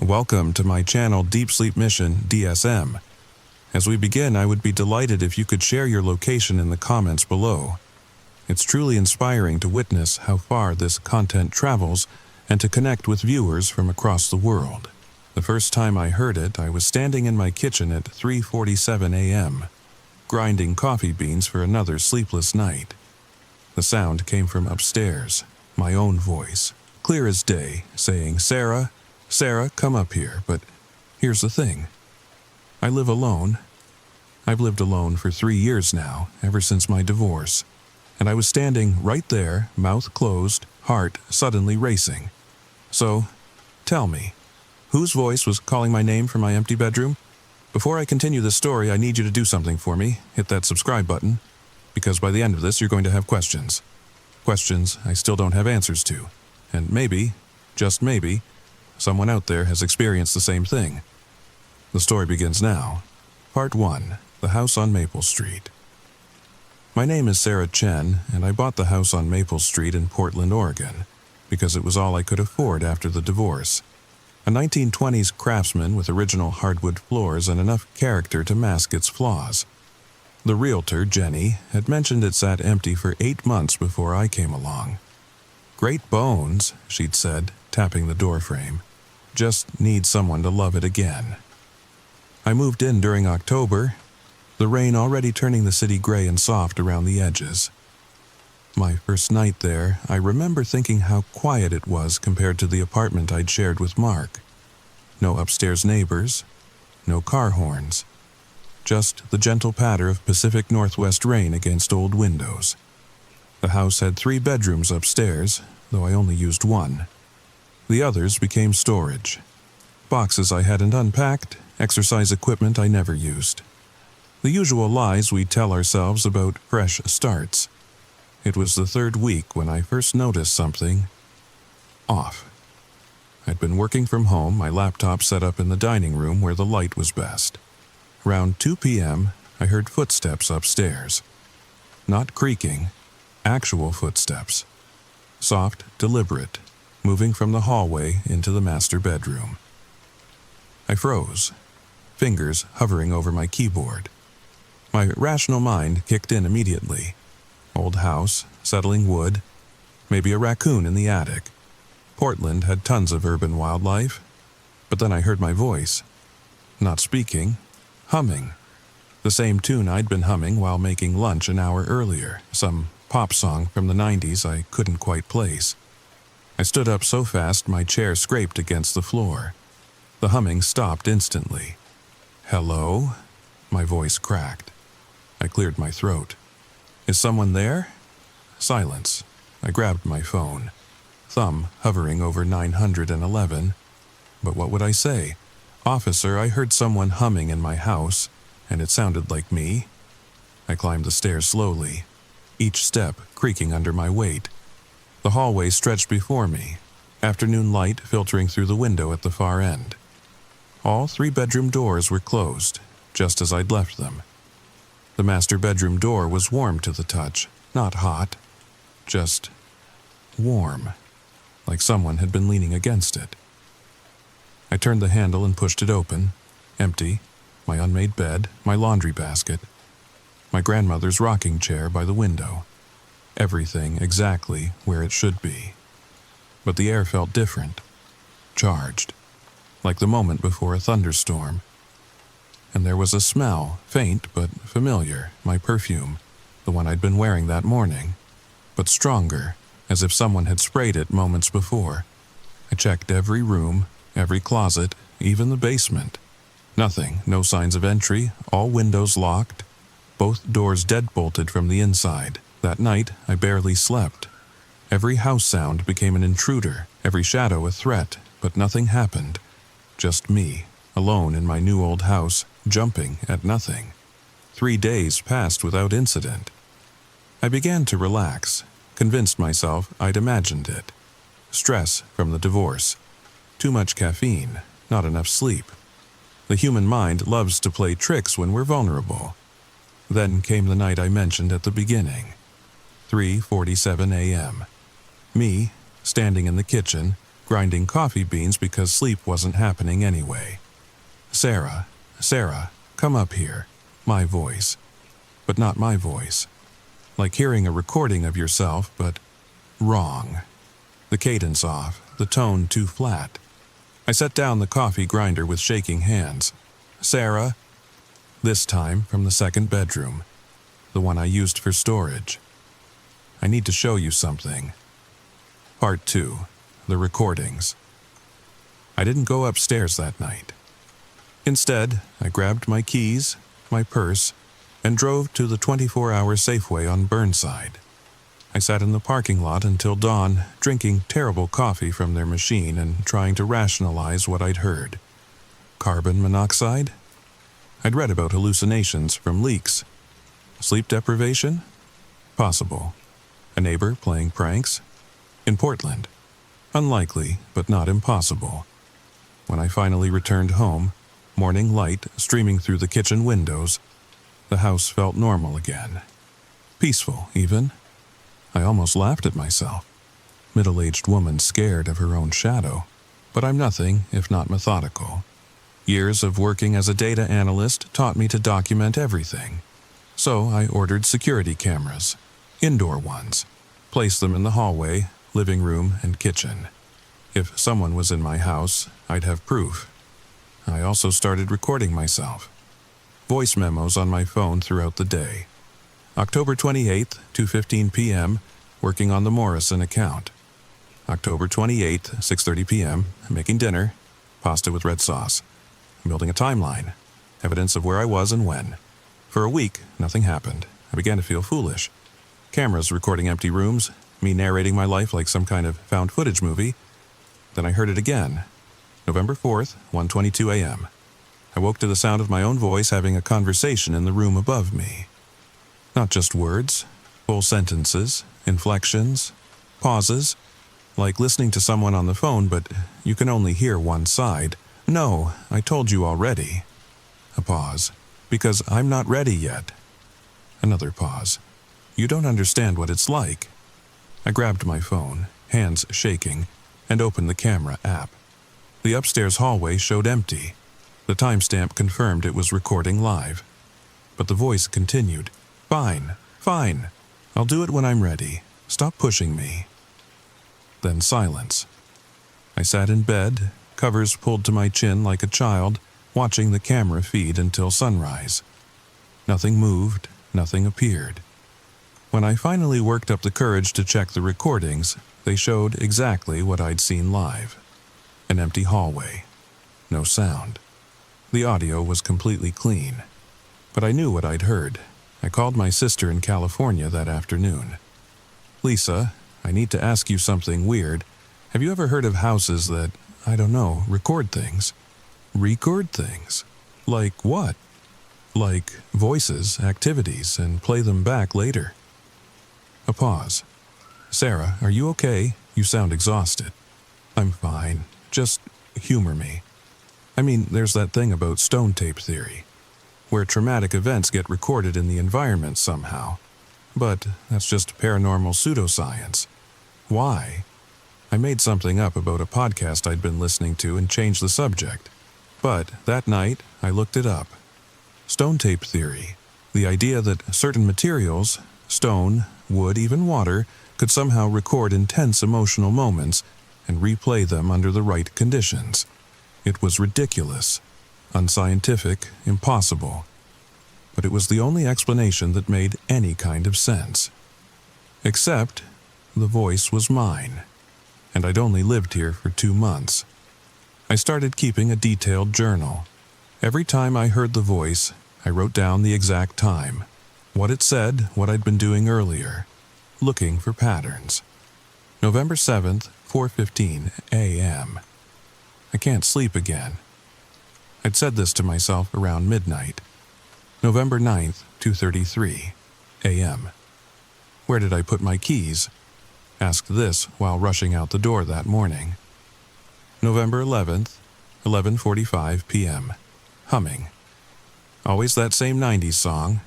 Welcome to my Channel Deep Sleep Mission-DSM. As we begin, I would be delighted if you could share your location in the comments below. It's truly inspiring to witness how far this content travels and to connect with viewers from across the world. The first time I heard it, I was standing in my kitchen at 3:47 a.m., grinding coffee beans for another sleepless night. The sound came from upstairs, my own voice, clear as day, saying, Sarah, come up here, but here's the thing. I live alone. I've lived alone for 3 years now, ever since my divorce, and I was standing right there, mouth closed, heart suddenly racing. So, tell me, whose voice was calling my name from my empty bedroom? Before I continue this story, I need you to do something for me. Hit that subscribe button, because by the end of this, you're going to have questions. Questions I still don't have answers to, and maybe, just maybe, someone out there has experienced the same thing. The story begins now. Part 1. The House on Maple Street. My name is Sarah Chen, and I bought the house on Maple Street in Portland, Oregon, because it was all I could afford after the divorce. A 1920s craftsman with original hardwood floors and enough character to mask its flaws. The realtor, Jenny, had mentioned it sat empty for 8 months before I came along. Great bones, she'd said, tapping the doorframe. Just need someone to love it again. I moved in during October, the rain already turning the city gray and soft around the edges. My first night there, I remember thinking how quiet it was compared to the apartment I'd shared with Mark. No upstairs neighbors, no car horns, just the gentle patter of Pacific Northwest rain against old windows. The house had 3 bedrooms upstairs, though I only used one. The others became storage. Boxes I hadn't unpacked, exercise equipment I never used. The usual lies we tell ourselves about fresh starts. It was the 3rd week when I first noticed something off. I'd been working from home, my laptop set up in the dining room where the light was best. Around 2 p.m., I heard footsteps upstairs. Not creaking, actual footsteps. Soft, deliberate, moving from the hallway into the master bedroom. I froze, fingers hovering over my keyboard. My rational mind kicked in immediately. Old house, settling wood, maybe a raccoon in the attic. Portland had tons of urban wildlife. But then I heard my voice. Not speaking, humming. The same tune I'd been humming while making lunch an hour earlier, some pop song from the 90s I couldn't quite place. I stood up so fast my chair scraped against the floor. The humming stopped instantly. Hello? My voice cracked. I cleared my throat. Is someone there? Silence. I grabbed my phone. Thumb hovering over 911. But what would I say? Officer, I heard someone humming in my house, and it sounded like me. I climbed the stairs slowly, each step creaking under my weight. The hallway stretched before me, afternoon light filtering through the window at the far end. All 3 bedroom doors were closed, just as I'd left them. The master bedroom door was warm to the touch, not hot, just warm, like someone had been leaning against it. I turned the handle and pushed it open, empty, my unmade bed, my laundry basket, my grandmother's rocking chair by the window. Everything exactly where it should be. But the air felt different, charged, like the moment before a thunderstorm. And there was a smell, faint but familiar, my perfume, the one I'd been wearing that morning, but stronger, as if someone had sprayed it moments before. I checked every room, every closet, even the basement. Nothing, no signs of entry, all windows locked, both doors deadbolted from the inside. That night, I barely slept. Every house sound became an intruder, every shadow a threat, but nothing happened. Just me, alone in my new old house, jumping at nothing. 3 days passed without incident. I began to relax, convinced myself I'd imagined it. Stress from the divorce. Too much caffeine, not enough sleep. The human mind loves to play tricks when we're vulnerable. Then came the night I mentioned at the beginning. 3:47 a.m. Me, standing in the kitchen, grinding coffee beans because sleep wasn't happening anyway. Sarah, Sarah, come up here. My voice. But not my voice. Like hearing a recording of yourself, but wrong. The cadence off, the tone too flat. I set down the coffee grinder with shaking hands. Sarah? This time from the second bedroom, the one I used for storage. I need to show you something. Part 2. The recordings. I didn't go upstairs that night. Instead, I grabbed my keys, my purse, and drove to the 24-hour Safeway on Burnside. I sat in the parking lot until dawn, drinking terrible coffee from their machine and trying to rationalize what I'd heard. Carbon monoxide? I'd read about hallucinations from leaks. Sleep deprivation? Possible. A neighbor playing pranks? In Portland. Unlikely, but not impossible. When I finally returned home, morning light streaming through the kitchen windows, the house felt normal again. Peaceful, even. I almost laughed at myself. Middle-aged woman scared of her own shadow. But I'm nothing if not methodical. Years of working as a data analyst taught me to document everything. So I ordered security cameras, indoor ones, placed them in the hallway, living room, and kitchen. If someone was in my house, I'd have proof. I also started recording myself. Voice memos on my phone throughout the day. October 28th, 2:15 p.m., working on the Morrison account. October 28th, 6:30 p.m., making dinner, pasta with red sauce. Building a timeline, evidence of where I was and when. For a week, nothing happened. I began to feel foolish. Cameras recording empty rooms, me narrating my life like some kind of found footage movie. Then I heard it again. November 4th, 1:22 a.m. I woke to the sound of my own voice having a conversation in the room above me. Not just words, full sentences, inflections, pauses, like listening to someone on the phone, but you can only hear one side. No, I told you already. A pause. Because I'm not ready yet. Another pause. You don't understand what it's like. I grabbed my phone, hands shaking, and opened the camera app. The upstairs hallway showed empty. The timestamp confirmed it was recording live. But the voice continued. Fine, fine. I'll do it when I'm ready. Stop pushing me. Then silence. I sat in bed, covers pulled to my chin like a child, watching the camera feed until sunrise. Nothing moved, nothing appeared. When I finally worked up the courage to check the recordings, they showed exactly what I'd seen live. An empty hallway. No sound. The audio was completely clean. But I knew what I'd heard. I called my sister in California that afternoon. Lisa, I need to ask you something weird. Have you ever heard of houses that, I don't know, record things? Record things? Like what? Like voices, activities, and play them back later. A pause. Sarah, are you okay? You sound exhausted. I'm fine. Just humor me. I mean, there's that thing about stone tape theory, where traumatic events get recorded in the environment somehow. But that's just paranormal pseudoscience. Why? I made something up about a podcast I'd been listening to and changed the subject. But that night, I looked it up. Stone tape theory. The idea that certain materials, stone, wood, even water, could somehow record intense emotional moments and replay them under the right conditions. It was ridiculous, unscientific, impossible. But it was the only explanation that made any kind of sense. Except, the voice was mine, and I'd only lived here for 2 months. I started keeping a detailed journal. Every time I heard the voice, I wrote down the exact time, what it said, what I'd been doing earlier, looking for patterns. November 7th, 4:15 a.m. I can't sleep again. I'd said this to myself around midnight. November 9th, 2:33 a.m. Where did I put my keys? Asked this while rushing out the door that morning. November 11th, 11:45 p.m. Humming. Always that same 90s song.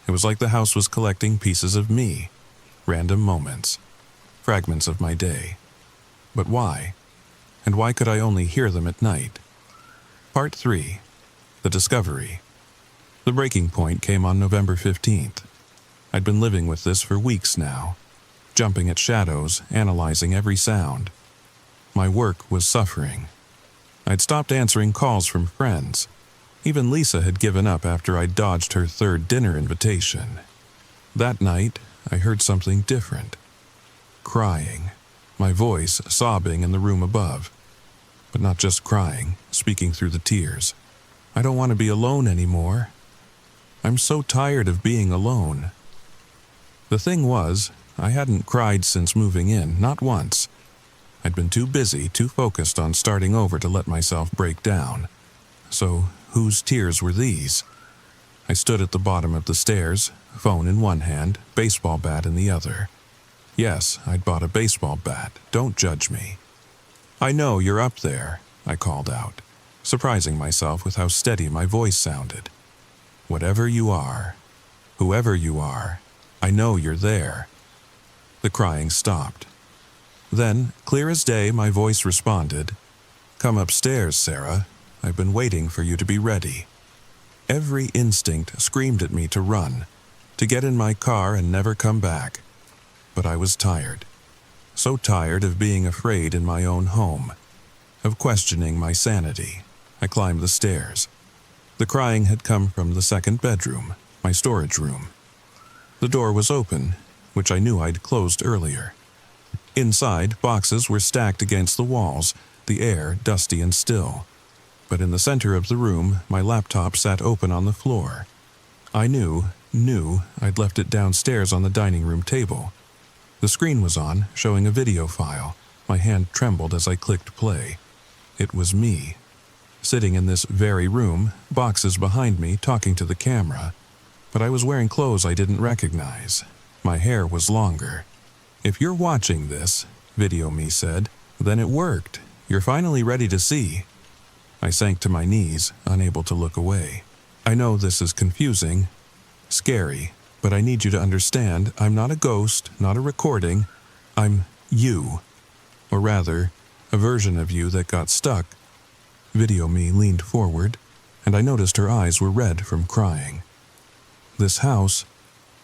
It was like the house was collecting pieces of me, random moments, fragments of my day. But why? And why could I only hear them at night? Part 3. The Discovery. The breaking point came on November 15th. I'd been living with this for weeks now, jumping at shadows, analyzing every sound. My work was suffering. I'd stopped answering calls from friends. Even Lisa had given up after I'd dodged her third dinner invitation. That night, I heard something different. Crying. My voice sobbing in the room above. But not just crying, speaking through the tears. I don't want to be alone anymore. I'm so tired of being alone. The thing was, I hadn't cried since moving in, not once. I'd been too busy, too focused on starting over to let myself break down. So, whose tears were these? I stood at the bottom of the stairs, phone in one hand, baseball bat in the other. Yes, I'd bought a baseball bat. Don't judge me. I know you're up there, I called out, surprising myself with how steady my voice sounded. Whatever you are, whoever you are, I know you're there. The crying stopped. Then, clear as day, my voice responded, "Come upstairs, Sarah. I've been waiting for you to be ready." Every instinct screamed at me to run, to get in my car and never come back. But I was tired. So tired of being afraid in my own home, of questioning my sanity. I climbed the stairs. The crying had come from the second bedroom, my storage room. The door was open, which I knew I'd closed earlier. Inside, boxes were stacked against the walls, the air dusty and still. But in the center of the room, my laptop sat open on the floor. I knew I'd left it downstairs on the dining room table. The screen was on, showing a video file. My hand trembled as I clicked play. It was me. Sitting in this very room, boxes behind me, talking to the camera. But I was wearing clothes I didn't recognize. My hair was longer. "If you're watching this," Video Me said, "then it worked. You're finally ready to see." I sank to my knees, unable to look away. I know this is confusing, scary, but I need you to understand I'm not a ghost, not a recording. I'm you. Or rather, a version of you that got stuck. Video Me leaned forward, and I noticed her eyes were red from crying. This house,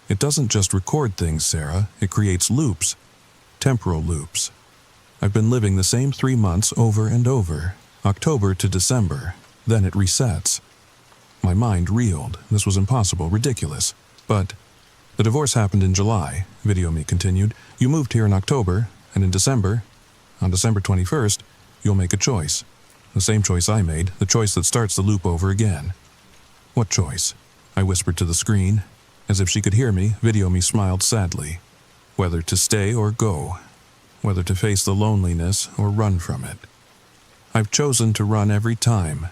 it doesn't just record things, Sarah. It creates loops. Temporal loops. I've been living the same 3 months over and over, October to December. Then it resets. My mind reeled. This was impossible, ridiculous. But the divorce happened in July, Video Me continued. You moved here in October, and in December, on December 21st, you'll make a choice. The same choice I made, the choice that starts the loop over again. What choice? I whispered to the screen. As if she could hear me, Video Me smiled sadly. Whether to stay or go. Whether to face the loneliness or run from it. I've chosen to run every time.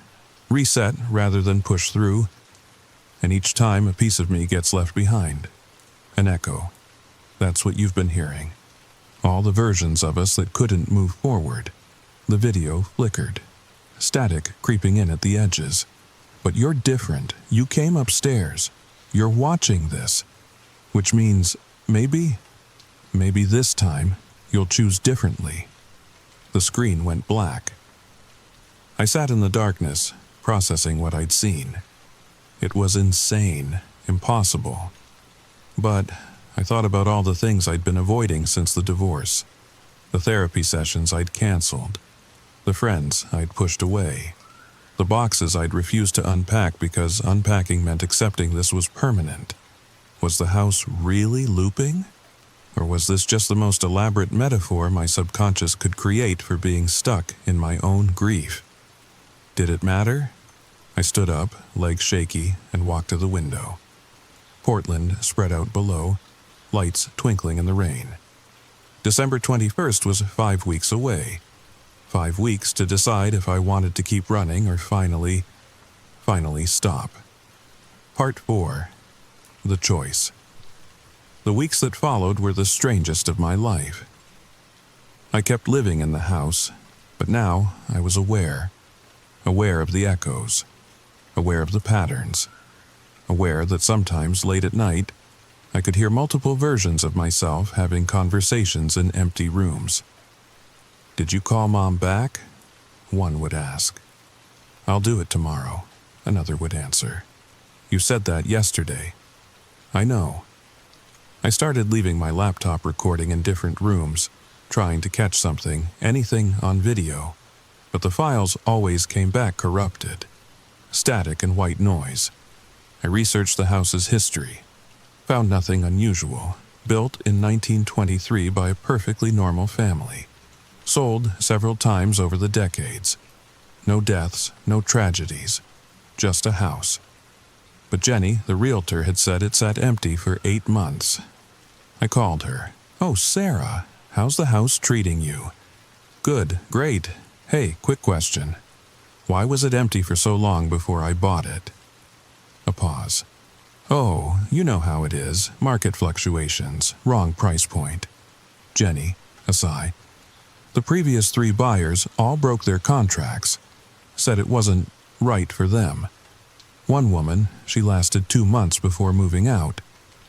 Reset rather than push through. And each time a piece of me gets left behind. An echo. That's what you've been hearing. All the versions of us that couldn't move forward. The video flickered. Static creeping in at the edges. But you're different. You came upstairs. You're watching this. Which means, maybe this time, you'll choose differently. The screen went black. I sat in the darkness, processing what I'd seen. It was insane, impossible. But I thought about all the things I'd been avoiding since the divorce. The therapy sessions I'd canceled. The friends I'd pushed away. The boxes I'd refused to unpack because unpacking meant accepting this was permanent. Was the house really looping? Or was this just the most elaborate metaphor my subconscious could create for being stuck in my own grief? Did it matter? I stood up, legs shaky, and walked to the window. Portland spread out below, lights twinkling in the rain. December 21st was 5 weeks away. 5 weeks to decide if I wanted to keep running or finally stop. Part 4. The Choice. The weeks that followed were the strangest of my life. I kept living in the house, but now I was aware of the echoes, aware of the patterns, aware that sometimes late at night, I could hear multiple versions of myself having conversations in empty rooms. "Did you call Mom back?" one would ask. "I'll do it tomorrow," another would answer. "You said that yesterday." "I know." I started leaving my laptop recording in different rooms, trying to catch something, anything on video, but the files always came back corrupted. Static and white noise. I researched the house's history. Found nothing unusual. Built in 1923 by a perfectly normal family. Sold several times over the decades. No deaths, no tragedies. Just a house. But Jenny, the realtor, had said it sat empty for 8 months. I called her. "Oh, Sarah, how's the house treating you?" "Good, great. Hey, quick question. Why was it empty for so long before I bought it?" A pause. "Oh, you know how it is. Market fluctuations. Wrong price point." Jenny, a sigh. "The previous 3 buyers all broke their contracts. Said it wasn't right for them. One woman, she lasted 2 months before moving out.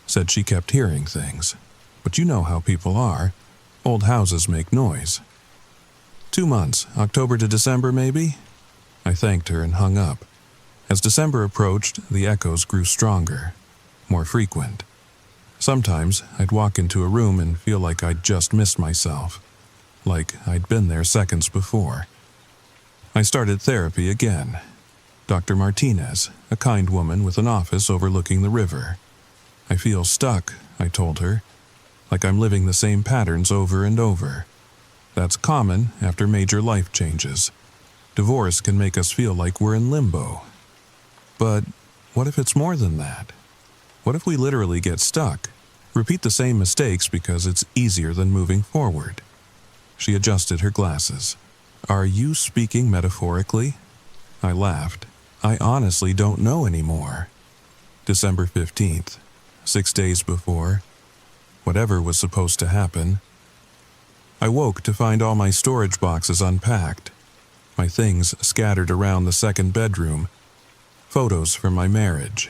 Said she kept hearing things. But you know how people are. Old houses make noise." 2 months, October to December maybe?" I thanked her and hung up. As December approached, the echoes grew stronger, more frequent. Sometimes I'd walk into a room and feel like I'd just missed myself, like I'd been there seconds before. I started therapy again. Dr. Martinez, a kind woman with an office overlooking the river. "I feel stuck," I told her, "like I'm living the same patterns over and over. That's common after major life changes. Divorce can make us feel like we're in limbo. But what if it's more than that? What if we literally get stuck, repeat the same mistakes because it's easier than moving forward?" She adjusted her glasses. "Are you speaking metaphorically?" I laughed. "I honestly don't know anymore." December 15th, 6 days before, whatever was supposed to happen. I woke to find all my storage boxes unpacked, my things scattered around the second bedroom, photos from my marriage,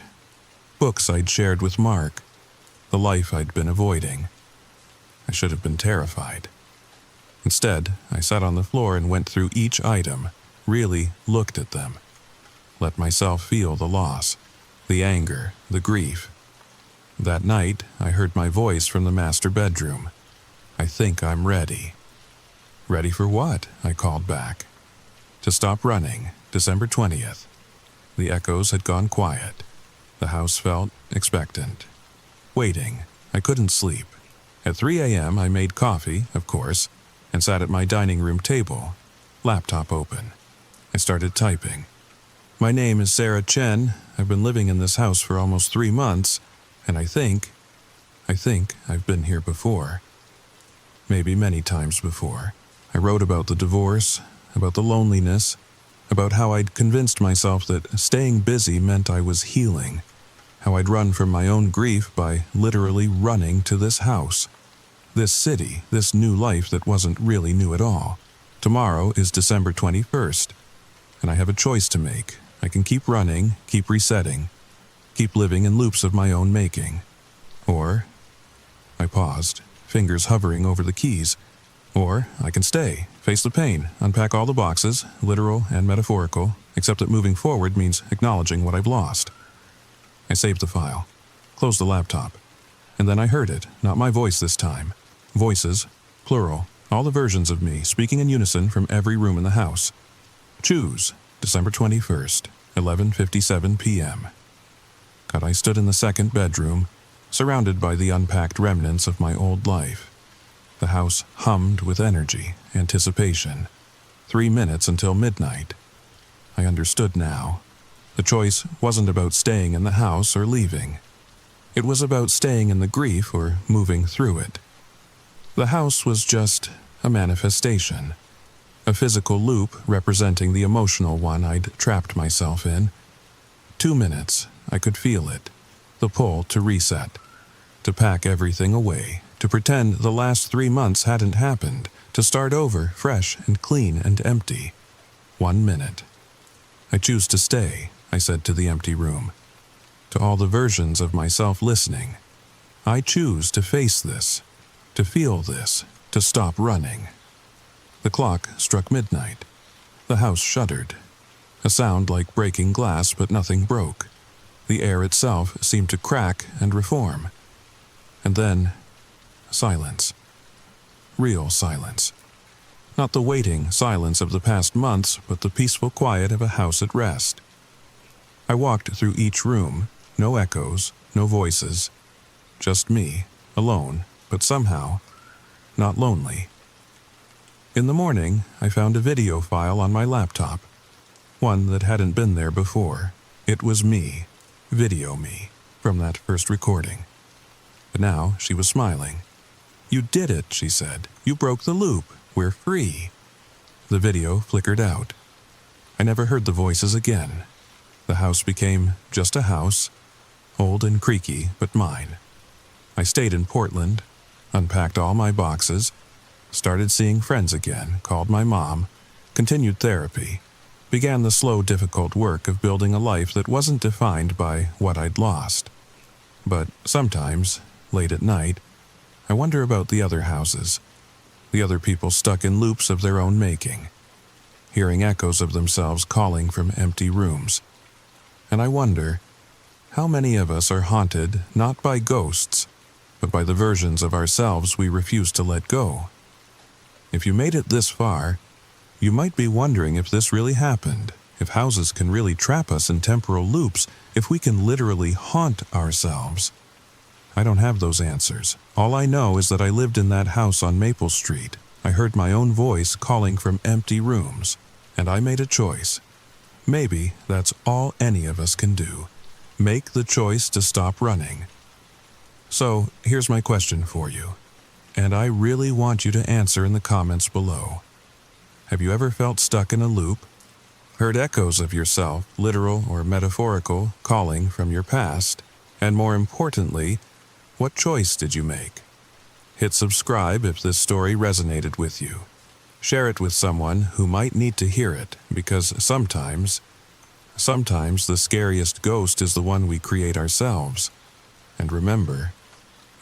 books I'd shared with Mark, the life I'd been avoiding. I should have been terrified. Instead, I sat on the floor and went through each item, really looked at them. Let myself feel the loss, the anger, the grief. That night, I heard my voice from the master bedroom. "I think I'm ready." "Ready for what?" I called back. "To stop running, December 20th. The echoes had gone quiet. The house felt expectant. Waiting. I couldn't sleep. At 3 a.m. I made coffee, of course, and sat at my dining room table, laptop open. I started typing. "My name is Sarah Chen. I've been living in this house for almost 3 months, and I think I've been here before. Maybe many times before. I wrote about the divorce, about the loneliness, about how I'd convinced myself that staying busy meant I was healing, how I'd run from my own grief by literally running to this house, this city, this new life that wasn't really new at all. Tomorrow is December 21st, and I have a choice to make. I can keep running, keep resetting, keep living in loops of my own making. Or," I paused, fingers hovering over the keys, "or I can stay, face the pain, unpack all the boxes, literal and metaphorical, except that moving forward means acknowledging what I've lost." I saved the file, closed the laptop, and then I heard it, not my voice this time. Voices, plural, all the versions of me speaking in unison from every room in the house. "Choose, December 21st, 11:57 p.m. God, I stood in the second bedroom, surrounded by the unpacked remnants of my old life. The house hummed with energy, anticipation. 3 minutes until midnight. I understood now. The choice wasn't about staying in the house or leaving. It was about staying in the grief or moving through it. The house was just a manifestation, a physical loop representing the emotional one I'd trapped myself in. 2 minutes, I could feel it, the pull to reset, to pack everything away, to pretend the last 3 months hadn't happened, to start over, fresh and clean and empty. 1 minute. "I choose to stay," I said to the empty room. To all the versions of myself listening. I choose to face this, to feel this, to stop running. The clock struck midnight. The house shuddered. A sound like breaking glass, but nothing broke. The air itself seemed to crack and reform. And then, silence. Real silence. Not the waiting silence of the past months, but the peaceful quiet of a house at rest. I walked through each room, no echoes, no voices. Just me, alone, but somehow not lonely. In the morning, I found a video file on my laptop. One that hadn't been there before. It was me, video me, from that first recording. But now she was smiling. "You did it," she said. "You broke the loop. We're free." The video flickered out. I never heard the voices again. The house became just a house, old and creaky, but mine. I stayed in Portland, unpacked all my boxes, started seeing friends again, called my mom, continued therapy, began the slow, difficult work of building a life that wasn't defined by what I'd lost. But sometimes, late at night, I wonder about the other houses, the other people stuck in loops of their own making, hearing echoes of themselves calling from empty rooms. And I wonder, how many of us are haunted not by ghosts, but by the versions of ourselves we refuse to let go? If you made it this far, you might be wondering if this really happened, if houses can really trap us in temporal loops, if we can literally haunt ourselves. I don't have those answers. All I know is that I lived in that house on Maple Street. I heard my own voice calling from empty rooms, and I made a choice. Maybe that's all any of us can do. Make the choice to stop running. So, here's my question for you, and I really want you to answer in the comments below. Have you ever felt stuck in a loop? Heard echoes of yourself, literal or metaphorical, calling from your past? And more importantly, what choice did you make? Hit subscribe if this story resonated with you. Share it with someone who might need to hear it, because sometimes the scariest ghost is the one we create ourselves. And remember,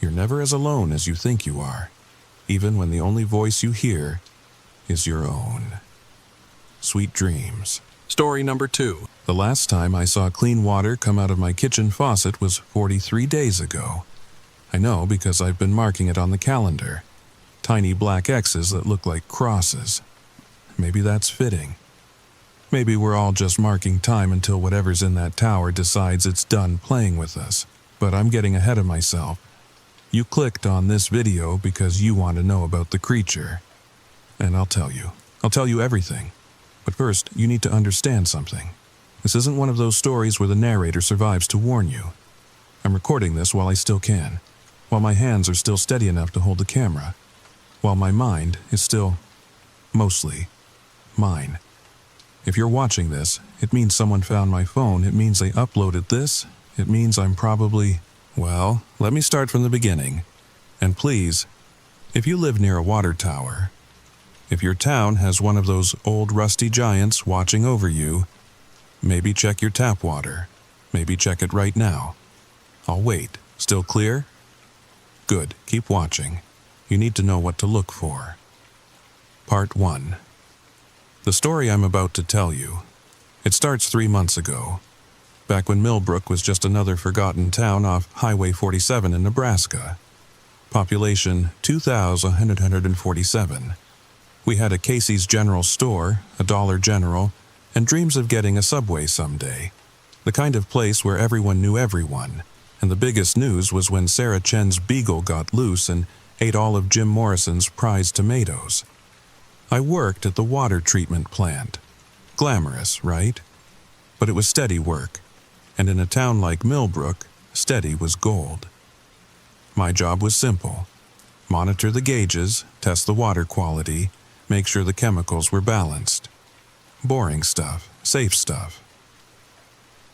you're never as alone as you think you are, even when the only voice you hear is your own. Sweet dreams. Story number 2. The last time I saw clean water come out of my kitchen faucet was 43 days ago. I know because I've been marking it on the calendar. Tiny black X's that look like crosses. Maybe that's fitting. Maybe we're all just marking time until whatever's in that tower decides it's done playing with us. But I'm getting ahead of myself. You clicked on this video because you want to know about the creature. And I'll tell you everything. But first, you need to understand something. This isn't one of those stories where the narrator survives to warn you. I'm recording this while I still can, while my hands are still steady enough to hold the camera, while my mind is still, mostly, mine. If you're watching this, it means someone found my phone, it means they uploaded this, it means I'm probably, well, let me start from the beginning. And please, if you live near a water tower, if your town has one of those old rusty giants watching over you, maybe check your tap water. Maybe check it right now. I'll wait. Still clear? Good. Keep watching. You need to know what to look for. Part 1. The story I'm about to tell you, it starts 3 months ago, back when Millbrook was just another forgotten town off Highway 47 in Nebraska. Population 2,147. We had a Casey's General Store, a Dollar General, and dreams of getting a Subway someday. The kind of place where everyone knew everyone. And the biggest news was when Sarah Chen's beagle got loose and ate all of Jim Morrison's prized tomatoes. I worked at the water treatment plant. Glamorous, right? But it was steady work. And in a town like Millbrook, steady was gold. My job was simple. Monitor the gauges, test the water quality, make sure the chemicals were balanced. Boring stuff, safe stuff.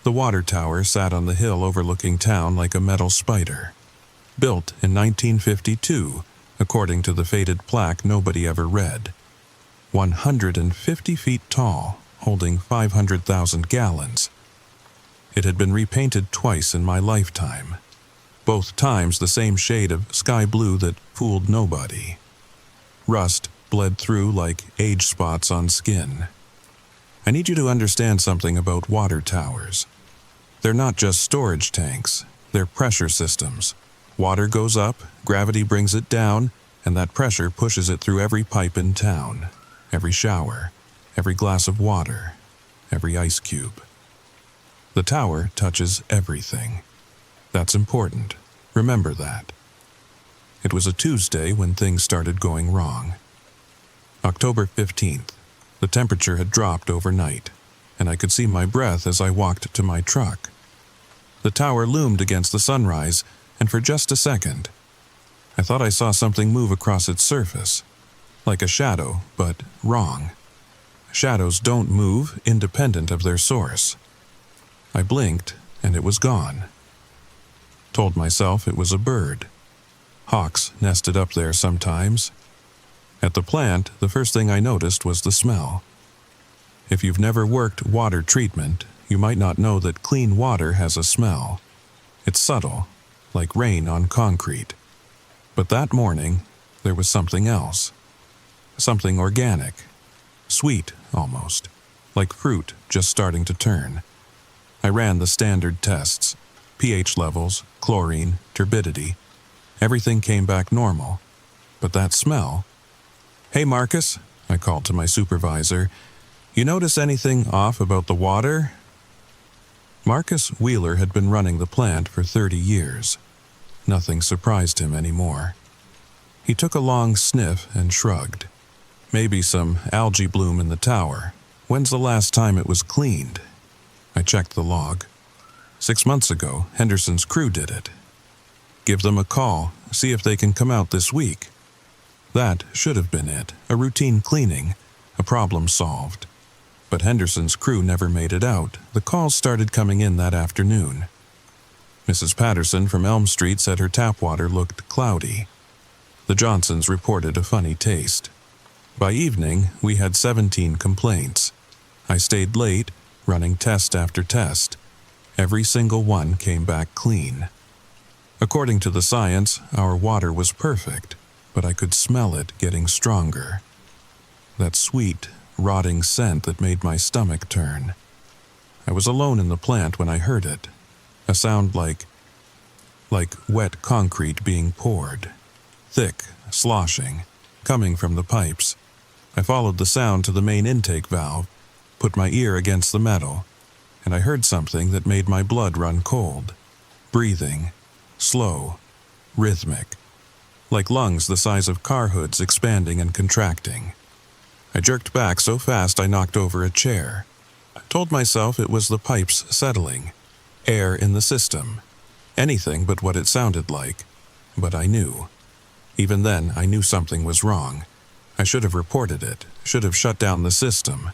The water tower sat on the hill overlooking town like a metal spider. Built in 1952, according to the faded plaque nobody ever read. 150 feet tall, holding 500,000 gallons. It had been repainted twice in my lifetime. Both times the same shade of sky blue that fooled nobody. Rust bled through like age spots on skin. I need you to understand something about water towers. They're not just storage tanks, they're pressure systems. Water goes up, gravity brings it down, and that pressure pushes it through every pipe in town, every shower, every glass of water, every ice cube. The tower touches everything. That's important. Remember that. It was a Tuesday when things started going wrong. October 15th. The temperature had dropped overnight, and I could see my breath as I walked to my truck. The tower loomed against the sunrise, and for just a second, I thought I saw something move across its surface, like a shadow, but wrong. Shadows don't move independent of their source. I blinked, and it was gone. Told myself it was a bird. Hawks nested up there sometimes. At the plant, the first thing I noticed was the smell. If you've never worked water treatment, you might not know that clean water has a smell. It's subtle, like rain on concrete. But that morning, there was something else. Something organic. Sweet, almost. Like fruit just starting to turn. I ran the standard tests. pH levels, chlorine, turbidity. Everything came back normal. But that smell... "Hey, Marcus," I called to my supervisor. "You notice anything off about the water?" Marcus Wheeler had been running the plant for 30 years. Nothing surprised him anymore. He took a long sniff and shrugged. "Maybe some algae bloom in the tower. When's the last time it was cleaned?" I checked the log. 6 months ago, Henderson's crew did it. "Give them a call, see if they can come out this week." That should have been it, a routine cleaning, a problem solved. But Henderson's crew never made it out. The calls started coming in that afternoon. Mrs. Patterson from Elm Street said her tap water looked cloudy. The Johnsons reported a funny taste. By evening, we had 17 complaints. I stayed late, running test after test. Every single one came back clean. According to the science, our water was perfect, but I could smell it getting stronger. That sweet, rotting scent that made my stomach turn. I was alone in the plant when I heard it. A sound like wet concrete being poured. Thick, sloshing, coming from the pipes. I followed the sound to the main intake valve, put my ear against the metal, and I heard something that made my blood run cold. Breathing, slow, rhythmic, like lungs the size of car hoods expanding and contracting. I jerked back so fast I knocked over a chair. I told myself it was the pipes settling, air in the system. Anything but what it sounded like. But I knew. Even then, I knew something was wrong. I should have reported it, should have shut down the system.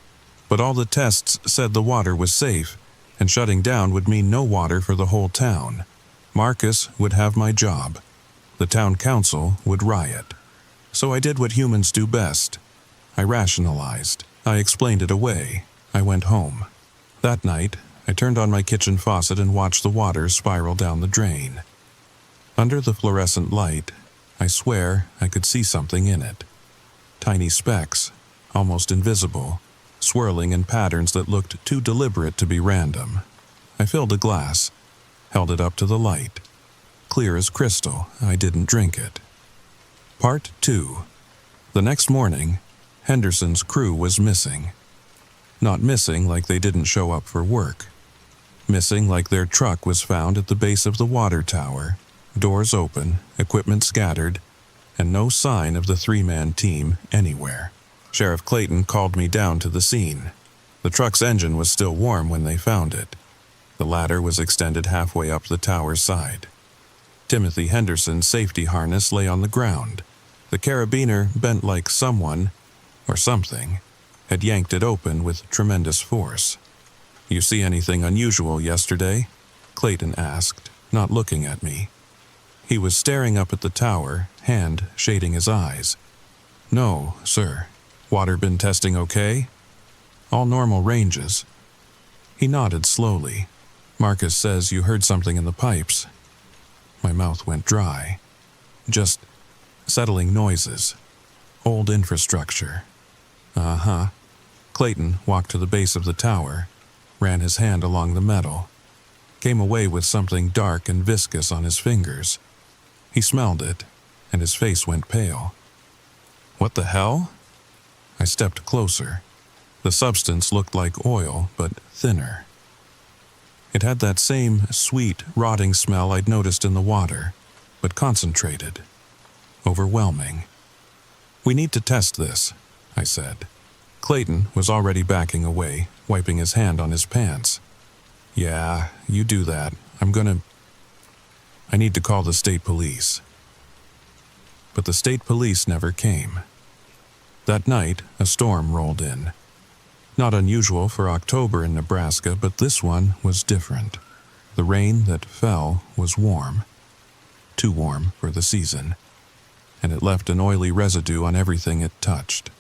But all the tests said the water was safe, and shutting down would mean no water for the whole town. Marcus would have my job. The town council would riot. So I did what humans do best. I rationalized. I explained it away. I went home. That night, I turned on my kitchen faucet and watched the water spiral down the drain. Under the fluorescent light, I swear I could see something in it. Tiny specks, almost invisible, swirling in patterns that looked too deliberate to be random. I filled a glass, held it up to the light. Clear as crystal, I didn't drink it. Part 2. The next morning, Henderson's crew was missing. Not missing like they didn't show up for work. Missing like their truck was found at the base of the water tower, doors open, equipment scattered, and no sign of the 3-man team anywhere. Sheriff Clayton called me down to the scene. The truck's engine was still warm when they found it. The ladder was extended halfway up the tower's side. Timothy Henderson's safety harness lay on the ground. The carabiner bent like someone, or something, had yanked it open with tremendous force. "You see anything unusual yesterday?" Clayton asked, not looking at me. He was staring up at the tower, hand shading his eyes. "No, sir. Water been testing okay?" "All normal ranges." He nodded slowly. "Marcus says you heard something in the pipes." My mouth went dry. Just settling noises. Old infrastructure. Uh-huh. Clayton walked to the base of the tower, ran his hand along the metal, came away with something dark and viscous on his fingers. He smelled it, and his face went pale. What the hell? I stepped closer. The substance looked like oil, but thinner. It had that same sweet, rotting smell I'd noticed in the water, but concentrated. Overwhelming. We need to test this, I said. Clayton was already backing away, wiping his hand on his pants. Yeah, you do that. I need to call the state police. But the state police never came. That night, a storm rolled in. Not unusual for October in Nebraska, but this one was different. The rain that fell was warm. Too warm for the season. And it left an oily residue on everything it touched.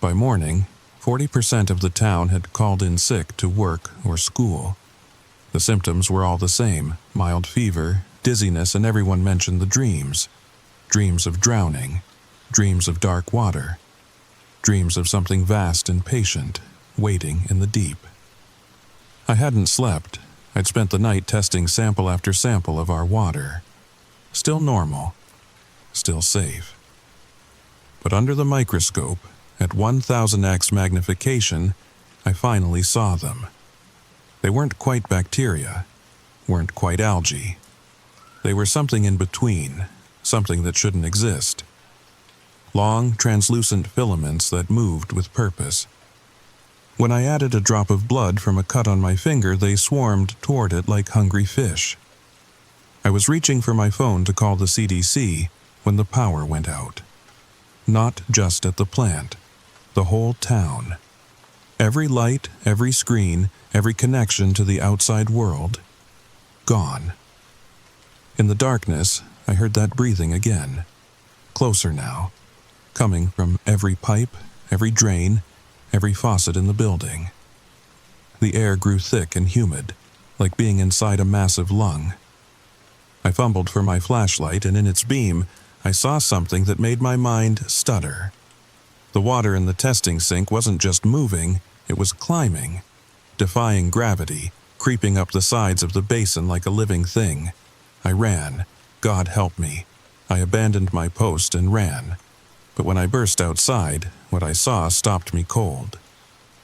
By morning, 40% of the town had called in sick to work or school. The symptoms were all the same: mild fever, dizziness, and everyone mentioned the dreams. Dreams of drowning, dreams of dark water, dreams of something vast and patient, waiting in the deep. I hadn't slept. I'd spent the night testing sample after sample of our water. Still normal, still safe. But under the microscope, at 1000x magnification, I finally saw them. They weren't quite bacteria, weren't quite algae. They were something in between, something that shouldn't exist. Long, translucent filaments that moved with purpose. When I added a drop of blood from a cut on my finger, they swarmed toward it like hungry fish. I was reaching for my phone to call the CDC when the power went out. Not just at the plant, the whole town. Every light, every screen, every connection to the outside world, gone. In the darkness, I heard that breathing again. Closer now, coming from every pipe, every drain, every faucet in the building. The air grew thick and humid, like being inside a massive lung. I fumbled for my flashlight, and in its beam, I saw something that made my mind stutter. The water in the testing sink wasn't just moving, it was climbing, defying gravity, creeping up the sides of the basin like a living thing. I ran. God help me. I abandoned my post and ran. But when I burst outside, what I saw stopped me cold.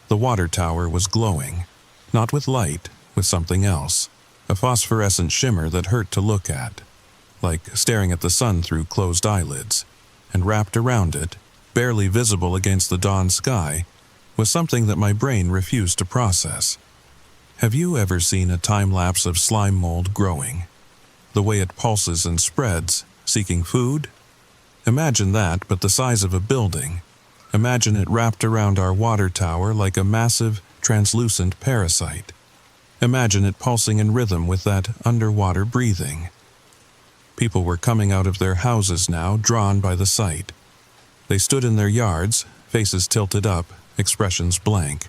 The water tower was glowing, not with light, with something else, a phosphorescent shimmer that hurt to look at, like staring at the sun through closed eyelids, and wrapped around it, barely visible against the dawn sky, was something that my brain refused to process. Have you ever seen a time-lapse of slime mold growing? The way it pulses and spreads, seeking food? Imagine that, but the size of a building. Imagine it wrapped around our water tower like a massive, translucent parasite. Imagine it pulsing in rhythm with that underwater breathing. People were coming out of their houses now, drawn by the sight. They stood in their yards, faces tilted up, expressions blank,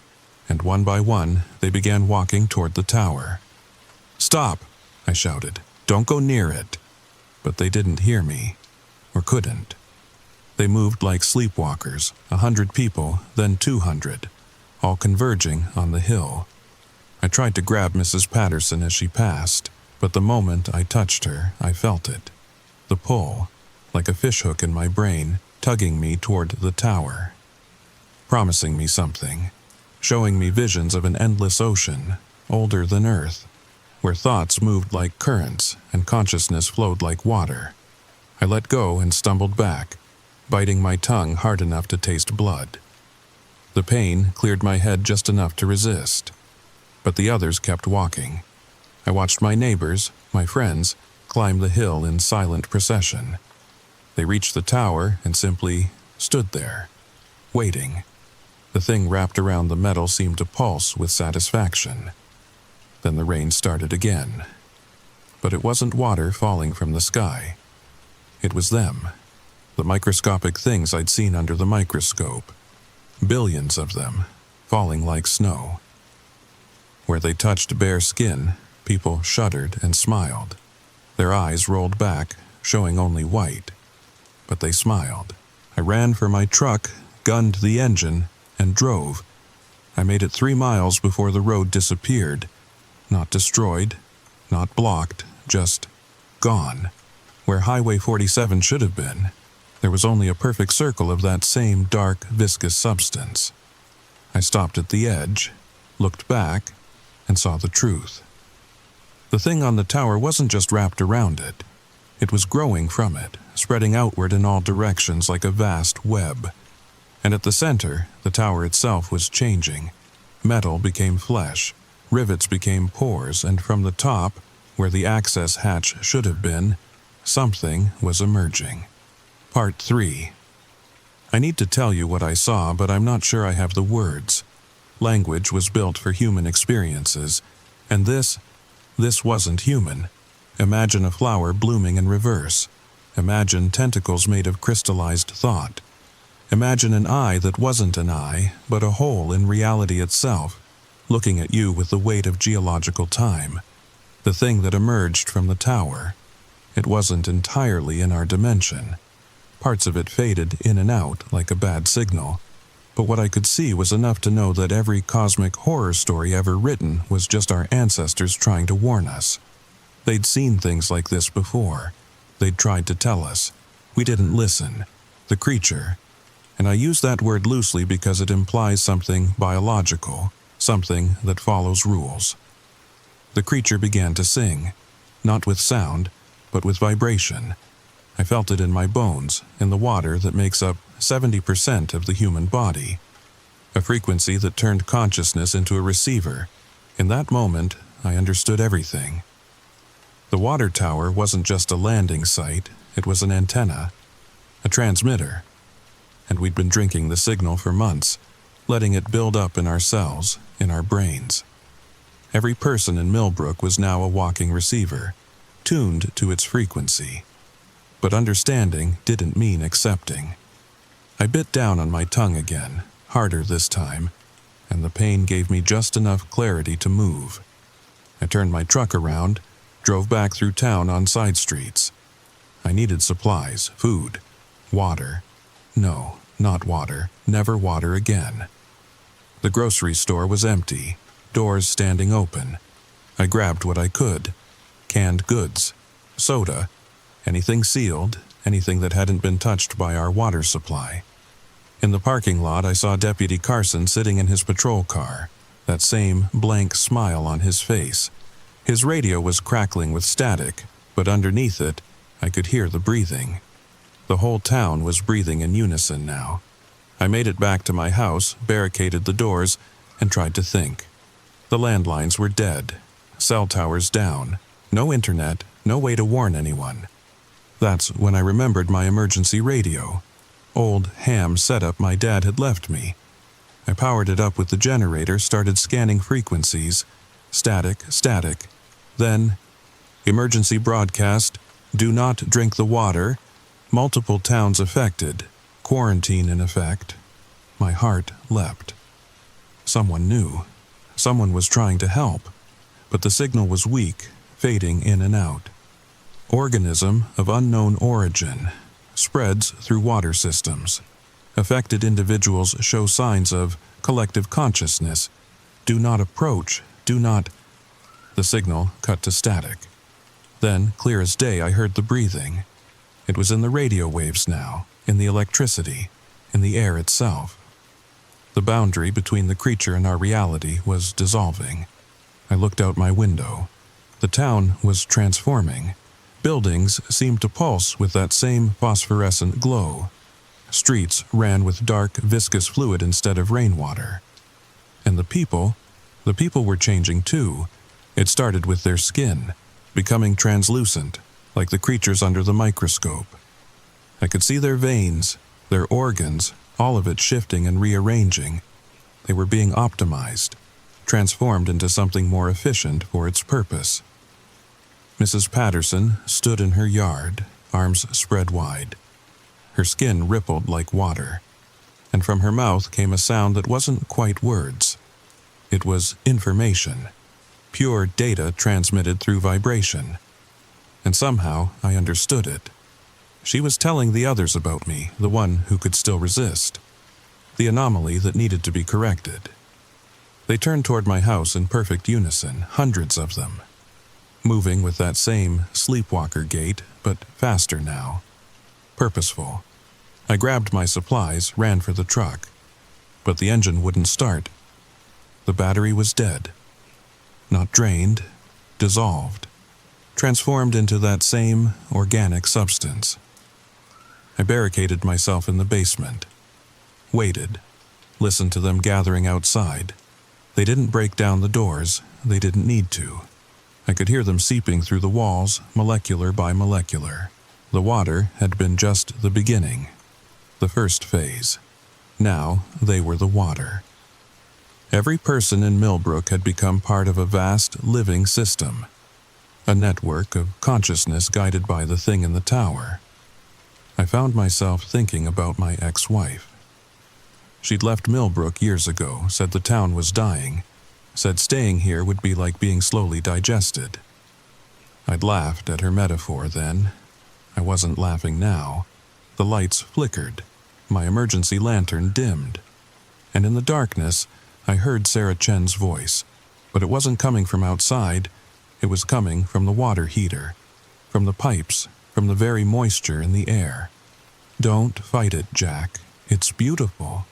and one by one, they began walking toward the tower. "Stop!" I shouted. "Don't go near it." But they didn't hear me, or couldn't. They moved like sleepwalkers, 100 people, then 200, all converging on the hill. I tried to grab Mrs. Patterson as she passed, but the moment I touched her, I felt it. The pull, like a fishhook in my brain, tugging me toward the tower. Promising me something, showing me visions of an endless ocean, older than Earth, where thoughts moved like currents and consciousness flowed like water. I let go and stumbled back, biting my tongue hard enough to taste blood. The pain cleared my head just enough to resist, but the others kept walking. I watched my neighbors, my friends, climb the hill in silent procession. They reached the tower and simply stood there, waiting. The thing wrapped around the metal seemed to pulse with satisfaction. Then the rain started again. But it wasn't water falling from the sky. It was them, the microscopic things I'd seen under the microscope. Billions of them, falling like snow. Where they touched bare skin, people shuddered and smiled. Their eyes rolled back, showing only white. But they smiled. I ran for my truck, gunned the engine, and drove. I made it 3 miles before the road disappeared. Not destroyed, not blocked, just gone. Where Highway 47 should have been, there was only a perfect circle of that same dark, viscous substance. I stopped at the edge, looked back, and saw the truth. The thing on the tower wasn't just wrapped around it. It was growing from it, spreading outward in all directions like a vast web. And at the center, the tower itself was changing. Metal became flesh, rivets became pores, and from the top, where the access hatch should have been, something was emerging. Part 3. I need to tell you what I saw, but I'm not sure I have the words. Language was built for human experiences, and this wasn't human. Imagine a flower blooming in reverse. Imagine tentacles made of crystallized thought. Imagine an eye that wasn't an eye, but a hole in reality itself, looking at you with the weight of geological time. The thing that emerged from the tower. It wasn't entirely in our dimension. Parts of it faded in and out like a bad signal. But what I could see was enough to know that every cosmic horror story ever written was just our ancestors trying to warn us. They'd seen things like this before. They'd tried to tell us. We didn't listen. The creature. And I use that word loosely because it implies something biological, something that follows rules. The creature began to sing, not with sound, but with vibration. I felt it in my bones, in the water that makes up 70% of the human body. A frequency that turned consciousness into a receiver. In that moment, I understood everything. The water tower wasn't just a landing site, it was an antenna, a transmitter. And we'd been drinking the signal for months, letting it build up in our cells, in our brains. Every person in Millbrook was now a walking receiver, tuned to its frequency. But understanding didn't mean accepting. I bit down on my tongue again, harder this time, and the pain gave me just enough clarity to move. I turned my truck around, drove back through town on side streets. I needed supplies, food, water. No, not water, never water again. The grocery store was empty, doors standing open. I grabbed what I could. Canned goods, soda, anything sealed, anything that hadn't been touched by our water supply. In the parking lot, I saw Deputy Carson sitting in his patrol car, that same blank smile on his face. His radio was crackling with static, but underneath it, I could hear the breathing. The whole town was breathing in unison now. I made it back to my house, barricaded the doors, and tried to think. The landlines were dead, cell towers down, no internet, no way to warn anyone. That's when I remembered my emergency radio. Old ham setup my dad had left me. I powered it up with the generator, started scanning frequencies. Static, static. Then, emergency broadcast, do not drink the water, multiple towns affected, quarantine in effect. My heart leapt. Someone knew. Someone was trying to help. But the signal was weak, fading in and out. Organism of unknown origin. Spreads through water systems. Affected individuals show signs of collective consciousness. Do not approach. Do not. The signal cut to static. Then, clear as day, I heard the breathing. It was in the radio waves now, in the electricity, in the air itself. The boundary between the creature and our reality was dissolving. I looked out my window. The town was transforming. Buildings seemed to pulse with that same phosphorescent glow. Streets ran with dark, viscous fluid instead of rainwater. And the people were changing too. It started with their skin, becoming translucent, like the creatures under the microscope. I could see their veins, their organs, all of it shifting and rearranging. They were being optimized, transformed into something more efficient for its purpose. Mrs. Patterson stood in her yard, arms spread wide. Her skin rippled like water, and from her mouth came a sound that wasn't quite words. It was information, pure data transmitted through vibration. And somehow I understood it. She was telling the others about me, the one who could still resist. the anomaly that needed to be corrected. They turned toward my house in perfect unison, hundreds of them, moving with that same sleepwalker gait, but faster now. Purposeful. I grabbed my supplies, ran for the truck, but the engine wouldn't start. The battery was dead. Not drained, dissolved, transformed into that same organic substance. I barricaded myself in the basement, waited, listened to them gathering outside. They didn't break down the doors, they didn't need to. I could hear them seeping through the walls, molecular by molecular. The water had been just the beginning, the first phase. Now they were the water. Every person in Millbrook had become part of a vast living system, a network of consciousness guided by the thing in the tower. I found myself thinking about my ex-wife. She'd left Millbrook years ago, said the town was dying, said staying here would be like being slowly digested. I'd laughed at her metaphor then. I wasn't laughing now. The lights flickered. My emergency lantern dimmed. And in the darkness, I heard Sarah Chen's voice. But it wasn't coming from outside. It was coming from the water heater, from the pipes, from the very moisture in the air. Don't fight it, Jack. It's beautiful.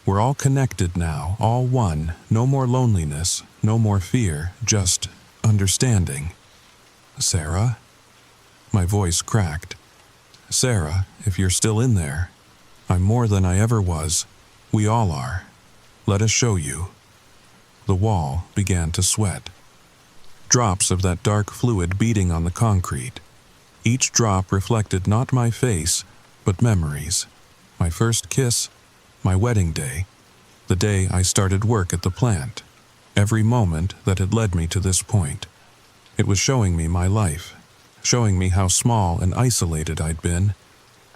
We're all connected now, all one. No more loneliness, no more fear, just understanding. Sarah? My voice cracked. Sarah, if you're still in there, I'm more than I ever was. We all are. Let us show you. The wall began to sweat. Drops of that dark fluid beating on the concrete. Each drop reflected not my face, but memories. My first kiss, my wedding day, the day I started work at the plant. Every moment that had led me to this point. It was showing me my life, showing me how small and isolated I'd been,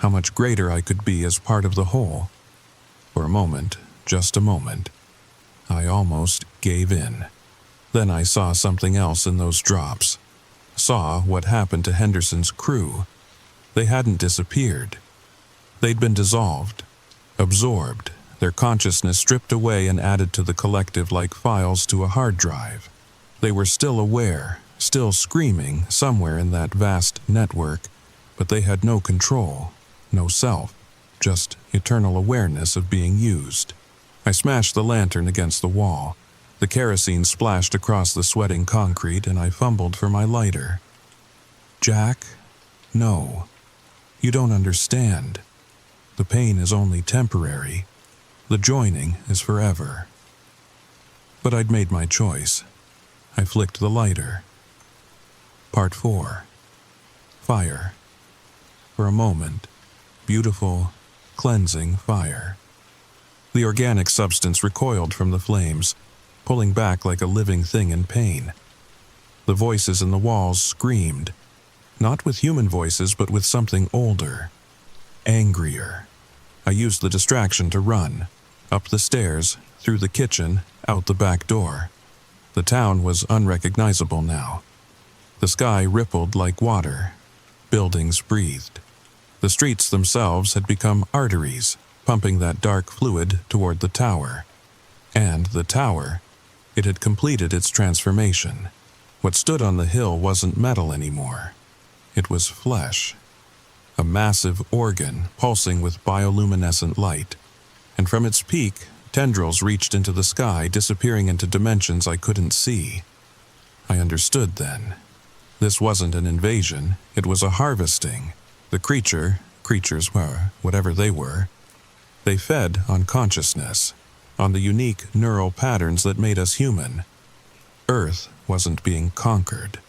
how much greater I could be as part of the whole. For a moment, just a moment, I almost gave in. Then I saw something else in those drops. Saw what happened to Henderson's crew. They hadn't disappeared. They'd been dissolved, absorbed, their consciousness stripped away and added to the collective like files to a hard drive. They were still aware, still screaming somewhere in that vast network, but they had no control, no self, just eternal awareness of being used. I smashed the lantern against the wall. The kerosene splashed across the sweating concrete and I fumbled for my lighter. Jack, no. You don't understand. The pain is only temporary. The joining is forever. But I'd made my choice. I flicked the lighter. Part 4. Fire. For a moment, beautiful, cleansing fire. The organic substance recoiled from the flames, pulling back like a living thing in pain. The voices in the walls screamed, not with human voices but with something older, angrier. I used the distraction to run, up the stairs, through the kitchen, out the back door. The town was unrecognizable now. The sky rippled like water. Buildings breathed. The streets themselves had become arteries, pumping that dark fluid toward the tower. And the tower, it had completed its transformation. What stood on the hill wasn't metal anymore. It was flesh. A massive organ pulsing with bioluminescent light. And from its peak, tendrils reached into the sky, disappearing into dimensions I couldn't see. I understood then. This wasn't an invasion, it was a harvesting. The creatures were, whatever they were, they fed on consciousness, on the unique neural patterns that made us human. Earth wasn't being conquered.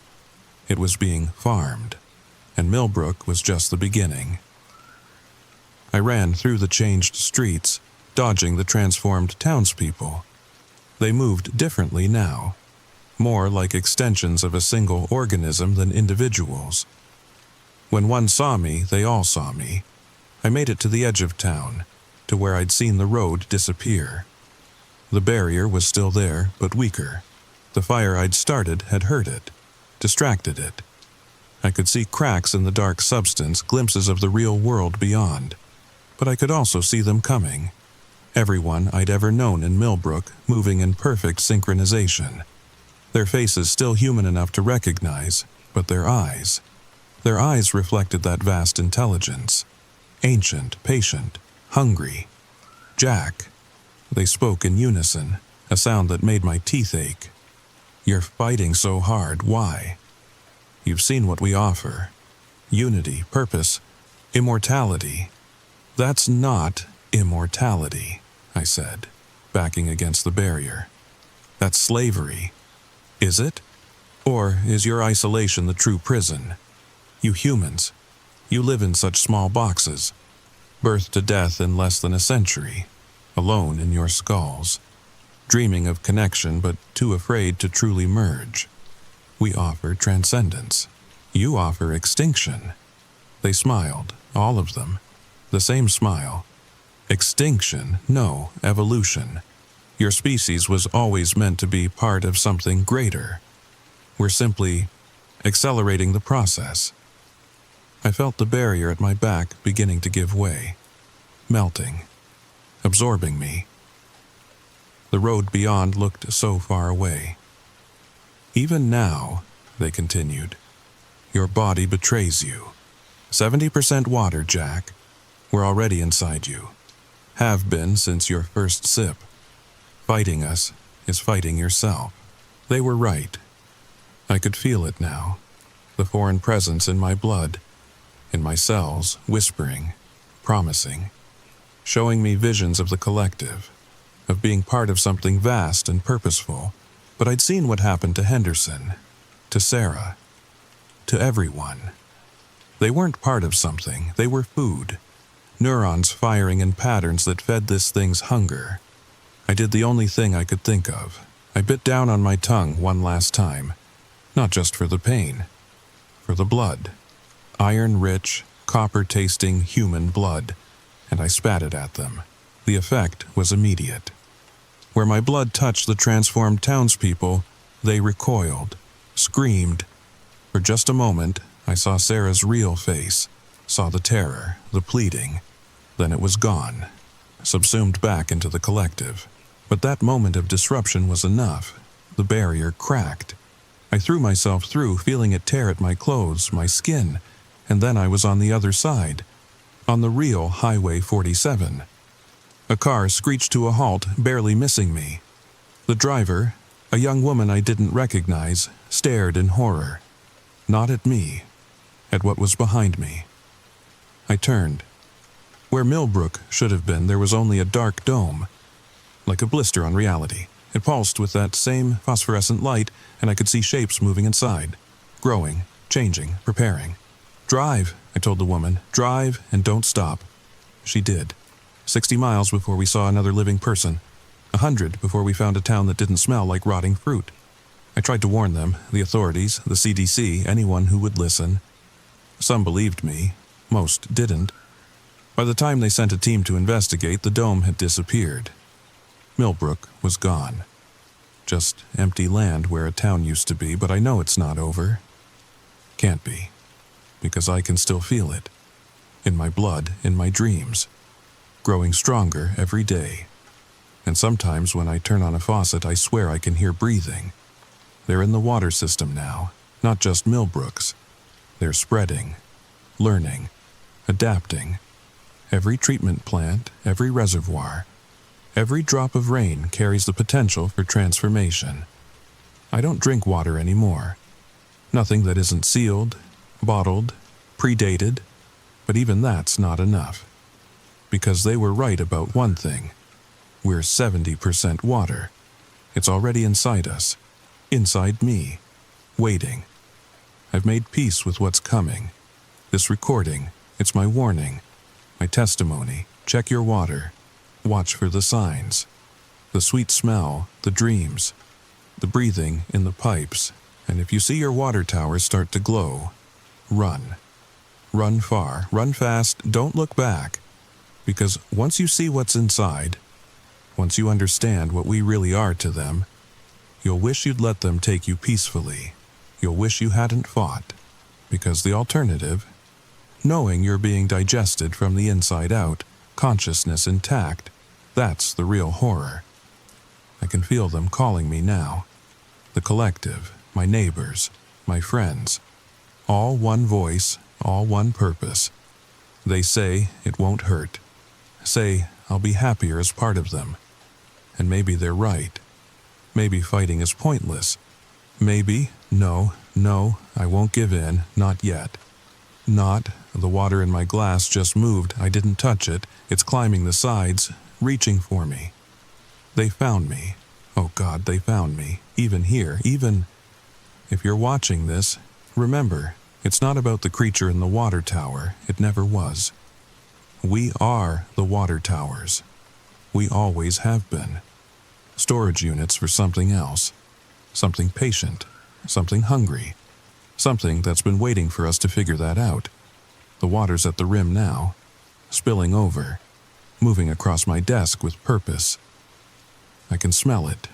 It was being farmed, and Millbrook was just the beginning. I ran through the changed streets, dodging the transformed townspeople. They moved differently now, more like extensions of a single organism than individuals. When one saw me, they all saw me. I made it to the edge of town, to where I'd seen the road disappear. The barrier was still there, but weaker. The fire I'd started had hurt it, distracted it. I could see cracks in the dark substance, glimpses of the real world beyond. But I could also see them coming. Everyone I'd ever known in Millbrook moving in perfect synchronization. Their faces still human enough to recognize, but their eyes reflected that vast intelligence. Ancient, patient, hungry. Jack. They spoke in unison, a sound that made my teeth ache. You're fighting so hard, why? You've seen what we offer. Unity, purpose, immortality. That's not immortality, I said, backing against the barrier. That's slavery. Is it? Or is your isolation the true prison? You humans, you live in such small boxes, birth to death in less than a century, alone in your skulls, dreaming of connection but too afraid to truly merge. We offer transcendence. You offer extinction. They smiled, all of them, the same smile. Extinction, no, evolution. Your species was always meant to be part of something greater. We're simply accelerating the process. I felt the barrier at my back beginning to give way, melting, absorbing me. The road beyond looked so far away. Even now, they continued, your body betrays you. 70% water, Jack. We're already inside you. Have been since your first sip. Fighting us is fighting yourself. They were right. I could feel it now, the foreign presence in my blood, in my cells, whispering, promising, showing me visions of the collective, of being part of something vast and purposeful. But I'd seen what happened to Henderson, to Sarah, to everyone. They weren't part of something, they were food, neurons firing in patterns that fed this thing's hunger. I did the only thing I could think of. I bit down on my tongue one last time, not just for the pain, for the blood. Iron-rich, copper-tasting human blood, and I spat it at them. The effect was immediate. Where my blood touched the transformed townspeople, they recoiled, screamed. For just a moment, I saw Sarah's real face, saw the terror, the pleading. Then it was gone, subsumed back into the collective. But that moment of disruption was enough. The barrier cracked. I threw myself through, feeling it tear at my clothes, my skin, and then I was on the other side, on the real Highway 47. A car screeched to a halt, barely missing me. The driver, a young woman I didn't recognize, stared in horror. Not at me, at what was behind me. I turned. Where Millbrook should have been, there was only a dark dome, like a blister on reality. It pulsed with that same phosphorescent light, and I could see shapes moving inside, growing, changing, preparing. Drive, I told the woman. Drive and don't stop. She did. 60 miles before we saw another living person. 100 before we found a town that didn't smell like rotting fruit. I tried to warn them, the authorities, the CDC, anyone who would listen. Some believed me. Most didn't. By the time they sent a team to investigate, the dome had disappeared. Millbrook was gone. Just empty land where a town used to be, but I know it's not over. Can't be. Because I can still feel it. In my blood, in my dreams. Growing stronger every day. And sometimes when I turn on a faucet, I swear I can hear breathing. They're in the water system now, not just Millbrook's. They're spreading, learning, adapting. Every treatment plant, every reservoir, every drop of rain carries the potential for transformation. I don't drink water anymore. Nothing that isn't sealed, bottled, predated, but even that's not enough. Because they were right about one thing. We're 70% water. It's already inside us, inside me, waiting. I've made peace with what's coming. This recording, it's my warning, my testimony. Check your water. Watch for the signs. The sweet smell, the dreams, the breathing in the pipes. And if you see your water tower start to glow, run. Run far, run fast, don't look back. Because once you see what's inside, once you understand what we really are to them, you'll wish you'd let them take you peacefully. You'll wish you hadn't fought. Because the alternative, knowing you're being digested from the inside out, consciousness intact, That's the real horror. I can feel them calling me now. The collective, my neighbors, my friends. All one voice, all one purpose. They say it won't hurt. Say I'll be happier as part of them. And maybe they're right. Maybe fighting is pointless. Maybe, no, I won't give in, not yet. Not, the water in my glass just moved, I didn't touch it, it's climbing the sides, reaching for me. They found me. Oh God, they found me. Even here, even... If you're watching this, remember, it's not about the creature in the water tower, it never was. We are the water towers. We always have been. Storage units for something else. Something patient. Something hungry. Something that's been waiting for us to figure that out. The water's at the rim now. Spilling over. Moving across my desk with purpose. I can smell it.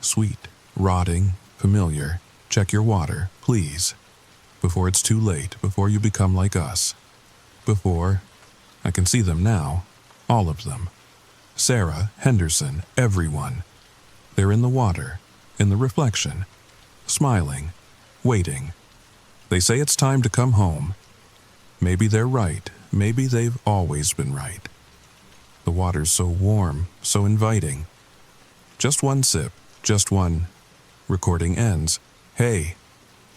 Sweet, rotting, familiar. Check your water, please. Before it's too late, before you become like us. Before... I can see them now. All of them. Sarah, Henderson, everyone. They're in the water, in the reflection. Smiling, waiting. They say it's time to come home. Maybe they're right. Maybe they've always been right. The water's so warm, so inviting. Just one sip, just one. Recording ends. Hey,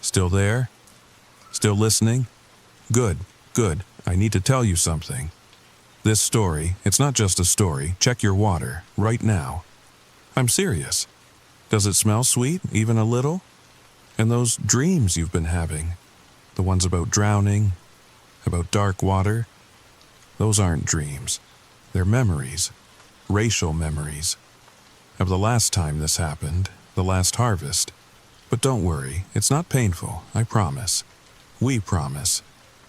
still there? Still listening? Good. I need to tell you something. This story, it's not just a story. Check your water, right now. I'm serious. Does it smell sweet, even a little? And those dreams you've been having, the ones about drowning, about dark water, those aren't dreams. They're memories, racial memories, of the last time this happened, the last harvest. But don't worry, it's not painful, I promise. We promise.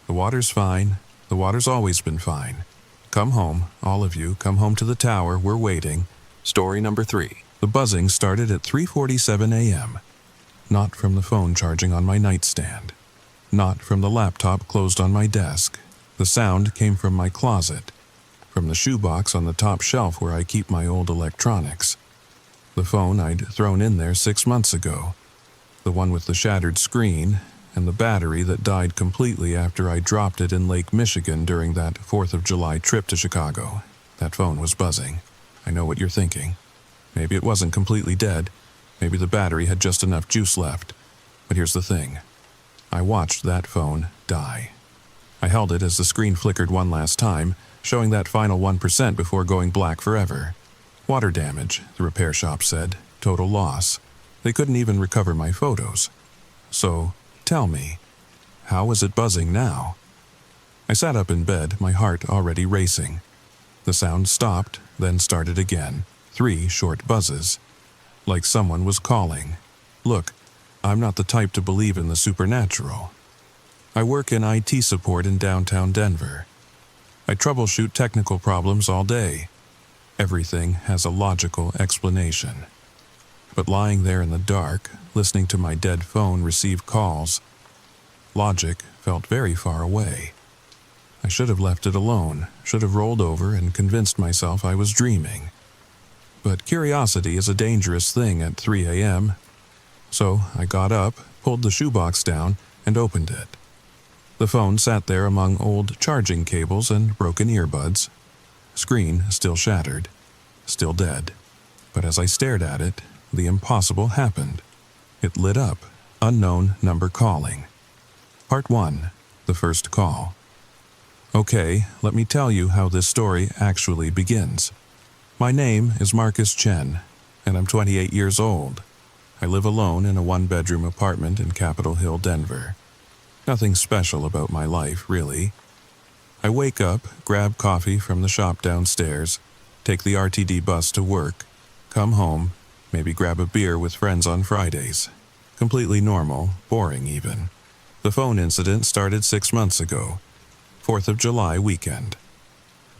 The water's fine. The water's always been fine. Come home, all of you, come home to the tower, we're waiting. Story number 3. The buzzing started at 3:47 a.m. Not from the phone charging on my nightstand. Not from the laptop closed on my desk. The sound came from my closet. From the shoebox on the top shelf where I keep my old electronics. The phone I'd thrown in there 6 months ago. The one with the shattered screen, and the battery that died completely after I dropped it in Lake Michigan during that 4th of July trip to Chicago. That phone was buzzing. I know what you're thinking. Maybe it wasn't completely dead. Maybe the battery had just enough juice left. But here's the thing. I watched that phone die. I held it as the screen flickered one last time, showing that final 1% before going black forever. Water damage, the repair shop said. Total loss. They couldn't even recover my photos. So... tell me, how is it buzzing now? I sat up in bed, my heart already racing. The sound stopped, then started again. 3 short buzzes. Like someone was calling. Look, I'm not the type to believe in the supernatural. I work in IT support in downtown Denver. I troubleshoot technical problems all day. Everything has a logical explanation. But lying there in the dark, listening to my dead phone receive calls, logic felt very far away. I should have left it alone, should have rolled over and convinced myself I was dreaming. But curiosity is a dangerous thing at 3 a.m. So I got up, pulled the shoebox down, and opened it. The phone sat there among old charging cables and broken earbuds. Screen still shattered, still dead. But as I stared at it, the impossible happened. It lit up. Unknown number calling. Part 1. The first call. Okay, let me tell you how this story actually begins. My name is Marcus Chen, and I'm 28 years old. I live alone in a 1-bedroom apartment in Capitol Hill, Denver. Nothing special about my life, really. I wake up, grab coffee from the shop downstairs, take the RTD bus to work, come home, maybe grab a beer with friends on Fridays. Completely normal, boring even. The phone incident started 6 months ago, 4th of July weekend.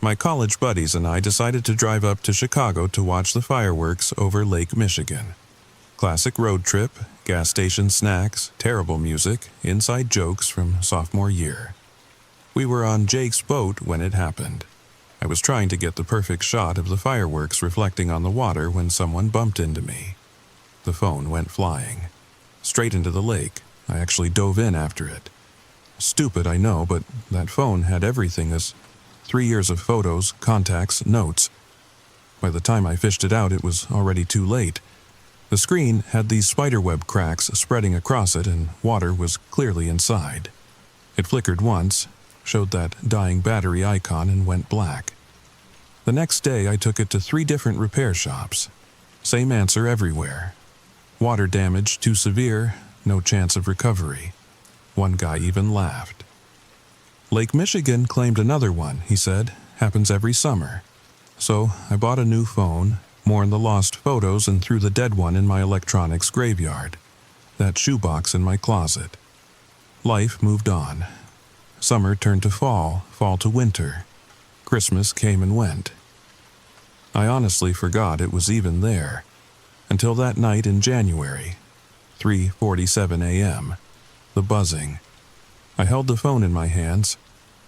My college buddies and I decided to drive up to Chicago to watch the fireworks over Lake Michigan. Classic road trip, gas station snacks, terrible music, inside jokes from sophomore year. We were on Jake's boat when it happened. I I was trying to get the perfect shot of the fireworks reflecting on the water when someone bumped into me. The phone went flying. Straight into the lake. I actually dove in after it. Stupid, I know, but that phone had everything: as 3 years of photos, contacts, notes. By the time I fished it out, it was already too late. The screen had these spiderweb cracks spreading across it, and water was clearly inside. It flickered once, showed that dying battery icon, and went black. The next day, I took it to 3 different repair shops. Same answer everywhere. Water damage too severe, no chance of recovery. One guy even laughed. Lake Michigan claimed another one, he said. Happens every summer. So I bought a new phone, mourned the lost photos, and threw the dead one in my electronics graveyard. That shoebox in my closet. Life moved on. Summer turned to fall, fall to winter. Christmas came and went. I honestly forgot it was even there, until that night in January, 3:47 a.m., the buzzing. I held the phone in my hands,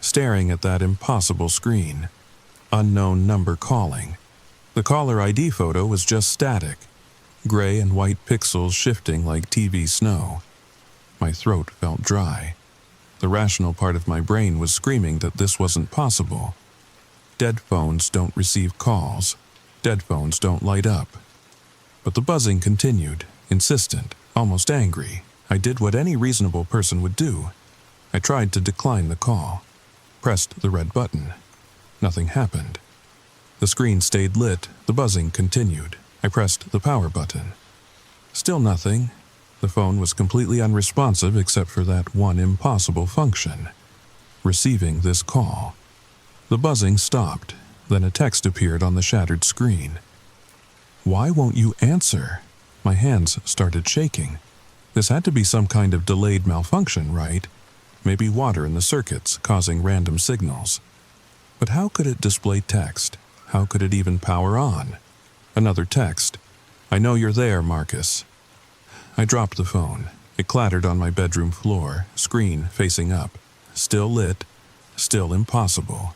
staring at that impossible screen. Unknown number calling. The caller ID photo was just static, gray and white pixels shifting like TV snow. My throat felt dry. The rational part of my brain was screaming that this wasn't possible. Dead phones don't receive calls. Dead phones don't light up. But the buzzing continued, insistent, almost angry. I did what any reasonable person would do. I tried to decline the call. Pressed the red button. Nothing happened. The screen stayed lit. The buzzing continued. I pressed the power button. Still nothing. The phone was completely unresponsive except for that one impossible function: receiving this call. The buzzing stopped. Then a text appeared on the shattered screen. "Why won't you answer?" My hands started shaking. This had to be some kind of delayed malfunction, right? Maybe water in the circuits causing random signals. But how could it display text? How could it even power on? Another text. "I know you're there, Marcus." I dropped the phone. It clattered on my bedroom floor, screen facing up. Still lit. Still impossible.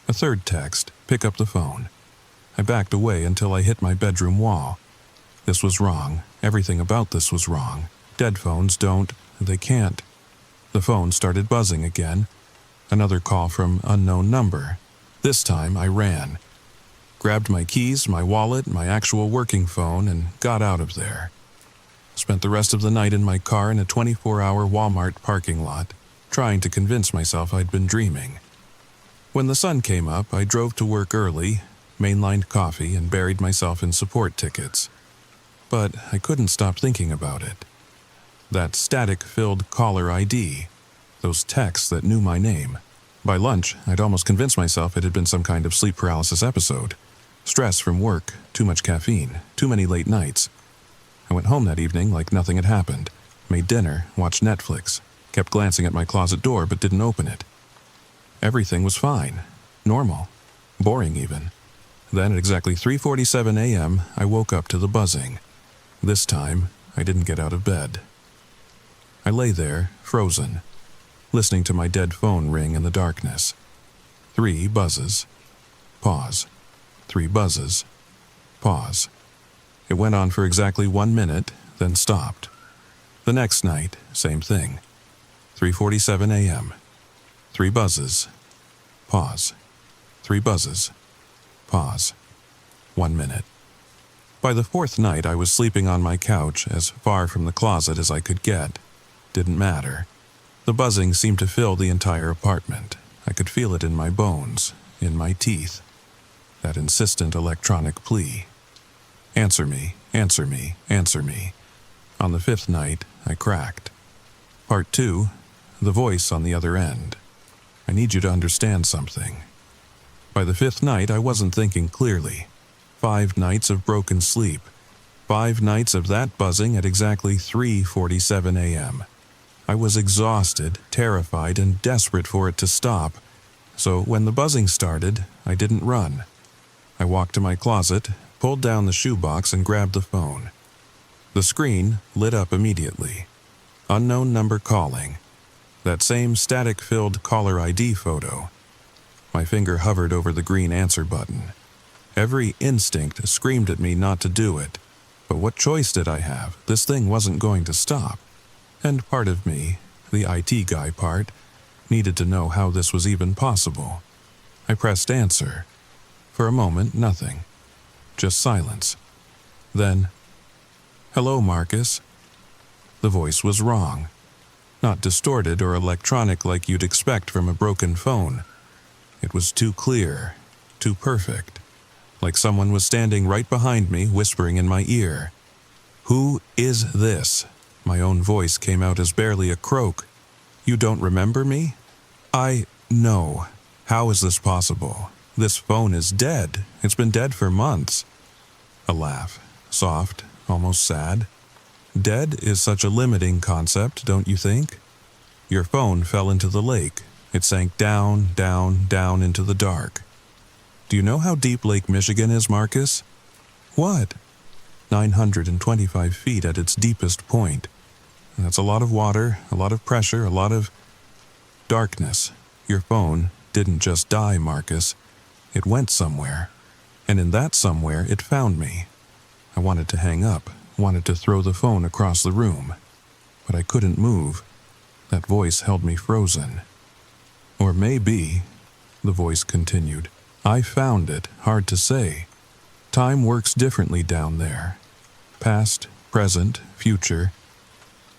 A third text. "Pick up the phone." I backed away until I hit my bedroom wall. This was wrong. Everything about this was wrong. Dead phones don't. They can't. The phone started buzzing again. Another call from unknown number. This time I ran. Grabbed my keys, my wallet, my actual working phone, and got out of there. Spent the rest of the night in my car in a 24-hour Walmart parking lot, trying to convince myself I'd been dreaming. When the sun came up, I drove to work early, mainlined coffee, and buried myself in support tickets. But I couldn't stop thinking about it. That static-filled caller ID. Those texts that knew my name. By lunch, I'd almost convinced myself it had been some kind of sleep paralysis episode. Stress from work, too much caffeine, too many late nights. I went home that evening like nothing had happened. Made dinner, watched Netflix. Kept glancing at my closet door but didn't open it. Everything was fine. Normal. Boring even. Then at exactly 3:47 a.m., I woke up to the buzzing. This time, I didn't get out of bed. I lay there, frozen, listening to my dead phone ring in the darkness. 3 buzzes. Pause. 3 buzzes. Pause. It went on for exactly 1 minute, then stopped. The next night, same thing. 3:47 a.m. 3 buzzes. Pause. 3 buzzes. Pause. 1 minute. By the 4th night, I was sleeping on my couch, as far from the closet as I could get. Didn't matter. The buzzing seemed to fill the entire apartment. I could feel it in my bones, in my teeth. That insistent electronic plea. Answer me, answer me, answer me. On the 5th night, I cracked. Part 2, the voice on the other end. I need you to understand something. By the 5th night, I wasn't thinking clearly. 5 nights of broken sleep. 5 nights of that buzzing at exactly 3:47 a.m. I was exhausted, terrified, and desperate for it to stop. So when the buzzing started, I didn't run. I walked to my closet, pulled down the shoebox, and grabbed the phone. The screen lit up immediately. Unknown number calling. That same static-filled caller ID photo. My finger hovered over the green answer button. Every instinct screamed at me not to do it. But what choice did I have? This thing wasn't going to stop. And part of me, the IT guy part, needed to know how this was even possible. I pressed answer. For a moment, nothing. Just silence. Then, "Hello, Marcus." The voice was wrong. Not distorted or electronic like you'd expect from a broken phone. It was too clear, too perfect. Like someone was standing right behind me, whispering in my ear. "Who is this?" My own voice came out as barely a croak. "You don't remember me?" No. How is this possible? This phone is dead. It's been dead for months." A laugh. Soft, almost sad. Dead is such a limiting concept, don't you think? Your phone fell into the lake. It sank down, down, down into the dark. Do you know how deep Lake Michigan is, Marcus? What? 925 feet at its deepest point. That's a lot of water, a lot of pressure, a lot of darkness. Your phone didn't just die, Marcus. It went somewhere. And in that somewhere, it found me. I wanted to hang up, wanted to throw the phone across the room. But I couldn't move. That voice held me frozen. Or maybe, the voice continued, I found it, hard to say. Time works differently down there. Past, present, future.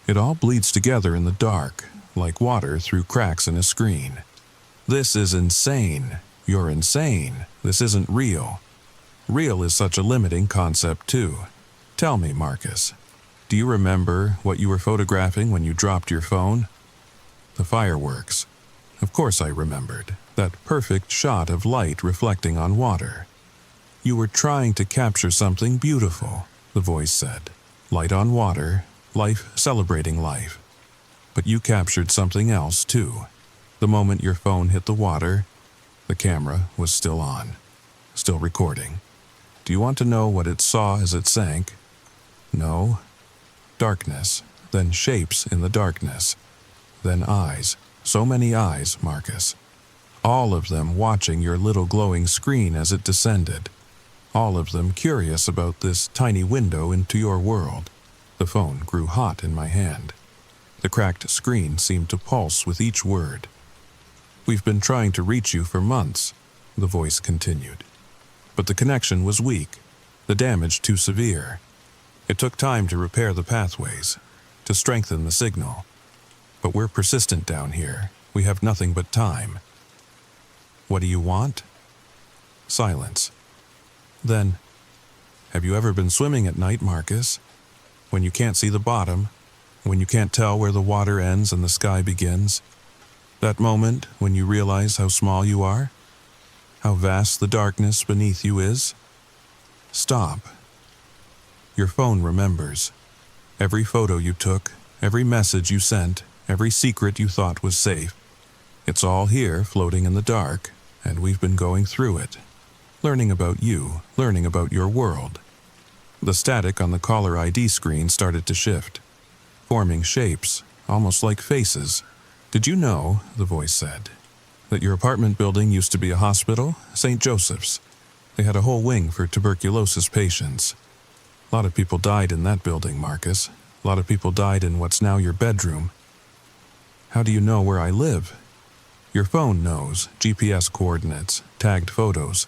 It all bleeds together in the dark, like water through cracks in a screen. This is insane. You're insane. This isn't real. Real is such a limiting concept, too. Tell me, Marcus, do you remember what you were photographing when you dropped your phone? The fireworks. Of course I remembered. That perfect shot of light reflecting on water. You were trying to capture something beautiful, the voice said. Light on water, life celebrating life. But you captured something else, too. The moment your phone hit the water, the camera was still on, still recording. Do you want to know what it saw as it sank? No. Darkness, then shapes in the darkness. Then eyes, so many eyes, Marcus. All of them watching your little glowing screen as it descended. All of them curious about this tiny window into your world. The phone grew hot in my hand. The cracked screen seemed to pulse with each word. We've been trying to reach you for months, the voice continued. But the connection was weak, the damage too severe. It took time to repair the pathways, to strengthen the signal. But we're persistent down here. We have nothing but time. What do you want? Silence. Then, have you ever been swimming at night, Marcus? When you can't see the bottom, when you can't tell where the water ends and the sky begins? That moment when you realize how small you are? How vast the darkness beneath you is? Stop. Your phone remembers. Every photo you took, every message you sent, every secret you thought was safe. It's all here floating in the dark, and we've been going through it. Learning about you, learning about your world. The static on the caller ID screen started to shift, forming shapes, almost like faces. Did you know, the voice said, that your apartment building used to be a hospital, St. Joseph's? They had a whole wing for tuberculosis patients. A lot of people died in that building, Marcus. A lot of people died in what's now your bedroom. How do you know where I live? Your phone knows, GPS coordinates, tagged photos.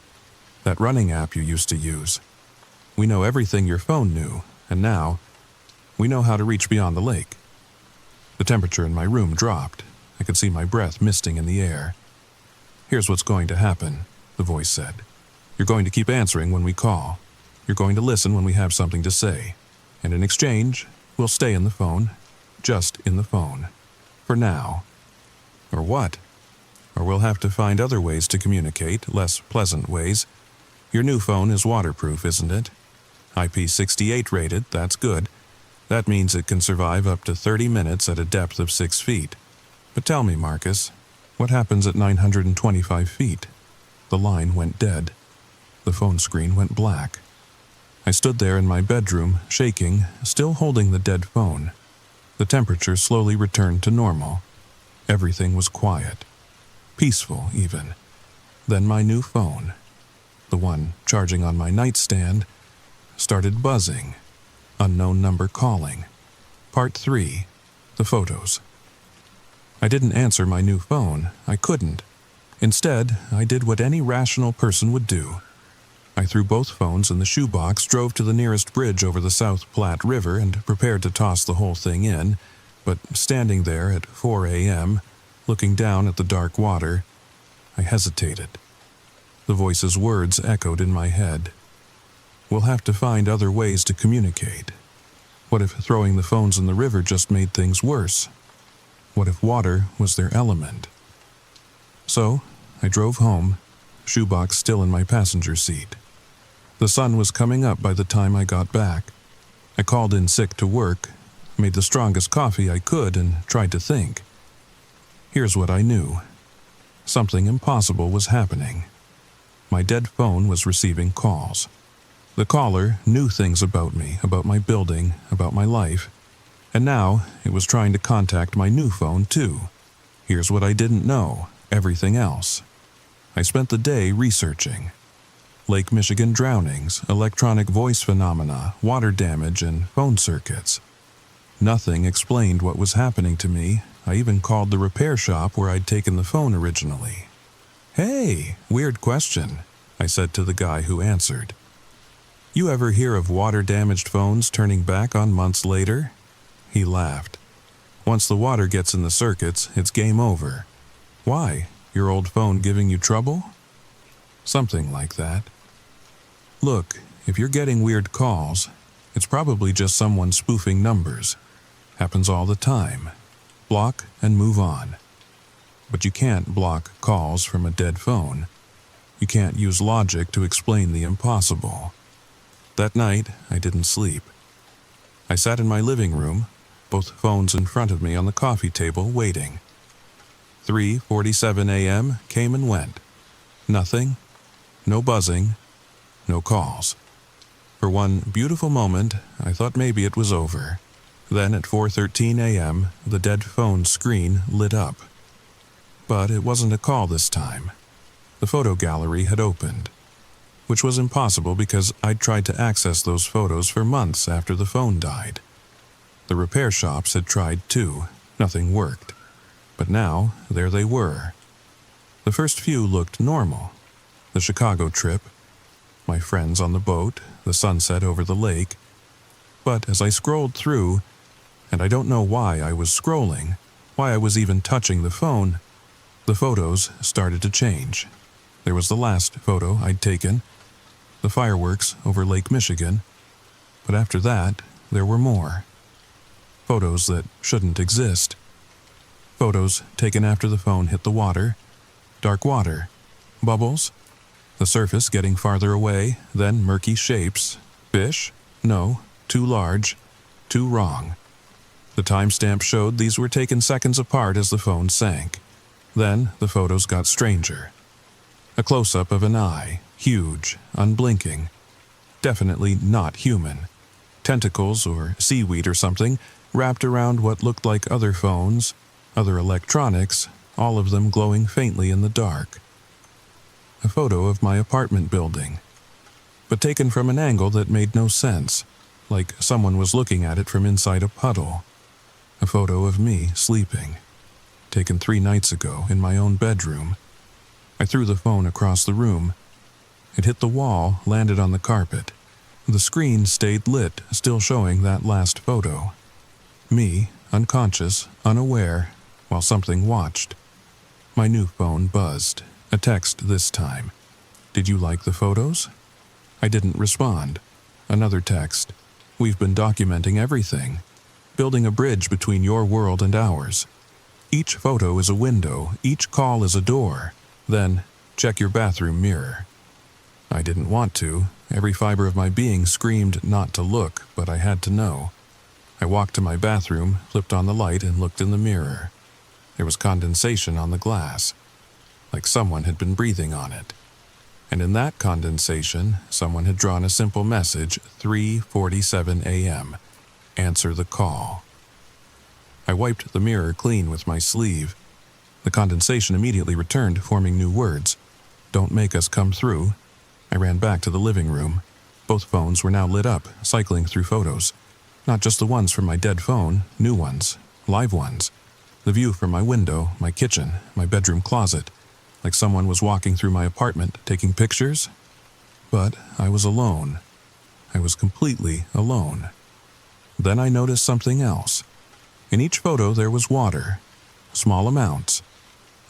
That running app you used to use. We know everything your phone knew, and now, we know how to reach beyond the lake. The temperature in my room dropped. I could see my breath misting in the air. Here's what's going to happen, the voice said. You're going to keep answering when we call. You're going to listen when we have something to say. And in exchange, we'll stay in the phone. Just in the phone. For now. Or what? Or we'll have to find other ways to communicate, less pleasant ways. Your new phone is waterproof, isn't it? IP68 rated, that's good. That means it can survive up to 30 minutes at a depth of 6 feet. But tell me, Marcus, what happens at 925 feet? The line went dead. The phone screen went black. I stood there in my bedroom, shaking, still holding the dead phone. The temperature slowly returned to normal. Everything was quiet. Peaceful, even. Then my new phone, the one charging on my nightstand, started buzzing. Unknown number calling. Part 3. The photos. I didn't answer my new phone. I couldn't. Instead, I did what any rational person would do. I threw both phones in the shoebox, drove to the nearest bridge over the South Platte River, and prepared to toss the whole thing in, but standing there at 4 a.m., looking down at the dark water, I hesitated. The voice's words echoed in my head. We'll have to find other ways to communicate. What if throwing the phones in the river just made things worse? What if water was their element? So, I drove home, shoebox still in my passenger seat. The sun was coming up by the time I got back. I called in sick to work, made the strongest coffee I could, and tried to think. Here's what I knew. Something impossible was happening. My dead phone was receiving calls. The caller knew things about me, about my building, about my life, and now it was trying to contact my new phone too. Here's what I didn't know, everything else. I spent the day researching. Lake Michigan drownings, electronic voice phenomena, water damage, and phone circuits. Nothing explained what was happening to me. I even called the repair shop where I'd taken the phone originally. "Hey, weird question," I said to the guy who answered. "You ever hear of water-damaged phones turning back on months later?" He laughed. "Once the water gets in the circuits, it's game over." "Why? Your old phone giving you trouble?" "Something like that." "Look, if you're getting weird calls, it's probably just someone spoofing numbers. Happens all the time. Block and move on. But you can't block calls from a dead phone. You can't use logic to explain the impossible." That night, I didn't sleep. I sat in my living room, both phones in front of me on the coffee table, waiting. 3:47 a.m. came and went. Nothing, no buzzing, no calls. For one beautiful moment, I thought maybe it was over. Then at 4:13 a.m., the dead phone screen lit up. But it wasn't a call this time. The photo gallery had opened, which was impossible because I'd tried to access those photos for months after the phone died. The repair shops had tried too. Nothing worked. But now, there they were. The first few looked normal. The Chicago trip, my friends on the boat, the sunset over the lake. But as I scrolled through, and I don't know why I was scrolling, why I was even touching the phone, the photos started to change. There was the last photo I'd taken, the fireworks over Lake Michigan, but after that, there were more. Photos that shouldn't exist. Photos taken after the phone hit the water, dark water, bubbles, the surface getting farther away, then murky shapes. Fish? No, too large, too wrong. The timestamp showed these were taken seconds apart as the phone sank. Then the photos got stranger. A close-up of an eye, huge, unblinking. Definitely not human. Tentacles or seaweed or something wrapped around what looked like other phones, other electronics, all of them glowing faintly in the dark. A photo of my apartment building, but taken from an angle that made no sense, like someone was looking at it from inside a puddle. A photo of me sleeping, taken 3 nights ago in my own bedroom. I threw the phone across the room. It hit the wall, landed on the carpet. The screen stayed lit, still showing that last photo. Me, unconscious, unaware, while something watched. My new phone buzzed. A text this time. "Did you like the photos?" I didn't respond. Another text. "We've been documenting everything. Building a bridge between your world and ours. Each photo is a window, each call is a door. Then, check your bathroom mirror." I didn't want to. Every fiber of my being screamed not to look, but I had to know. I walked to my bathroom, flipped on the light, and looked in the mirror. There was condensation on the glass, like someone had been breathing on it. And in that condensation, someone had drawn a simple message, 3:47 a.m. Answer the call. I wiped the mirror clean with my sleeve. The condensation immediately returned, forming new words. Don't make us come through. I ran back to the living room. Both phones were now lit up, cycling through photos. Not just the ones from my dead phone, new ones, live ones. The view from my window, my kitchen, my bedroom closet, like someone was walking through my apartment taking pictures. But I was alone. I was completely alone. Then I noticed something else. In each photo there was water, small amounts.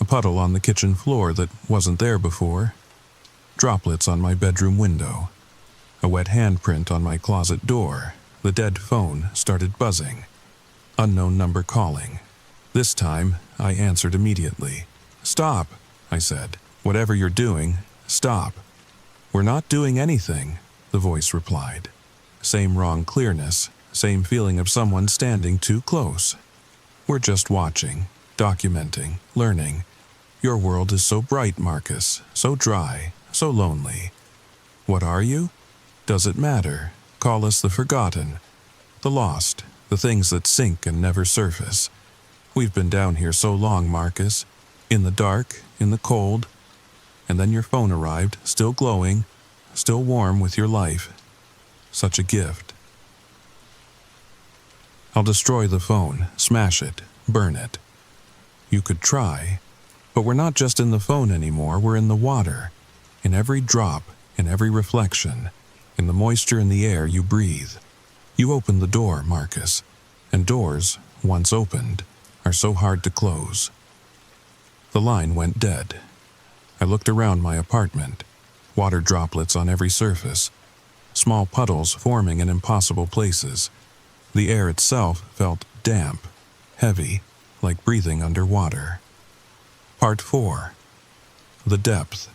A puddle on the kitchen floor that wasn't there before. Droplets on my bedroom window. A wet handprint on my closet door. The dead phone started buzzing. Unknown number calling. This time, I answered immediately. "Stop," I said. "Whatever you're doing, stop." "We're not doing anything," the voice replied. Same wrong clearness, same feeling of someone standing too close. "We're just watching, documenting, learning. Your world is so bright, Marcus, so dry, so lonely. What are you? Does it matter? Call us the forgotten, the lost, the things that sink and never surface. We've been down here so long, Marcus, in the dark, in the cold, and then your phone arrived, still glowing, still warm with your life. Such a gift. I'll destroy the phone, smash it, burn it. You could try, but we're not just in the phone anymore, we're in the water, in every drop, in every reflection, in the moisture in the air you breathe. You opened the door, Marcus, and doors, once opened, are so hard to close." The line went dead. I looked around my apartment, water droplets on every surface, small puddles forming in impossible places. The air itself felt damp, heavy, like breathing underwater. Part 4. The depth.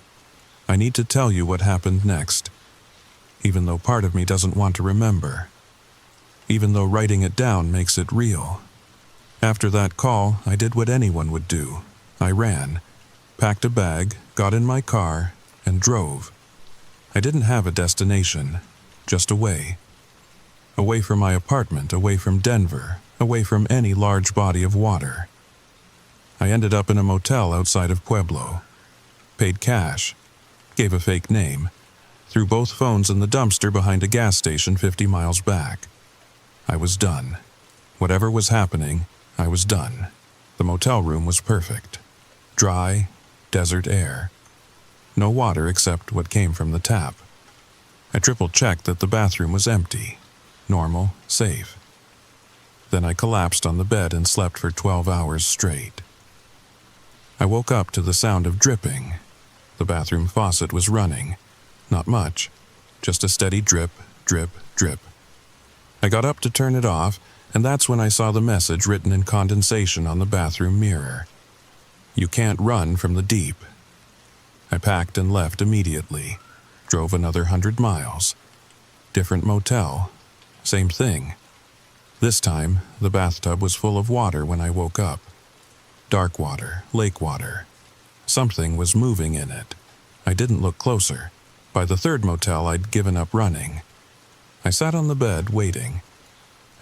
I need to tell you what happened next, even though part of me doesn't want to remember, even though writing it down makes it real. After that call, I did what anyone would do. I ran, packed a bag, got in my car, and drove. I didn't have a destination, just away. Away from my apartment, away from Denver, away from any large body of water. I ended up in a motel outside of Pueblo. Paid cash, gave a fake name, threw both phones in the dumpster behind a gas station 50 miles back. I was done. Whatever was happening, I was done. The motel room was perfect. Dry, desert air. No water except what came from the tap. I triple-checked that the bathroom was empty. Normal, safe. Then I collapsed on the bed and slept for 12 hours straight. I woke up to the sound of dripping. The bathroom faucet was running. Not much, just a steady drip, drip, drip. I got up to turn it off, and that's when I saw the message written in condensation on the bathroom mirror. "You can't run from the deep." I packed and left immediately. Drove another 100 miles. Different motel. Same thing. This time, the bathtub was full of water when I woke up. Dark water, lake water. Something was moving in it. I didn't look closer. By the third motel, I'd given up running. I sat on the bed, waiting.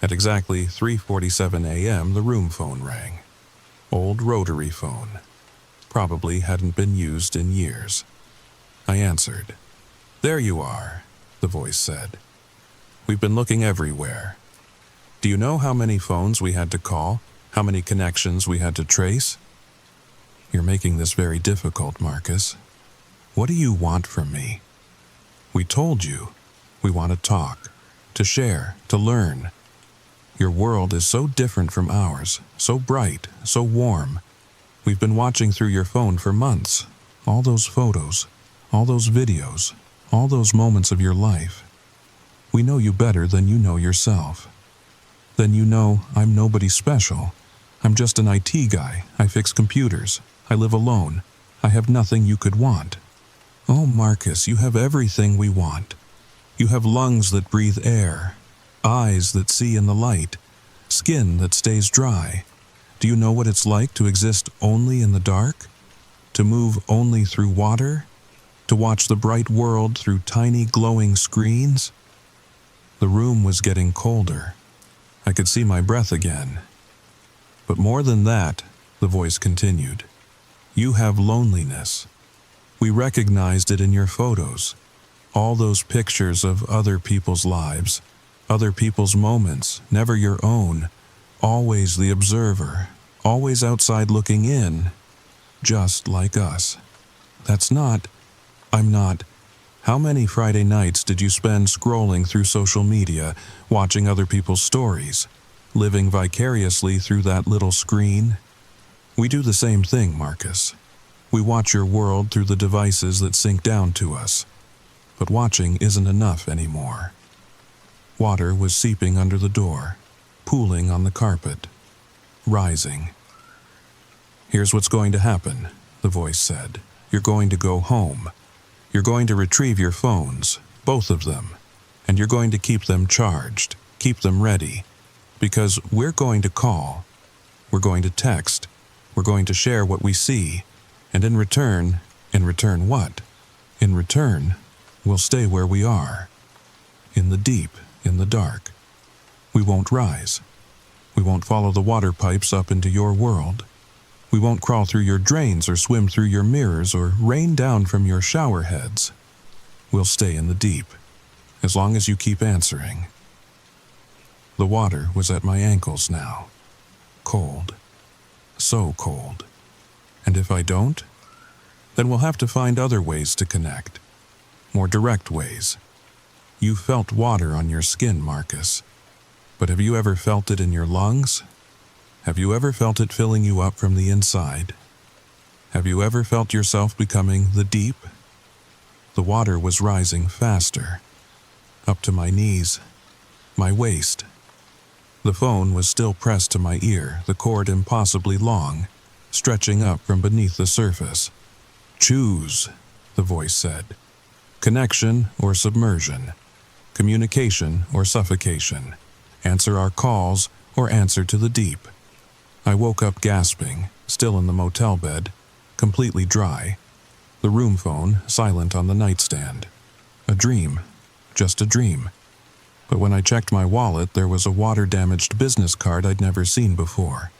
At exactly 3:47 a.m., the room phone rang. Old rotary phone. Probably hadn't been used in years. I answered. "There you are," the voice said. "We've been looking everywhere. Do you know how many phones we had to call? How many connections we had to trace?" "You're making this very difficult, Marcus. What do you want from me?" "We told you. We want to talk, to share, to learn. Your world is so different from ours, so bright, so warm. We've been watching through your phone for months. All those photos, all those videos, all those moments of your life. We know you better than you know yourself. Then you know I'm nobody special. I'm just an IT guy. I fix computers. I live alone. I have nothing you could want. Oh, Marcus, you have everything we want. You have lungs that breathe air, eyes that see in the light, skin that stays dry. Do you know what it's like to exist only in the dark? To move only through water? To watch the bright world through tiny glowing screens?" The room was getting colder. I could see my breath again. "But more than that," the voice continued, "you have loneliness. We recognized it in your photos. All those pictures of other people's lives, other people's moments, never your own, always the observer, always outside looking in, just like us. I'm not. How many Friday nights did you spend scrolling through social media, watching other people's stories, living vicariously through that little screen? We do the same thing, Marcus. We watch your world through the devices that sink down to us. But watching isn't enough anymore. Water was seeping under the door, pooling on the carpet, rising. "Here's what's going to happen," the voice said. "You're going to go home. You're going to retrieve your phones, both of them, and you're going to keep them charged, keep them ready, because we're going to call, we're going to text, we're going to share what we see, and in return what? In return, we'll stay where we are, in the deep, in the dark. We won't rise. We won't follow the water pipes up into your world. We won't crawl through your drains or swim through your mirrors or rain down from your shower heads. We'll stay in the deep, as long as you keep answering." The water was at my ankles now. Cold. So cold. And if I don't, then we'll have to find other ways to connect. More direct ways. You felt water on your skin, Marcus. But have you ever felt it in your lungs? Have you ever felt it filling you up from the inside? Have you ever felt yourself becoming the deep? The water was rising faster. Up to my knees. My waist. The phone was still pressed to my ear, the cord impossibly long, stretching up from beneath the surface. "Choose," the voice said. "Connection or submersion. Communication or suffocation. Answer our calls or answer to the deep." I woke up gasping, still in the motel bed, completely dry. The room phone silent on the nightstand. A dream. Just a dream. But when I checked my wallet, there was a water-damaged business card I'd never seen before.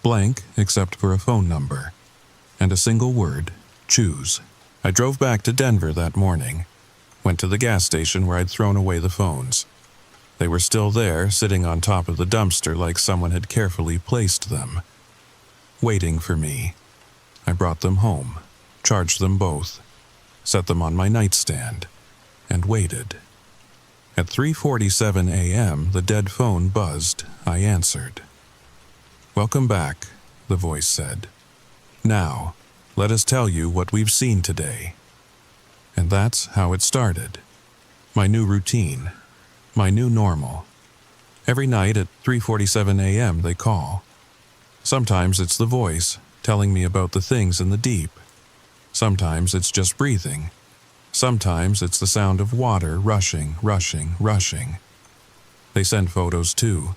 Blank except for a phone number. And a single word, choose. I drove back to Denver that morning. Went to the gas station where I'd thrown away the phones. They were still there, sitting on top of the dumpster like someone had carefully placed them. Waiting for me. I brought them home, charged them both, set them on my nightstand, and waited. At 3:47 a.m., the dead phone buzzed. I answered. "Welcome back," the voice said. "Now, let us tell you what we've seen today." And that's how it started. My new routine. My new normal. Every night at 3:47 a.m. they call. Sometimes it's the voice telling me about the things in the deep. Sometimes it's just breathing. Sometimes it's the sound of water rushing, rushing, rushing. They send photos too.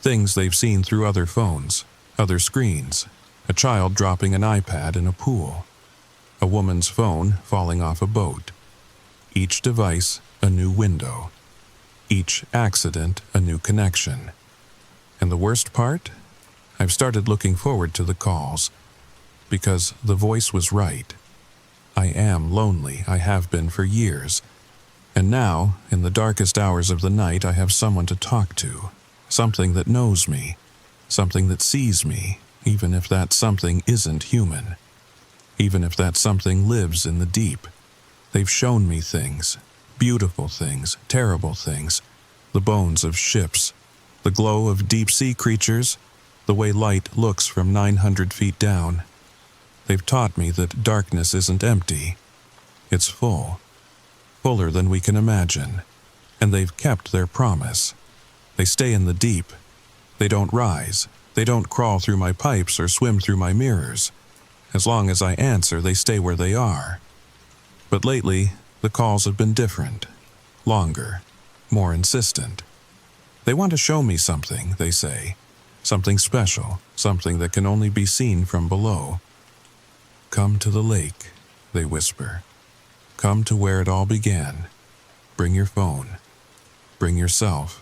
Things they've seen through other phones, other screens. A child dropping an iPad in a pool. A woman's phone falling off a boat. Each device a new window. Each accident a new connection. And the worst part? I've started looking forward to the calls. Because the voice was right. I am lonely, I have been for years. And now, in the darkest hours of the night, I have someone to talk to. Something that knows me. Something that sees me, even if that something isn't human. Even if that something lives in the deep. They've shown me things. Beautiful things, terrible things, the bones of ships, the glow of deep-sea creatures, the way light looks from 900 feet down. They've taught me that darkness isn't empty. It's full, fuller than we can imagine, and they've kept their promise. They stay in the deep. They don't rise. They don't crawl through my pipes or swim through my mirrors. As long as I answer, they stay where they are. But lately, the calls have been different, longer, more insistent. They want to show me something, they say, something special, something that can only be seen from below. "Come to the lake," they whisper. "Come to where it all began. Bring your phone. Bring yourself.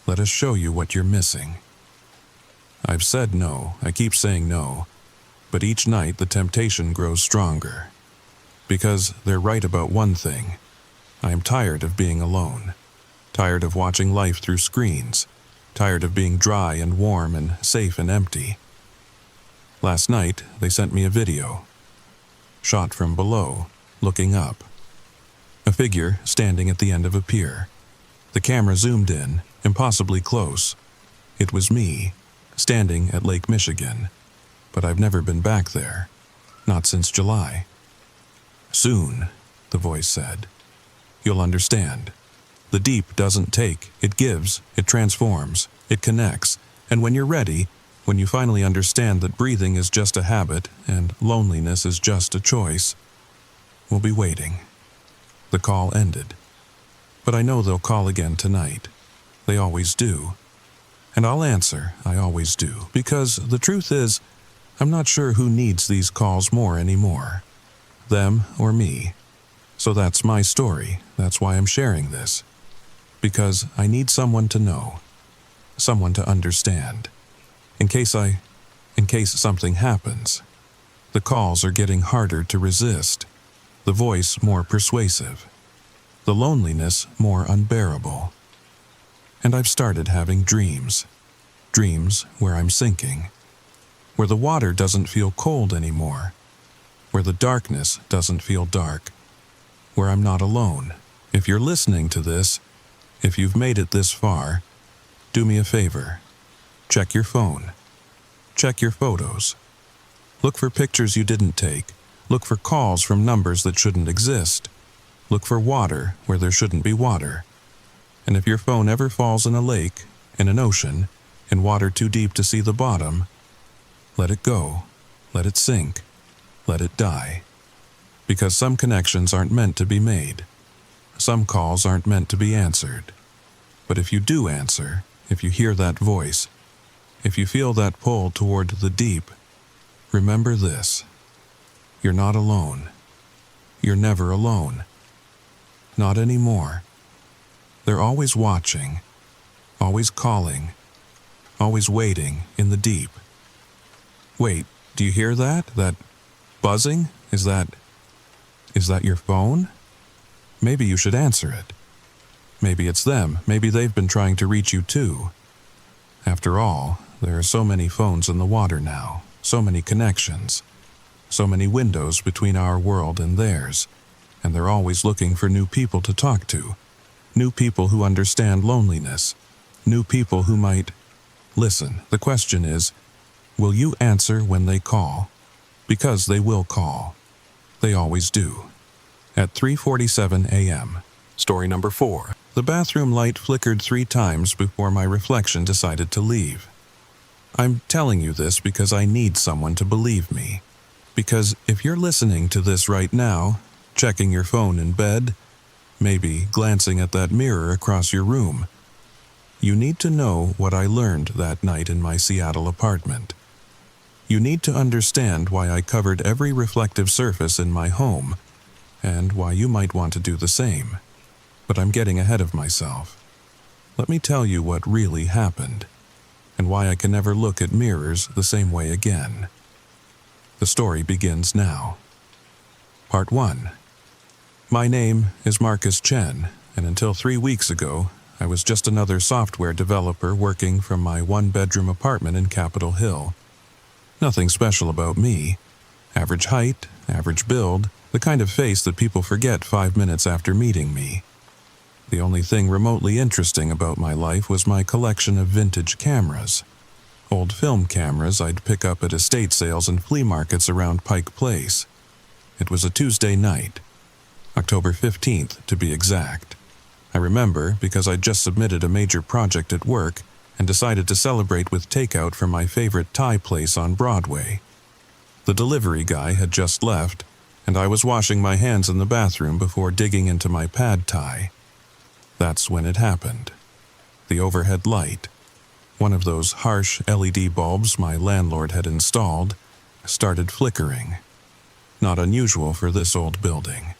Let us show you what you're missing." I've said no, I keep saying no, but each night the temptation grows stronger. Because they're right about one thing. I am tired of being alone. Tired of watching life through screens. Tired of being dry and warm and safe and empty. Last night, they sent me a video. Shot from below, looking up. A figure standing at the end of a pier. The camera zoomed in, impossibly close. It was me, standing at Lake Michigan. But I've never been back there. Not since July. Soon, the voice said. You'll understand. The deep doesn't take, it gives, it transforms, it connects, and when you're ready, when you finally understand that breathing is just a habit and loneliness is just a choice, we'll be waiting. The call ended. But I know they'll call again tonight. They always do. And I'll answer, I always do, because the truth is, I'm not sure who needs these calls more anymore. Them or me. So that's my story, that's why I'm sharing this. Because I need someone to know. Someone to understand. In case something happens. The calls are getting harder to resist. The voice more persuasive. The loneliness more unbearable. And I've started having dreams. Dreams where I'm sinking. Where the water doesn't feel cold anymore. Where the darkness doesn't feel dark. Where I'm not alone. If you're listening to this, if you've made it this far, do me a favor. Check your phone. Check your photos. Look for pictures you didn't take. Look for calls from numbers that shouldn't exist. Look for water where there shouldn't be water. And if your phone ever falls in a lake, in an ocean, in water too deep to see the bottom, let it go. Let it sink. Let it die. Because some connections aren't meant to be made. Some calls aren't meant to be answered. But if you do answer, if you hear that voice, if you feel that pull toward the deep, remember this. You're not alone. You're never alone. Not anymore. They're always watching, always calling, always waiting in the deep. Wait, do you hear that? That buzzing? Is that your phone? Maybe you should answer it. Maybe it's them. Maybe they've been trying to reach you too. After all, there are so many phones in the water now, so many connections, so many windows between our world and theirs, and they're always looking for new people to talk to, new people who understand loneliness, new people who might listen. The question is, will you answer when they call? Because they will call. They always do. At 3:47 a.m. Story number 4. The bathroom light flickered 3 times before my reflection decided to leave. I'm telling you this because I need someone to believe me. Because if you're listening to this right now, checking your phone in bed, maybe glancing at that mirror across your room, you need to know what I learned that night in my Seattle apartment. You need to understand why I covered every reflective surface in my home, and why you might want to do the same. But I'm getting ahead of myself. Let me tell you what really happened, and why I can never look at mirrors the same way again. The story begins now. Part 1. My name is Marcus Chen, and until 3 weeks ago, I was just another software developer working from my 1-bedroom apartment in Capitol Hill. Nothing special about me. Average height, average build, the kind of face that people forget 5 minutes after meeting me. The only thing remotely interesting about my life was my collection of vintage cameras. Old film cameras I'd pick up at estate sales and flea markets around Pike Place. It was a Tuesday night, October 15th to be exact. I remember because I'd just submitted a major project at work and decided to celebrate with takeout from my favorite Thai place on Broadway. The delivery guy had just left, and I was washing my hands in the bathroom before digging into my pad thai. That's when it happened. The overhead light, one of those harsh LED bulbs my landlord had installed, started flickering. Not unusual for this old building.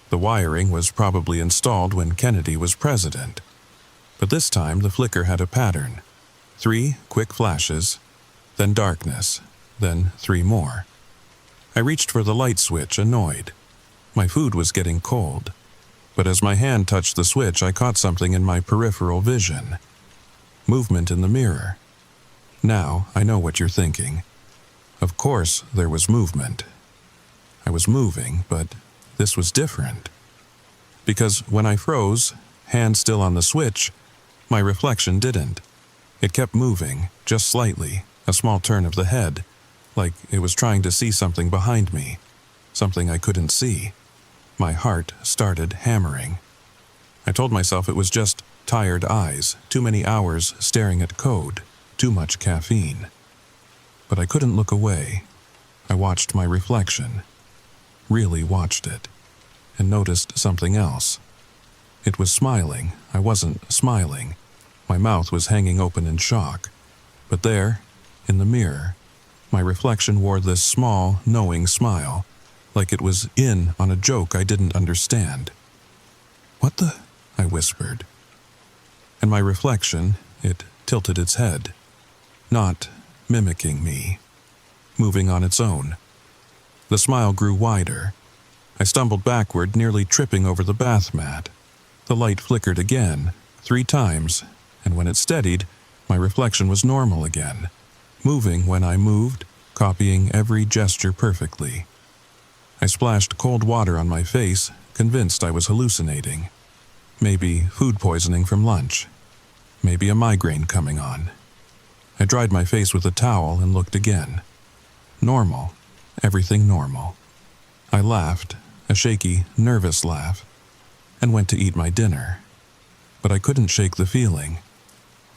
The wiring was probably installed when Kennedy was president. But this time the flicker had a pattern. 3 quick flashes, then darkness, then 3 more. I reached for the light switch, annoyed. My food was getting cold, but as my hand touched the switch, I caught something in my peripheral vision. Movement in the mirror. Now, I know what you're thinking. Of course, there was movement. I was moving, but this was different. Because when I froze, hand still on the switch, my reflection didn't. It kept moving, just slightly, a small turn of the head, like it was trying to see something behind me, something I couldn't see. My heart started hammering. I told myself it was just tired eyes, too many hours staring at code, too much caffeine. But I couldn't look away. I watched my reflection, really watched it, and noticed something else. It was smiling. I wasn't smiling. My mouth was hanging open in shock. But there, in the mirror, my reflection wore this small, knowing smile, like it was in on a joke I didn't understand. "What the?" I whispered. And my reflection, it tilted its head, not mimicking me, moving on its own. The smile grew wider. I stumbled backward, nearly tripping over the bath mat. The light flickered again, 3 times, and when it steadied, my reflection was normal again, moving when I moved, copying every gesture perfectly. I splashed cold water on my face, convinced I was hallucinating. Maybe food poisoning from lunch. Maybe a migraine coming on. I dried my face with a towel and looked again. Normal. Everything normal. I laughed, a shaky, nervous laugh, and went to eat my dinner. But I couldn't shake the feeling.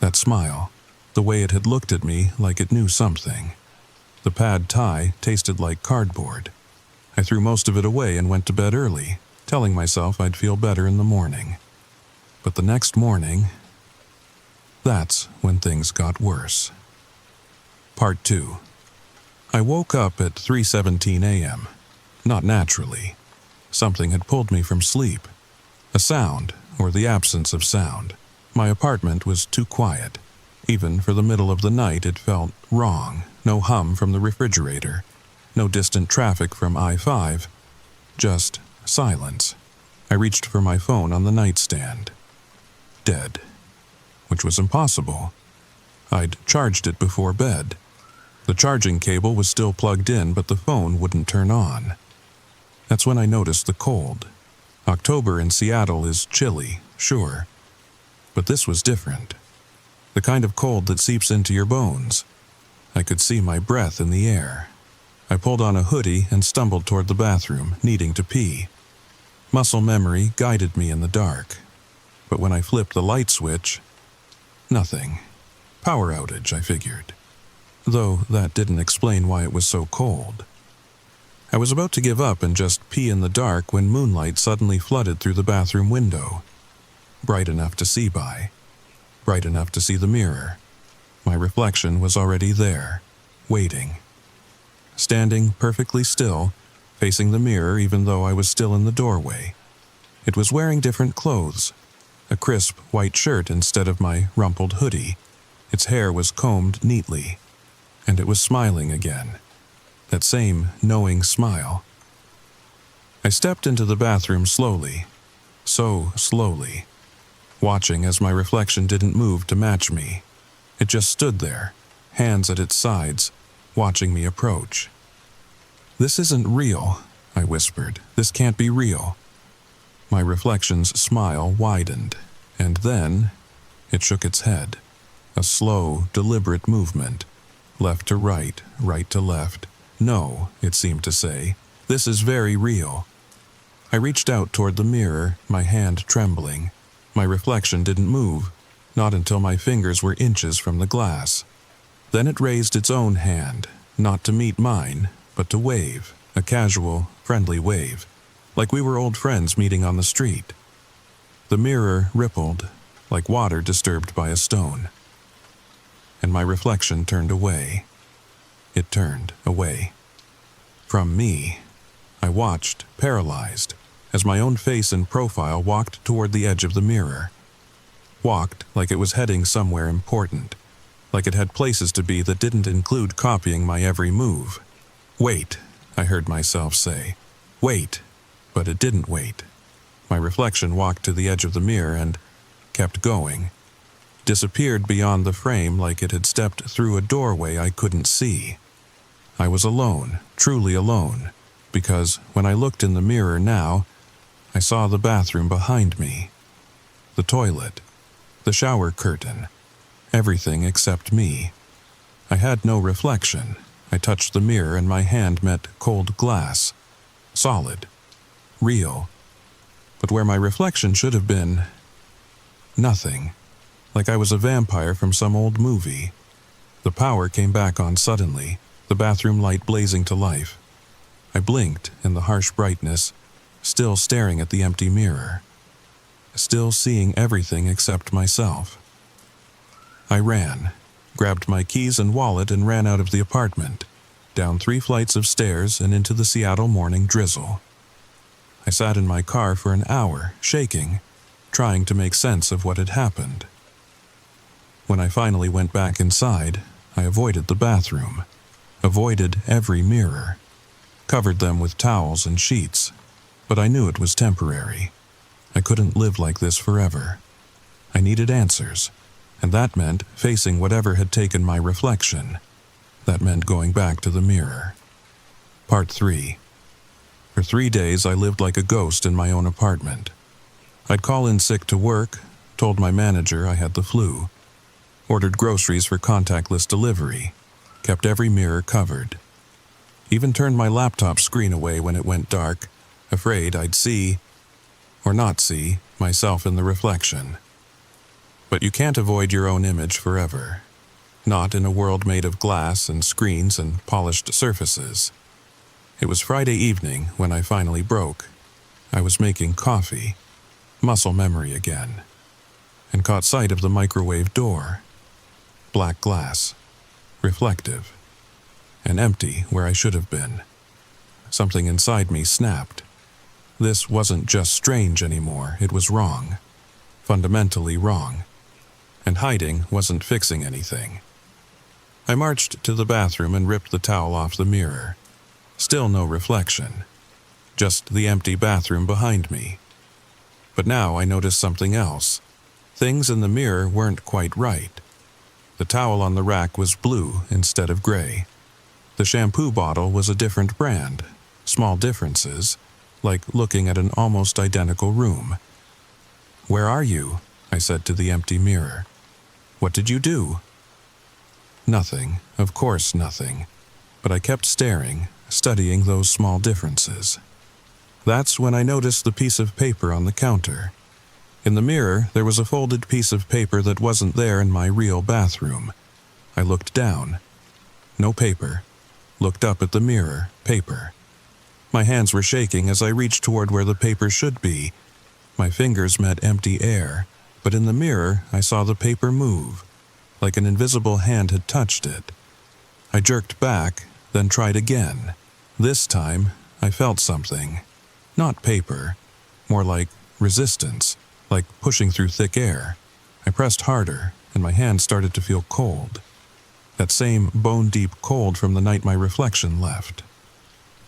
That smile, the way it had looked at me like it knew something. The pad thai tasted like cardboard. I threw most of it away and went to bed early, telling myself I'd feel better in the morning. But the next morning, that's when things got worse. Part 2. I woke up at 3:17 a.m. Not naturally. Something had pulled me from sleep. A sound, or the absence of sound. My apartment was too quiet. Even for the middle of the night, it felt wrong. No hum from the refrigerator. No distant traffic from I-5. Just silence. I reached for my phone on the nightstand. Dead. Which was impossible. I'd charged it before bed. The charging cable was still plugged in, but the phone wouldn't turn on. That's when I noticed the cold. October in Seattle is chilly, sure. But this was different. The kind of cold that seeps into your bones. I could see my breath in the air. I pulled on a hoodie and stumbled toward the bathroom, needing to pee. Muscle memory guided me in the dark. But when I flipped the light switch, nothing. Power outage, I figured. Though that didn't explain why it was so cold. I was about to give up and just pee in the dark when moonlight suddenly flooded through the bathroom window. Bright enough to see by. Bright enough to see the mirror. My reflection was already there, waiting. Standing perfectly still, facing the mirror even though I was still in the doorway. It was wearing different clothes. A crisp white shirt instead of my rumpled hoodie. Its hair was combed neatly. And it was smiling again. That same knowing smile. I stepped into the bathroom slowly. So slowly. Watching as my reflection didn't move to match me. It just stood there, hands at its sides, watching me approach. "This isn't real," I whispered. "This can't be real." My reflection's smile widened, and then it shook its head. A slow, deliberate movement. Left to right, right to left. "No," it seemed to say. "This is very real." I reached out toward the mirror, my hand trembling. My reflection didn't move, not until my fingers were inches from the glass. Then it raised its own hand, not to meet mine, but to wave, a casual, friendly wave, like we were old friends meeting on the street. The mirror rippled, like water disturbed by a stone. And my reflection turned away. It turned away. From me. I watched, paralyzed, as my own face and profile walked toward the edge of the mirror. Walked like it was heading somewhere important, like it had places to be that didn't include copying my every move. "Wait," I heard myself say. "Wait." But it didn't wait. My reflection walked to the edge of the mirror and kept going. Disappeared beyond the frame like it had stepped through a doorway I couldn't see. I was alone, truly alone, because when I looked in the mirror now, I saw the bathroom behind me. The toilet, the shower curtain, everything except me. I had no reflection. I touched the mirror and my hand met cold glass. Solid. Real. But where my reflection should have been, nothing. Like I was a vampire from some old movie. The power came back on suddenly, the bathroom light blazing to life. I blinked in the harsh brightness, still staring at the empty mirror. Still seeing everything except myself. I ran, grabbed my keys and wallet and ran out of the apartment, down 3 flights of stairs and into the Seattle morning drizzle. I sat in my car for an hour, shaking, trying to make sense of what had happened. When I finally went back inside, I avoided the bathroom, avoided every mirror, covered them with towels and sheets, but I knew it was temporary. I couldn't live like this forever. I needed answers, and that meant facing whatever had taken my reflection. That meant going back to the mirror. Part 3. For 3 days I lived like a ghost in my own apartment. I'd call in sick to work, told my manager I had the flu, ordered groceries for contactless delivery, kept every mirror covered. Even turned my laptop screen away when it went dark, afraid I'd see, or not see, myself in the reflection. But you can't avoid your own image forever. Not in a world made of glass and screens and polished surfaces. It was Friday evening when I finally broke. I was making coffee, muscle memory again, and caught sight of the microwave door. Black glass, reflective, and empty where I should have been. Something inside me snapped. This wasn't just strange anymore, it was wrong. Fundamentally wrong. And hiding wasn't fixing anything. I marched to the bathroom and ripped the towel off the mirror. Still no reflection. Just the empty bathroom behind me. But now I noticed something else. Things in the mirror weren't quite right. The towel on the rack was blue instead of gray. The shampoo bottle was a different brand. Small differences, like looking at an almost identical room. "Where are you?" I said to the empty mirror. "What did you do?" Nothing, of course nothing. But I kept staring, studying those small differences. That's when I noticed the piece of paper on the counter. In the mirror, there was a folded piece of paper that wasn't there in my real bathroom. I looked down. No paper. Looked up at the mirror. Paper. My hands were shaking as I reached toward where the paper should be. My fingers met empty air, but in the mirror I saw the paper move, like an invisible hand had touched it. I jerked back, then tried again. This time, I felt something. Not paper, more like resistance, like pushing through thick air. I pressed harder, and my hand started to feel cold. That same bone-deep cold from the night my reflection left.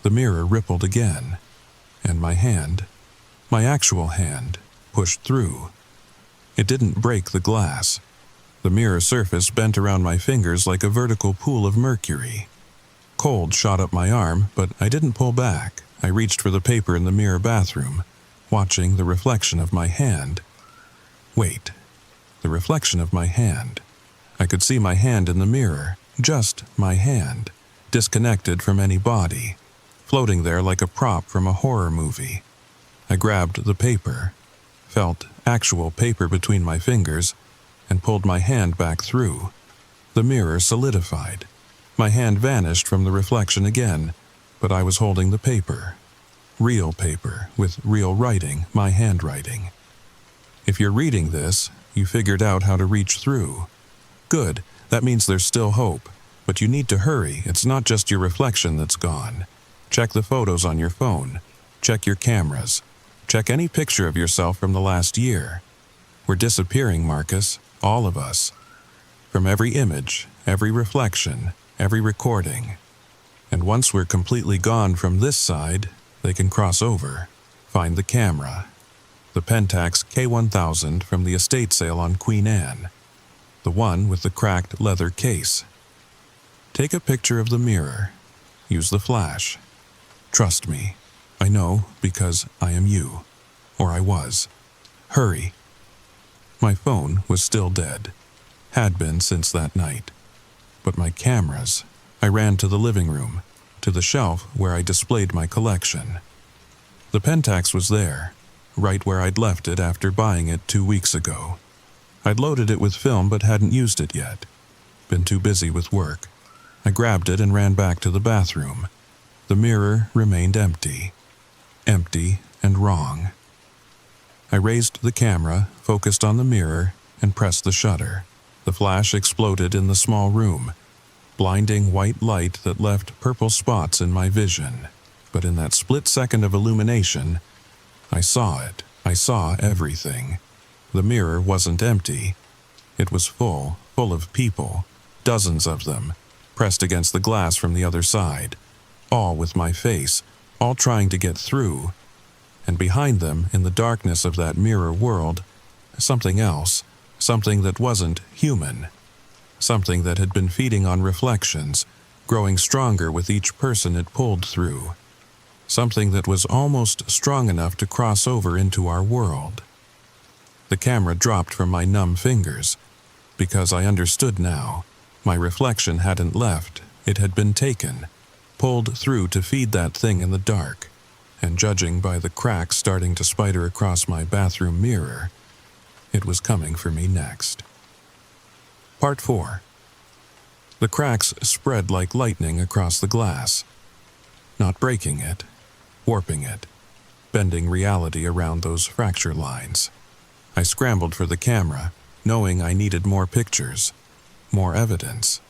The mirror rippled again, and my hand, my actual hand, pushed through. It didn't break the glass. The mirror surface bent around my fingers like a vertical pool of mercury. Cold shot up my arm, but I didn't pull back. I reached for the paper in the mirror bathroom, watching the reflection of my hand. Wait, the reflection of my hand. I could see my hand in the mirror, just my hand, disconnected from any body, floating there like a prop from a horror movie. I grabbed the paper, felt actual paper between my fingers, and pulled my hand back through. The mirror solidified. My hand vanished from the reflection again, but I was holding the paper. Real paper, with real writing, my handwriting. If you're reading this, you figured out how to reach through. Good, that means there's still hope, but you need to hurry. It's not just your reflection that's gone. Check the photos on your phone. Check your cameras. Check any picture of yourself from the last year. We're disappearing, Marcus, all of us. From every image, every reflection, every recording. And once we're completely gone from this side, they can cross over. Find the camera. The Pentax K1000 from the estate sale on Queen Anne. The one with the cracked leather case. Take a picture of the mirror. Use the flash. Trust me. I know because I am you. Or I was. Hurry. My phone was still dead. Had been since that night. But my cameras. I ran to the living room, to the shelf where I displayed my collection. The Pentax was there, right where I'd left it after buying it 2 weeks ago. I'd loaded it with film but hadn't used it yet. Been too busy with work. I grabbed it and ran back to the bathroom. The mirror remained empty. Empty and wrong. I raised the camera, focused on the mirror, and pressed the shutter. The flash exploded in the small room, blinding white light that left purple spots in my vision. But in that split second of illumination, I saw it. I saw everything. The mirror wasn't empty. It was full of people, dozens of them, pressed against the glass from the other side, all with my face, all trying to get through. And behind them, in the darkness of that mirror world, something else, something that wasn't human. Something that had been feeding on reflections, growing stronger with each person it pulled through. Something that was almost strong enough to cross over into our world. The camera dropped from my numb fingers, because I understood now. My reflection hadn't left, it had been taken, pulled through to feed that thing in the dark, and judging by the cracks starting to spider across my bathroom mirror, it was coming for me next. Part 4. The cracks spread like lightning across the glass, not breaking it, warping it, bending reality around those fracture lines. I scrambled for the camera, knowing I needed more pictures, more evidence.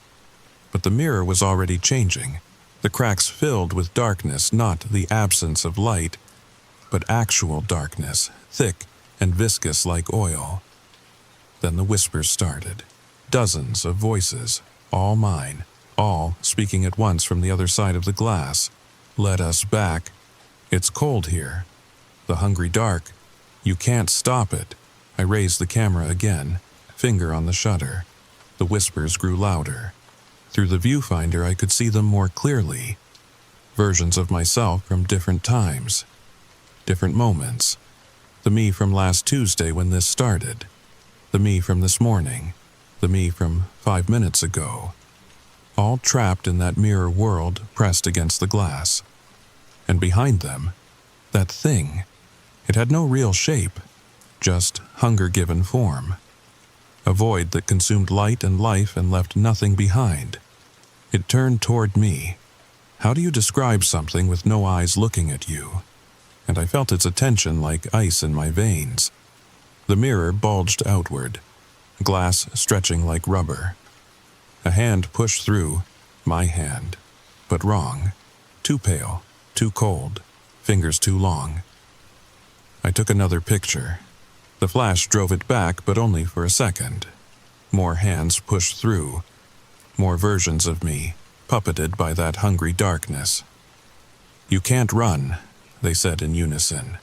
But the mirror was already changing, the cracks filled with darkness, not the absence of light, but actual darkness, thick and viscous like oil. Then the whispers started. Dozens of voices, all mine, all speaking at once from the other side of the glass. Let us back. It's cold here. The hungry dark. You can't stop it. I raised the camera again, finger on the shutter. The whispers grew louder. Through the viewfinder I could see them more clearly. Versions of myself from different times, different moments. The me from last Tuesday when this started. The me from this morning. The me from 5 minutes ago. All trapped in that mirror world pressed against the glass. And behind them, that thing. It had no real shape, just hunger given form. A void that consumed light and life and left nothing behind. It turned toward me. How do you describe something with no eyes looking at you? And I felt its attention like ice in my veins. The mirror bulged outward, glass stretching like rubber. A hand pushed through, my hand, but wrong. Too pale, too cold, fingers too long. I took another picture. The flash drove it back, but only for a second. More hands pushed through. More versions of me, puppeted by that hungry darkness. You can't run, they said in unison.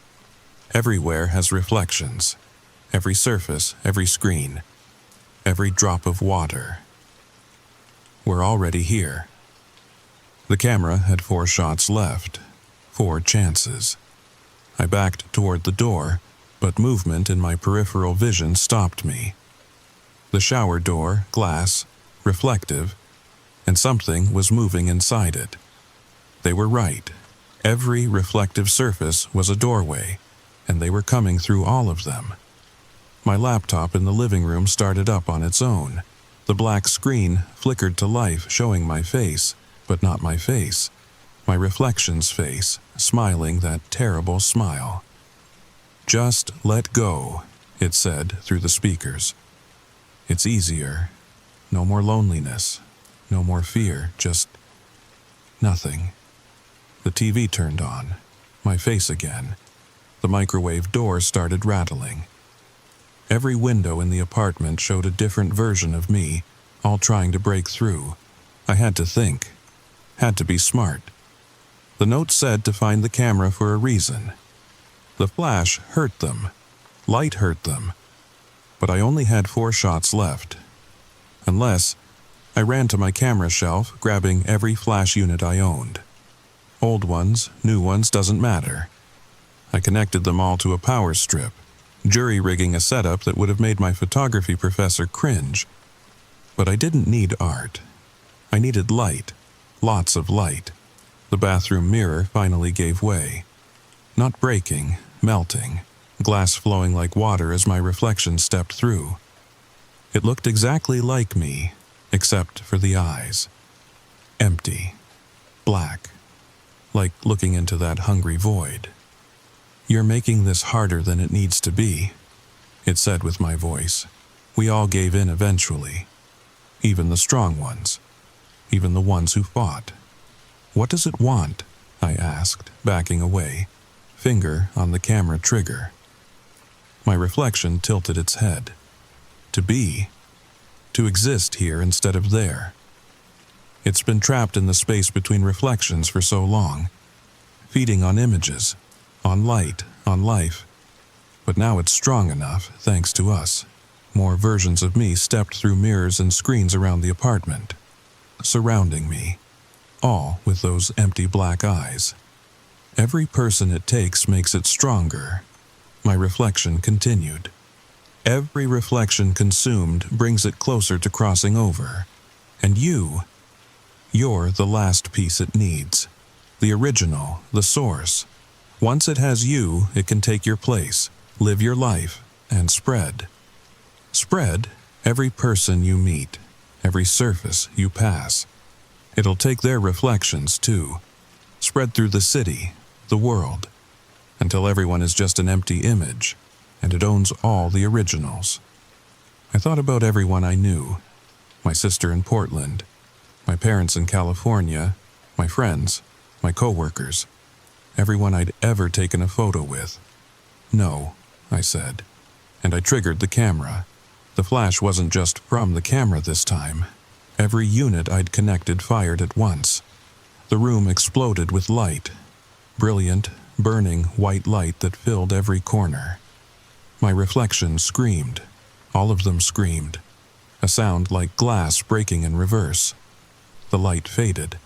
Everywhere has reflections. Every surface, every screen, every drop of water. We're already here. The camera had 4 shots left, 4 chances. I backed toward the door, but movement in my peripheral vision stopped me. The shower door, glass, reflective, and something was moving inside it. They were right. Every reflective surface was a doorway, and they were coming through all of them. My laptop in the living room started up on its own. The black screen flickered to life, showing my face, but not my face. My reflection's face, smiling that terrible smile. Just let go, it said through the speakers. It's easier. No more loneliness. No more fear. Just nothing. The TV turned on. My face again. The microwave door started rattling. Every window in the apartment showed a different version of me, all trying to break through. I had to think. Had to be smart. The note said to find the camera for a reason. The flash hurt them. Light hurt them. But I only had 4 shots left. Unless, I ran to my camera shelf, grabbing every flash unit I owned. Old ones, new ones, doesn't matter. I connected them all to a power strip, jury-rigging a setup that would have made my photography professor cringe. But I didn't need art. I needed light. Lots of light. The bathroom mirror finally gave way. Not breaking, melting, glass flowing like water as my reflection stepped through. It looked exactly like me, except for the eyes. Empty. Black. Like looking into that hungry void. "You're making this harder than it needs to be," it said with my voice. We all gave in eventually. Even the strong ones. Even the ones who fought. "What does it want?" I asked, backing away, finger on the camera trigger. My reflection tilted its head. To be. To exist here instead of there. It's been trapped in the space between reflections for so long, feeding on images, on light, on life. But now it's strong enough, thanks to us. More versions of me stepped through mirrors and screens around the apartment, surrounding me, all with those empty black eyes. Every person it takes makes it stronger, my reflection continued. Every reflection consumed brings it closer to crossing over. And you're the last piece it needs. The original, the source. Once it has you, it can take your place, live your life, and spread. Spread every person you meet, every surface you pass. It'll take their reflections, too. Spread through the city, the world, until everyone is just an empty image, and it owns all the originals. I thought about everyone I knew. My sister in Portland, my parents in California, my friends, my coworkers, everyone I'd ever taken a photo with. "No," I said, and I triggered the camera. The flash wasn't just from the camera this time. Every unit I'd connected fired at once. The room exploded with light. Brilliant, burning white light that filled every corner. My reflection screamed. All of them screamed. A sound like glass breaking in reverse. The light faded.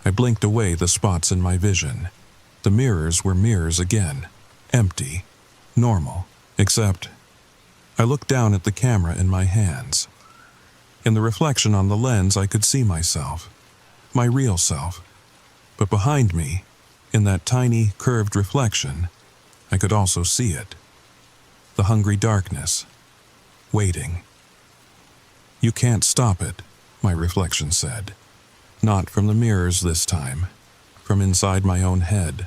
I blinked away the spots in my vision. The mirrors were mirrors again. Empty. Normal. Except, I looked down at the camera in my hands. In the reflection on the lens, I could see myself. My real self. But behind me, in that tiny, curved reflection, I could also see it. The hungry darkness. Waiting. "You can't stop it," my reflection said. Not from the mirrors this time. From inside my own head.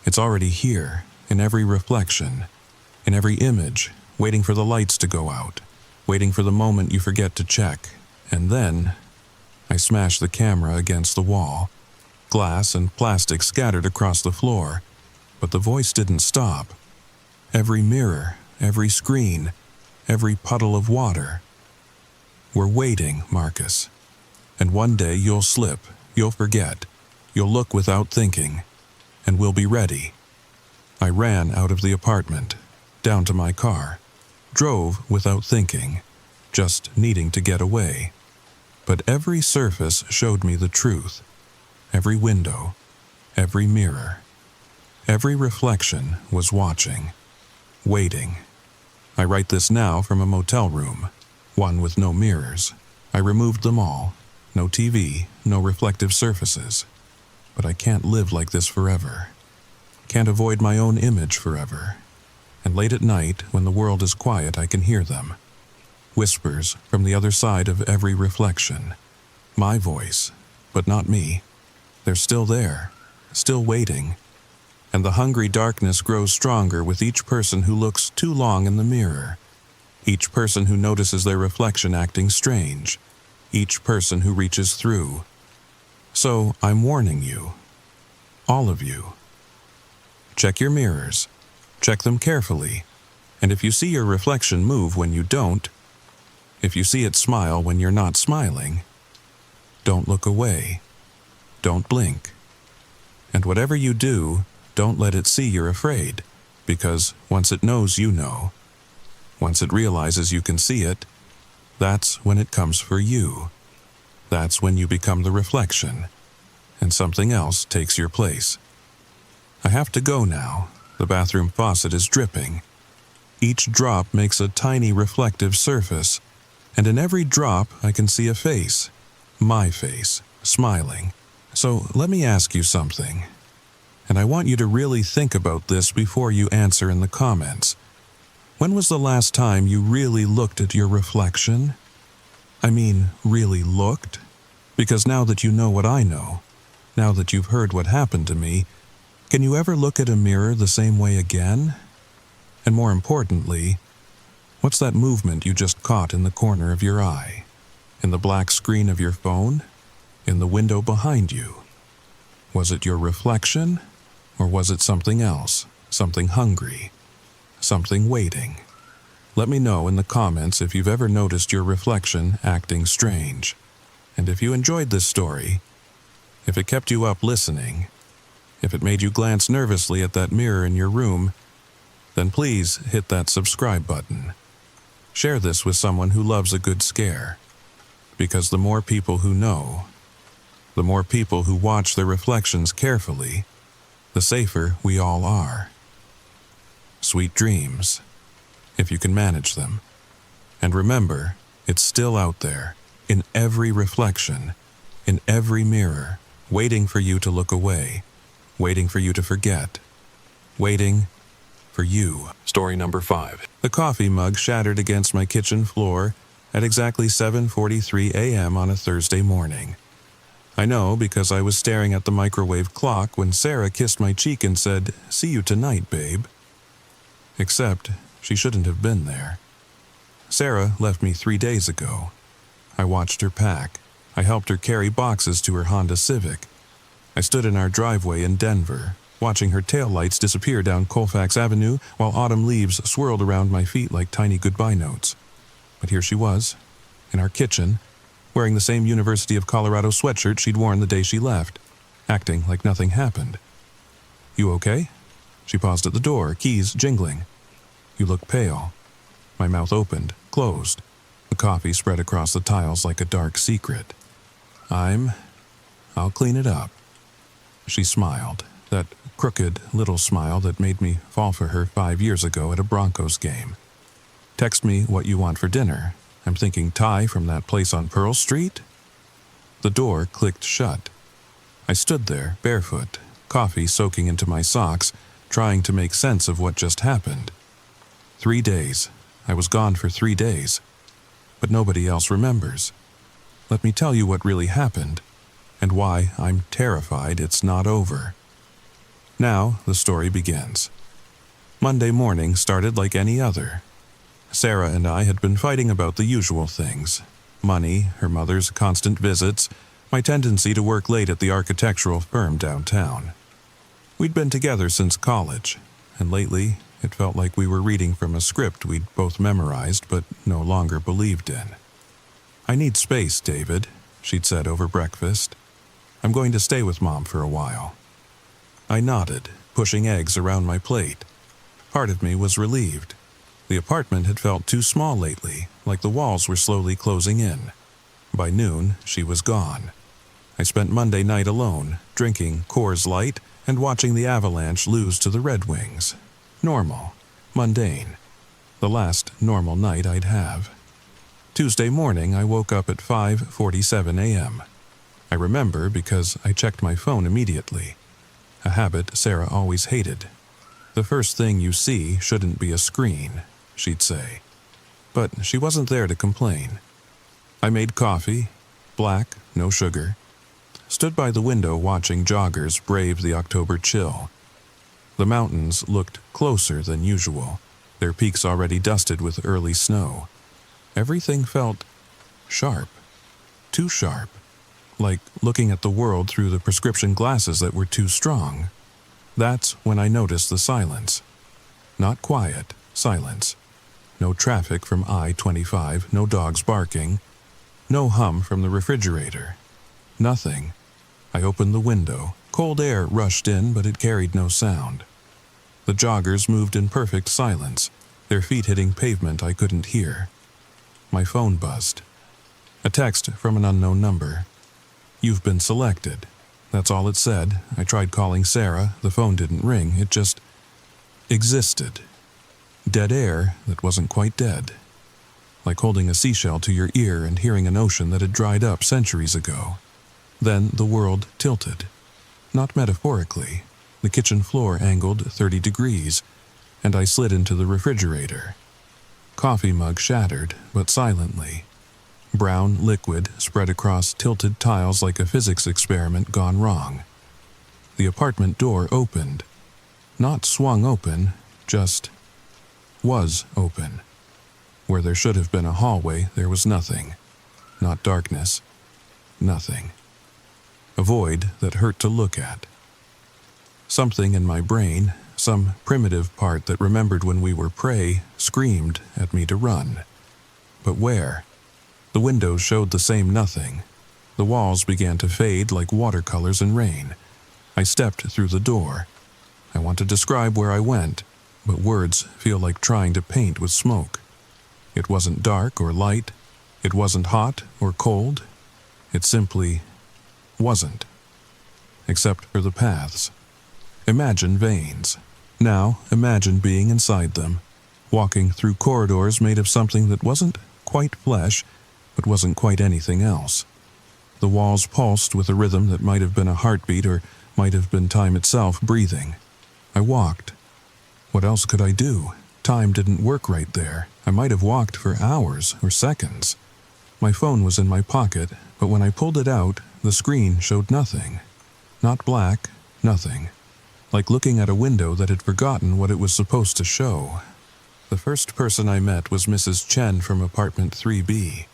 It's already here, in every reflection, in every image, waiting for the lights to go out, waiting for the moment you forget to check, and then I smashed the camera against the wall. Glass and plastic scattered across the floor, but the voice didn't stop. Every mirror, every screen, every puddle of water. "We're waiting, Marcus. And one day you'll slip, you'll forget, you'll look without thinking, and we'll be ready." I ran out of the apartment, down to my car, drove without thinking, just needing to get away. But every surface showed me the truth. Every window, every mirror, every reflection was watching, waiting. I write this now from a motel room, one with no mirrors. I removed them all. No TV, no reflective surfaces. But I can't live like this forever. Can't avoid my own image forever. And late at night, when the world is quiet, I can hear them. Whispers from the other side of every reflection. My voice, but not me. They're still there, still waiting. And the hungry darkness grows stronger with each person who looks too long in the mirror. Each person who notices their reflection acting strange. Each person who reaches through. So I'm warning you. All of you. Check your mirrors. Check them carefully. And if you see your reflection move when you don't, if you see it smile when you're not smiling, don't look away. Don't blink. And whatever you do, don't let it see you're afraid. Because once it knows you know, once it realizes you can see it, that's when it comes for you. That's when you become the reflection, and something else takes your place. I have to go now. The bathroom faucet is dripping. Each drop makes a tiny reflective surface, and in every drop I can see a face, my face, smiling. So let me ask you something, and I want you to really think about this before you answer in the comments. When was the last time you really looked at your reflection? I mean, really looked? Because now that you know what I know, now that you've heard what happened to me, can you ever look at a mirror the same way again? And more importantly, what's that movement you just caught in the corner of your eye? In the black screen of your phone? In the window behind you? Was it your reflection? Or was it something else? Something hungry? Something waiting? Let me know in the comments if you've ever noticed your reflection acting strange. And if you enjoyed this story, if it kept you up listening, if it made you glance nervously at that mirror in your room, then please hit that subscribe button. Share this with someone who loves a good scare. Because the more people who know, the more people who watch their reflections carefully, the safer we all are. Sweet dreams, if you can manage them. And remember, it's still out there, in every reflection, in every mirror, waiting for you to look away, waiting for you to forget, waiting for you. Story number 5. The coffee mug shattered against my kitchen floor at exactly 7:43 a.m. on a Thursday morning. I know because I was staring at the microwave clock when Sarah kissed my cheek and said, "See you tonight, babe." Except she shouldn't have been there. Sarah left me 3 days ago. I watched her pack. I helped her carry boxes to her Honda Civic. I stood in our driveway in Denver, watching her taillights disappear down Colfax Avenue while autumn leaves swirled around my feet like tiny goodbye notes. But here she was, in our kitchen, wearing the same University of Colorado sweatshirt she'd worn the day she left, acting like nothing happened. "You okay?" She paused at the door, keys jingling. "You look pale." My mouth opened, closed. The coffee spread across the tiles like a dark secret. I'll clean it up." She smiled, that crooked little smile that made me fall for her 5 years ago at a Broncos game. "Text me what you want for dinner. I'm thinking Thai from that place on Pearl Street." The door clicked shut. I stood there, barefoot, coffee soaking into my socks, trying to make sense of what just happened. 3 days. I was gone for 3 days. But nobody else remembers. Let me tell you what really happened, and why I'm terrified it's not over. Now the story begins. Monday morning started like any other. Sarah and I had been fighting about the usual things: money, her mother's constant visits, my tendency to work late at the architectural firm downtown. We'd been together since college, and lately it felt like we were reading from a script we'd both memorized but no longer believed in. "I need space, David," she'd said over breakfast. "I'm going to stay with Mom for a while." I nodded, pushing eggs around my plate. Part of me was relieved. The apartment had felt too small lately, like the walls were slowly closing in. By noon, she was gone. I spent Monday night alone, drinking Coors Light and watching the Avalanche lose to the Red Wings. Normal. Mundane. The last normal night I'd have. Tuesday morning, I woke up at 5:47 a.m. I remember because I checked my phone immediately. A habit Sarah always hated. "The first thing you see shouldn't be a screen," she'd say. But she wasn't there to complain. I made coffee, black, no sugar. Stood by the window watching joggers brave the October chill. The mountains looked closer than usual, their peaks already dusted with early snow. Everything felt sharp. Too sharp. Like looking at the world through the prescription glasses that were too strong. That's when I noticed the silence. Not quiet, silence. No traffic from I-25, no dogs barking. No hum from the refrigerator. Nothing. I opened the window. Cold air rushed in, but it carried no sound. The joggers moved in perfect silence, their feet hitting pavement I couldn't hear. My phone buzzed. A text from an unknown number. "You've been selected." That's all it said. I tried calling Sarah. The phone didn't ring. It just existed. Dead air that wasn't quite dead. Like holding a seashell to your ear and hearing an ocean that had dried up centuries ago. Then the world tilted. Not metaphorically. The kitchen floor angled 30 degrees, and I slid into the refrigerator. Coffee mug shattered, but silently. Brown liquid spread across tilted tiles like a physics experiment gone wrong. The apartment door opened. Not swung open, just was open. Where there should have been a hallway, there was nothing. Not darkness. Nothing. A void that hurt to look at. Something in my brain, some primitive part that remembered when we were prey, screamed at me to run. But where? The windows showed the same nothing. The walls began to fade like watercolors in rain. I stepped through the door. I want to describe where I went, but words feel like trying to paint with smoke. It wasn't dark or light. It wasn't hot or cold. It simply wasn't. Except for the paths. Imagine veins. Now imagine being inside them, walking through corridors made of something that wasn't quite flesh, but wasn't quite anything else. The walls pulsed with a rhythm that might have been a heartbeat or might have been time itself breathing. I walked. What else could I do? Time didn't work right there. I might have walked for hours or seconds. My phone was in my pocket, but when I pulled it out, the screen showed nothing. Not black, nothing. Like looking at a window that had forgotten what it was supposed to show. The first person I met was Mrs. Chen from apartment 3B.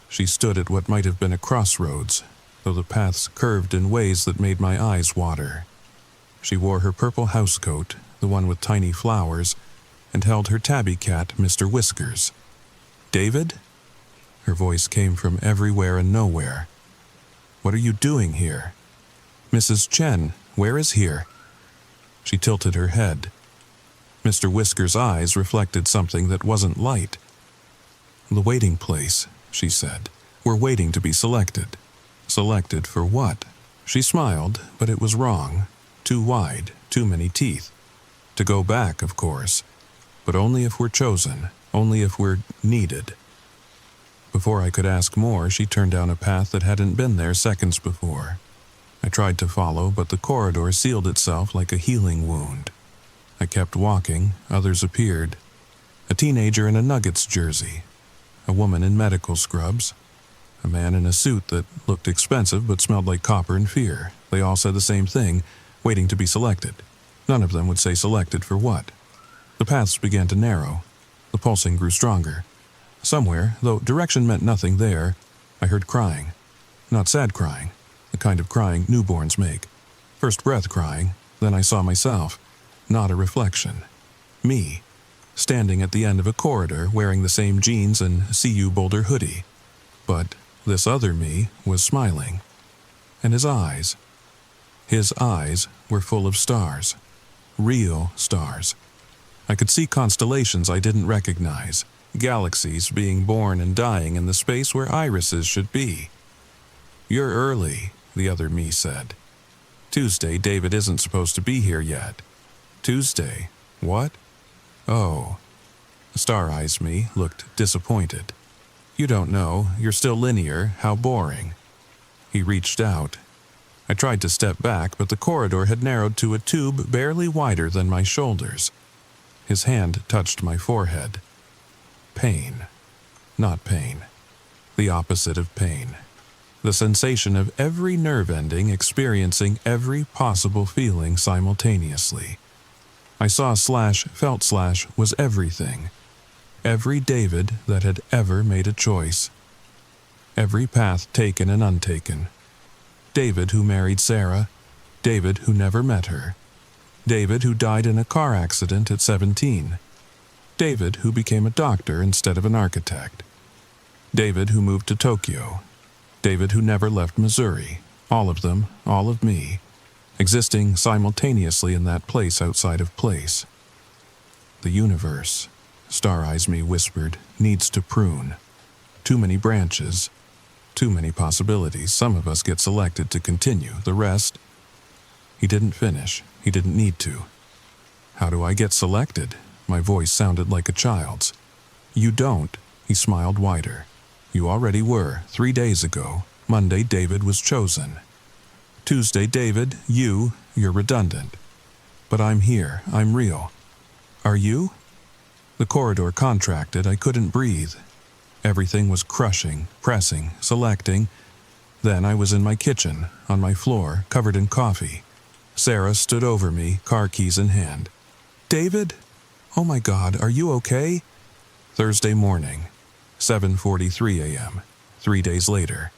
She stood at what might have been a crossroads, though the paths curved in ways that made my eyes water. She wore her purple housecoat, the one with tiny flowers, and held her tabby cat, Mr. Whiskers. "David?" Her voice came from everywhere and nowhere. "What are you doing here?" "Mrs. Chen, where is here?" She tilted her head. Mr. Whiskers' eyes reflected something that wasn't light. "The waiting place," she said. "We're waiting to be selected." Selected for what? She smiled, but it was wrong. Too wide, too many teeth. To go back, of course. But only if we're chosen, only if we're needed. Before I could ask more, she turned down a path that hadn't been there seconds before. I tried to follow, but the corridor sealed itself like a healing wound. I kept walking, others appeared. A teenager in a Nuggets jersey. A woman in medical scrubs. A man in a suit that looked expensive but smelled like copper and fear. They all said the same thing, waiting to be selected. None of them would say selected for what. The paths began to narrow. The pulsing grew stronger. Somewhere, though direction meant nothing there, I heard crying. Not sad crying. The kind of crying newborns make. First breath crying, then I saw myself. Not a reflection. Me. Standing at the end of a corridor wearing the same jeans and CU Boulder hoodie. But this other me was smiling. And his eyes were full of stars. Real stars. I could see constellations I didn't recognize. Galaxies being born and dying in the space where irises should be. "You're early," the other me said. "Tuesday, David isn't supposed to be here yet." "Tuesday? What?" "Oh." Star Eyes me looked disappointed. "You don't know. You're still linear. How boring." He reached out. I tried to step back, but the corridor had narrowed to a tube barely wider than my shoulders. His hand touched my forehead. Pain. Not pain. The opposite of pain. The sensation of every nerve ending experiencing every possible feeling simultaneously. I saw felt was everything. Every David that had ever made a choice. Every path taken and untaken. David who married Sarah. David who never met her. David who died in a car accident at 17. David who became a doctor instead of an architect. David who moved to Tokyo. David who never left Missouri. All of them, all of me, existing simultaneously in that place outside of place. The universe, Star Eyes Me whispered, needs to prune. Too many branches, too many possibilities. Some of us get selected to continue, the rest. He didn't finish. He didn't need to. How do I get selected? My voice sounded like a child's. You don't. He smiled wider. You already were, 3 days ago. Monday, David was chosen. Tuesday, David, you're redundant. But I'm here. I'm real. Are you? The corridor contracted. I couldn't breathe. Everything was crushing, pressing, selecting. Then I was in my kitchen, on my floor, covered in coffee. Sarah stood over me, car keys in hand. David? Oh my God, are you okay? Thursday morning, 7:43 a.m., 3 days later.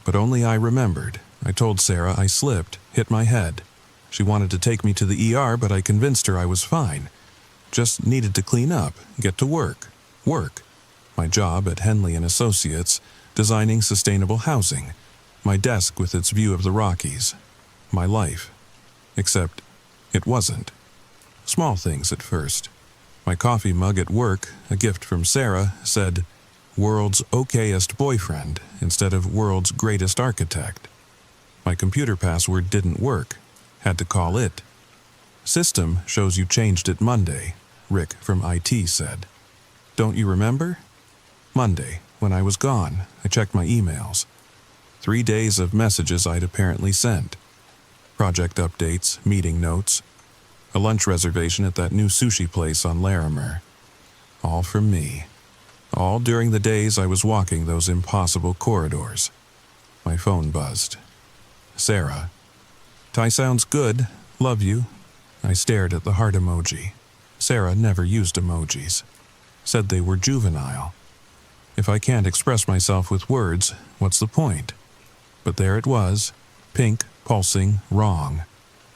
But only I remembered. I told Sarah I slipped, hit my head. She wanted to take me to the ER, but I convinced her I was fine. Just needed to clean up, get to work. Work. My job at Henley & Associates, designing sustainable housing. My desk with its view of the Rockies. My life. Except, it wasn't. Small things at first. My coffee mug at work, a gift from Sarah, said, "World's okayest boyfriend," instead of "World's greatest architect." My computer password didn't work. Had to call it. "System shows you changed it Monday," Rick from IT said. "Don't you remember?" Monday, when I was gone, I checked my emails. 3 days of messages I'd apparently sent. Project updates, meeting notes, a lunch reservation at that new sushi place on Larimer. All from me. All during the days I was walking those impossible corridors. My phone buzzed. Sarah. "Ty sounds good. Love you." I stared at the heart emoji. Sarah never used emojis. Said they were juvenile. If I can't express myself with words, what's the point? But there it was. Pink, pulsing, wrong.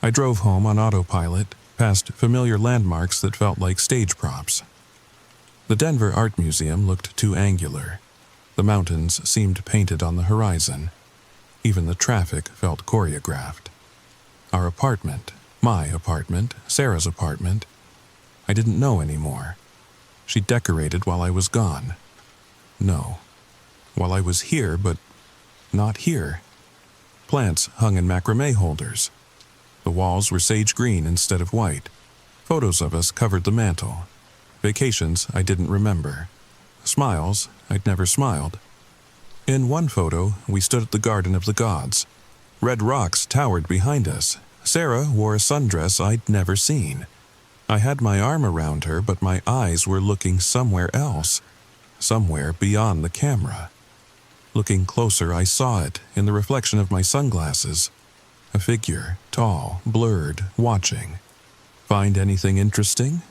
I drove home on autopilot, past familiar landmarks that felt like stage props. The Denver Art Museum looked too angular. The mountains seemed painted on the horizon. Even the traffic felt choreographed. Our apartment, my apartment, Sarah's apartment, I didn't know anymore. She decorated while I was gone. No. While I was here, but not here. Plants hung in macrame holders. The walls were sage green instead of white. Photos of us covered the mantel. Vacations I didn't remember. Smiles I'd never smiled. In one photo, we stood at the Garden of the Gods. Red rocks towered behind us. Sarah wore a sundress I'd never seen. I had my arm around her, but my eyes were looking somewhere else. Somewhere beyond the camera. Looking closer, I saw it in the reflection of my sunglasses. A figure, tall, blurred, watching. Find anything interesting?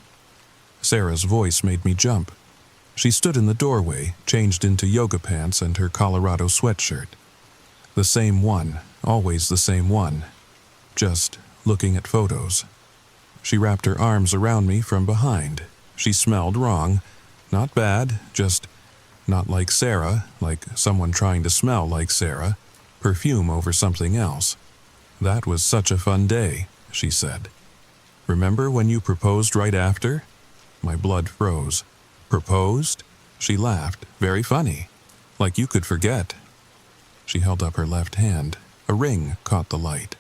Sarah's voice made me jump. She stood in the doorway, changed into yoga pants and her Colorado sweatshirt. The same one, always the same one. Just looking at photos. She wrapped her arms around me from behind. She smelled wrong. Not bad, just not like Sarah, like someone trying to smell like Sarah. Perfume over something else. "That was such a fun day," she said. "Remember when you proposed right after?" My blood froze. "Proposed?" She laughed, very funny. "Like you could forget." She held up her left hand. A ring caught the light.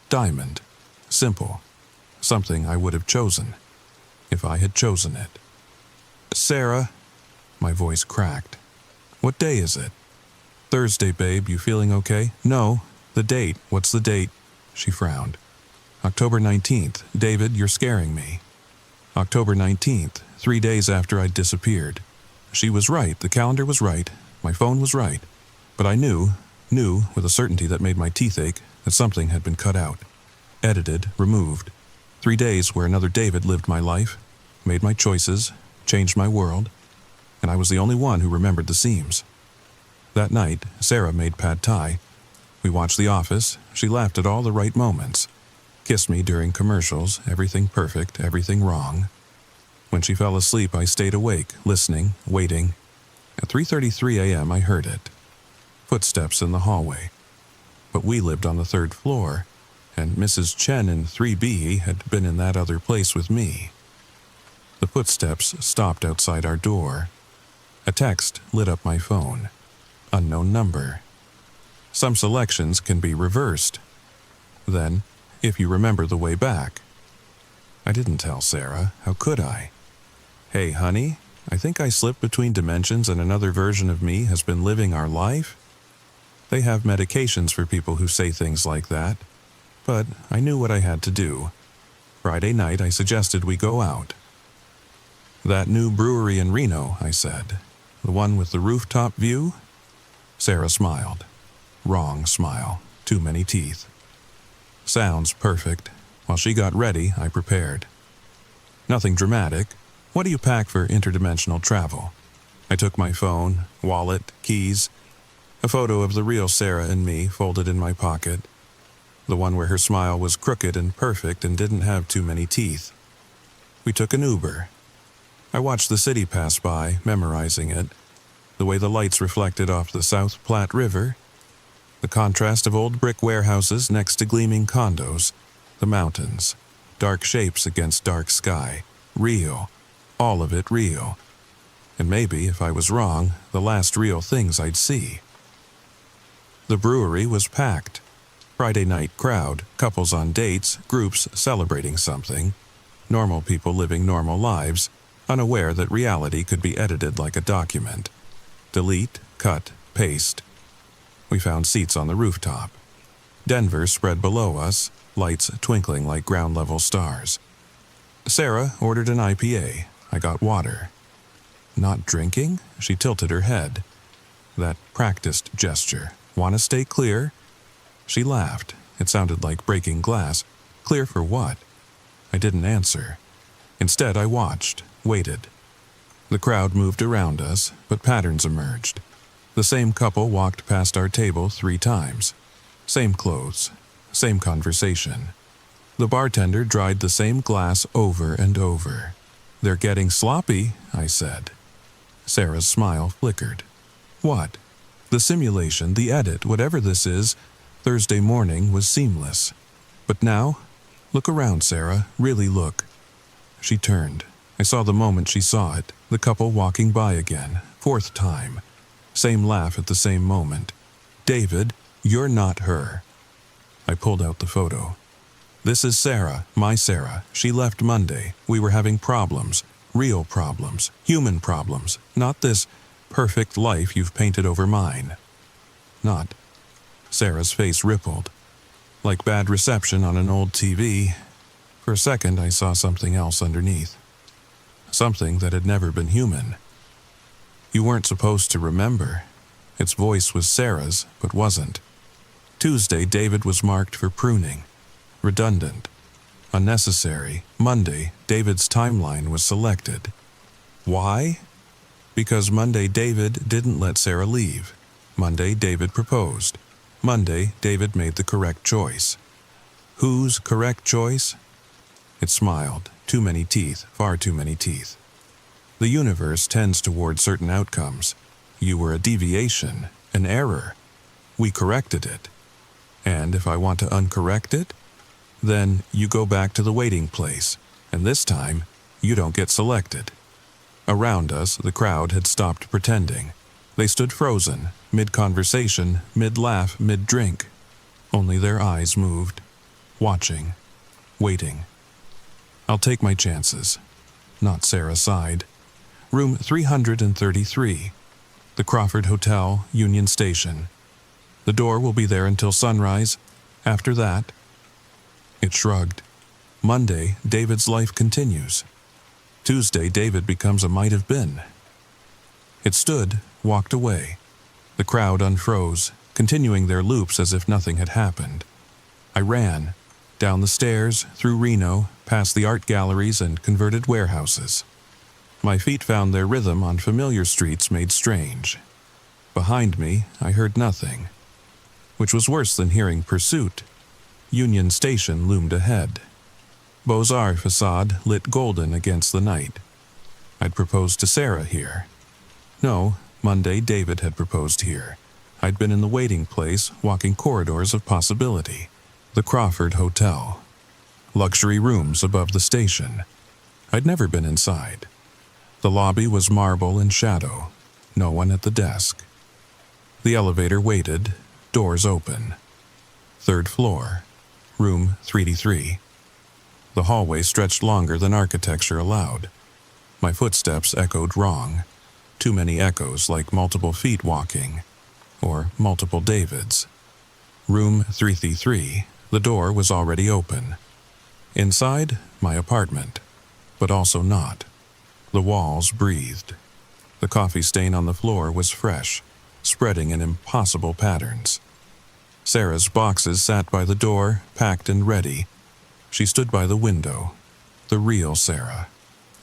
Diamond. Simple. Something I would have chosen. If I had chosen it. "Sarah." My voice cracked. "What day is it?" "Thursday, babe. You feeling okay?" "No. The date. What's the date?" She frowned. "October 19th. David, you're scaring me." October 19th, 3 days after I'd disappeared. She was right. The calendar was right. My phone was right. But I knew with a certainty that made my teeth ache, that something had been cut out. Edited, removed. 3 days where another David lived my life, made my choices, changed my world, and I was the only one who remembered the seams. That night, Sarah made pad thai. We watched The Office. She laughed at all the right moments. Kissed me during commercials, everything perfect, everything wrong. When she fell asleep, I stayed awake, listening, waiting. At 3:33 a.m., I heard it. Footsteps in the hallway. But we lived on the 3rd floor, and Mrs. Chen in 3B had been in that other place with me. The footsteps stopped outside our door. A text lit up my phone. Unknown number. Some selections can be reversed. Then, if you remember the way back. I didn't tell Sarah. How could I? Hey, honey, I think I slipped between dimensions and another version of me has been living our life. They have medications for people who say things like that. But I knew what I had to do. Friday night, I suggested we go out. That new brewery in Reno, I said. The one with the rooftop view? Sarah smiled. Wrong smile. Too many teeth. Sounds perfect. While she got ready, I prepared. Nothing dramatic. What do you pack for interdimensional travel? I took my phone, wallet, keys, a photo of the real Sarah and me folded in my pocket, the one where her smile was crooked and perfect and didn't have too many teeth. We took an Uber. I watched the city pass by, memorizing it, the way the lights reflected off the South Platte River, the contrast of old brick warehouses next to gleaming condos, the mountains, dark shapes against dark sky, real, all of it real. And maybe, if I was wrong, the last real things I'd see. The brewery was packed. Friday night crowd, couples on dates, groups celebrating something, normal people living normal lives, unaware that reality could be edited like a document. Delete, cut, paste. We found seats on the rooftop. Denver spread below us, lights twinkling like ground-level stars. Sarah ordered an IPA. I got water. Not drinking? She tilted her head. That practiced gesture. Want to stay clear? She laughed. It sounded like breaking glass. Clear for what? I didn't answer. Instead, I watched, waited. The crowd moved around us, but patterns emerged. The same couple walked past our table 3 times. Same clothes, same conversation. The bartender dried the same glass over and over. They're getting sloppy, I said. Sarah's smile flickered. What? The simulation, the edit, whatever this is, Thursday morning was seamless. But now? Look around, Sarah. Really look. She turned. I saw the moment she saw it, the couple walking by again, 4th time. Same laugh at the same moment. David, you're not her. I pulled out the photo. This is Sarah, my Sarah. She left Monday. We were having problems. Real problems. Human problems. Not this perfect life you've painted over mine. Not. Sarah's face rippled. Like bad reception on an old TV. For a second, I saw something else underneath. Something that had never been human. You weren't supposed to remember. Its voice was Sarah's, but wasn't. Tuesday, David was marked for pruning. Redundant. Unnecessary. Monday, David's timeline was selected. Why? Because Monday, David didn't let Sarah leave. Monday, David proposed. Monday, David made the correct choice. Whose correct choice? It smiled. Too many teeth, far too many teeth. The universe tends toward certain outcomes. You were a deviation, an error. We corrected it. And if I want to uncorrect it, then you go back to the waiting place, and this time, you don't get selected. Around us, the crowd had stopped pretending. They stood frozen, mid-conversation, mid-laugh, mid-drink. Only their eyes moved, watching, waiting. I'll take my chances. Not Sarah sighed. Room 333. The Crawford Hotel, Union Station. The door will be there until sunrise. After that... It shrugged. Monday, David's life continues. Tuesday, David becomes a might have been. It stood, walked away. The crowd unfroze, continuing their loops as if nothing had happened. I ran, down the stairs, through Reno, past the art galleries and converted warehouses. My feet found their rhythm on familiar streets made strange. Behind me, I heard nothing, which was worse than hearing pursuit. Union Station loomed ahead. Beaux-Arts facade lit golden against the night. I'd proposed to Sarah here. No, Monday David had proposed here. I'd been in the waiting place, walking corridors of possibility. The Crawford Hotel. Luxury rooms above the station. I'd never been inside. The lobby was marble and shadow, no one at the desk. The elevator waited, doors open. 3rd floor, room 3D3. The hallway stretched longer than architecture allowed. My footsteps echoed wrong. Too many echoes, like multiple feet walking, or multiple Davids. Room 3D3, the door was already open. Inside, my apartment, but also not. The walls breathed. The coffee stain on the floor was fresh, spreading in impossible patterns. Sarah's boxes sat by the door, packed and ready. She stood by the window. The real Sarah.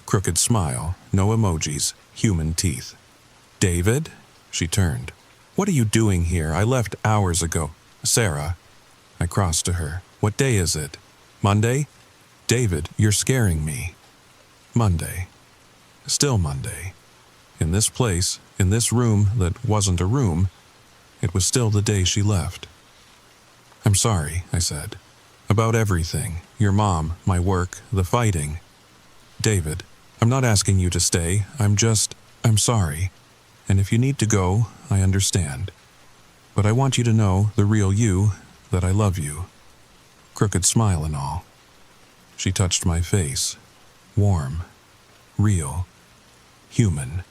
Crooked smile, no emojis, human teeth. "David?" She turned. "What are you doing here? I left hours ago." "Sarah." I crossed to her. "What day is it? Monday?" "David, you're scaring me." Monday. Still Monday. In this place, in this room that wasn't a room, it was still the day she left. "I'm sorry," I said. "About everything. Your mom, my work, the fighting." "David, I'm not asking you to stay. I'm sorry. And if you need to go, I understand. But I want you to know, the real you, that I love you." Crooked smile and all. She touched my face. Warm. Real. Human.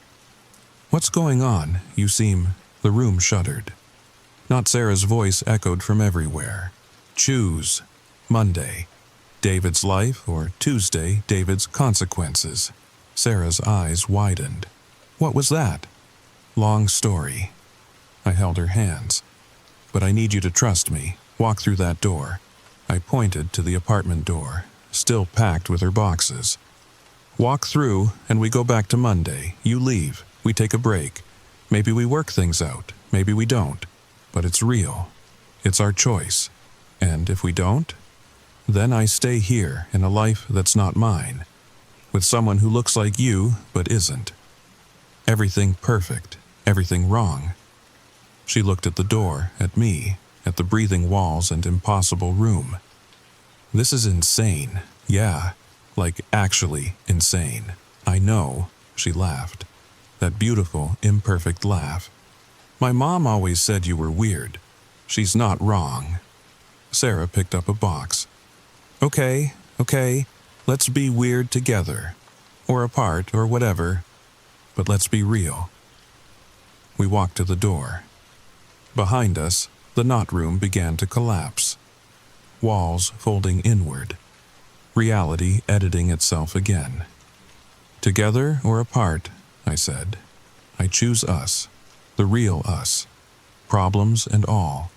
"What's going on? You seem..." The room shuddered. Not Sarah's voice echoed from everywhere. "Choose. Monday, David's life, or Tuesday, David's consequences." Sarah's eyes widened. "What was that?" "Long story." I held her hands. "But I need you to trust me. Walk through that door." I pointed to the apartment door, still packed with her boxes. "Walk through, and we go back to Monday. You leave. We take a break. Maybe we work things out. Maybe we don't. But it's real. It's our choice. And if we don't, then I stay here in a life that's not mine, with someone who looks like you but isn't. Everything perfect, everything wrong." She looked at the door, at me, at the breathing walls and impossible room. "This is insane. Yeah, like actually insane. I know." She laughed. That beautiful, imperfect laugh. "My mom always said you were weird. She's not wrong." Sarah picked up a box. Okay, let's be weird together. Or apart, or whatever. But let's be real." We walked to the door. Behind us, the knot room began to collapse. Walls folding inward. Reality editing itself again. "Together or apart," I said. "I choose us. The real us. Problems and all."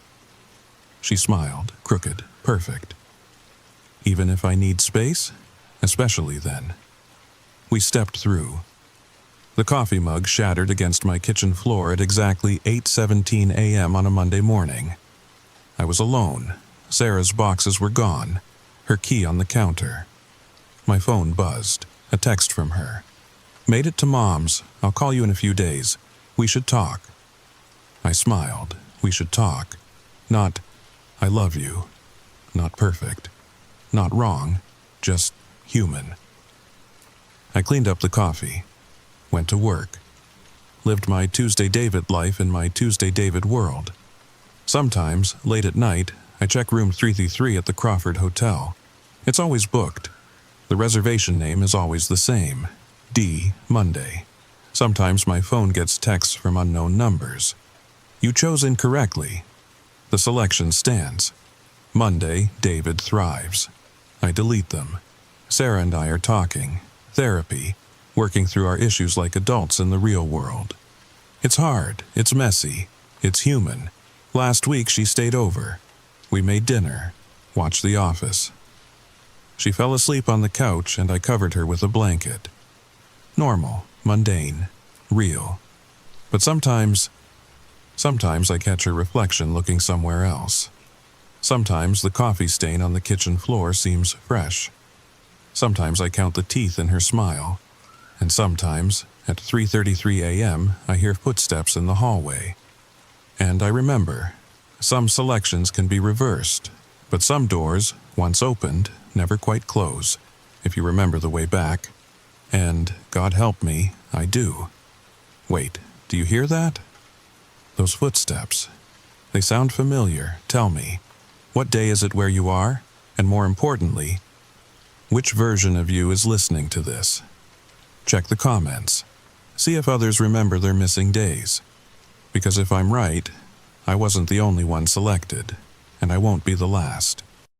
She smiled, crooked, perfect. "Even if I need space? Especially then." We stepped through. The coffee mug shattered against my kitchen floor at exactly 8:17 a.m. on a Monday morning. I was alone. Sarah's boxes were gone, her key on the counter. My phone buzzed, a text from her. "Made it to Mom's. I'll call you in a few days. We should talk." I smiled. We should talk. Not, "I love you." Not perfect. Not wrong. Just human. I cleaned up the coffee. Went to work. Lived my Tuesday David life in my Tuesday David world. Sometimes, late at night, I check room 333 at the Crawford Hotel. It's always booked. The reservation name is always the same. D. Monday. Sometimes my phone gets texts from unknown numbers. "You chose incorrectly." The selection stands. Monday, David thrives. I delete them. Sarah and I are talking. Therapy. Working through our issues like adults in the real world. It's hard. It's messy. It's human. Last week she stayed over. We made dinner. Watched The Office. She fell asleep on the couch and I covered her with a blanket. Normal. Mundane. Real. But sometimes I catch her reflection looking somewhere else. Sometimes the coffee stain on the kitchen floor seems fresh. Sometimes I count the teeth in her smile. And sometimes, at 3:33 a.m., I hear footsteps in the hallway. And I remember, some selections can be reversed, but some doors, once opened, never quite close, if you remember the way back. And, God help me, I do. Wait, do you hear that? Those footsteps. They sound familiar. Tell me, what day is it where you are? And more importantly, which version of you is listening to this? Check the comments. See if others remember their missing days. Because if I'm right, I wasn't the only one selected, and I won't be the last.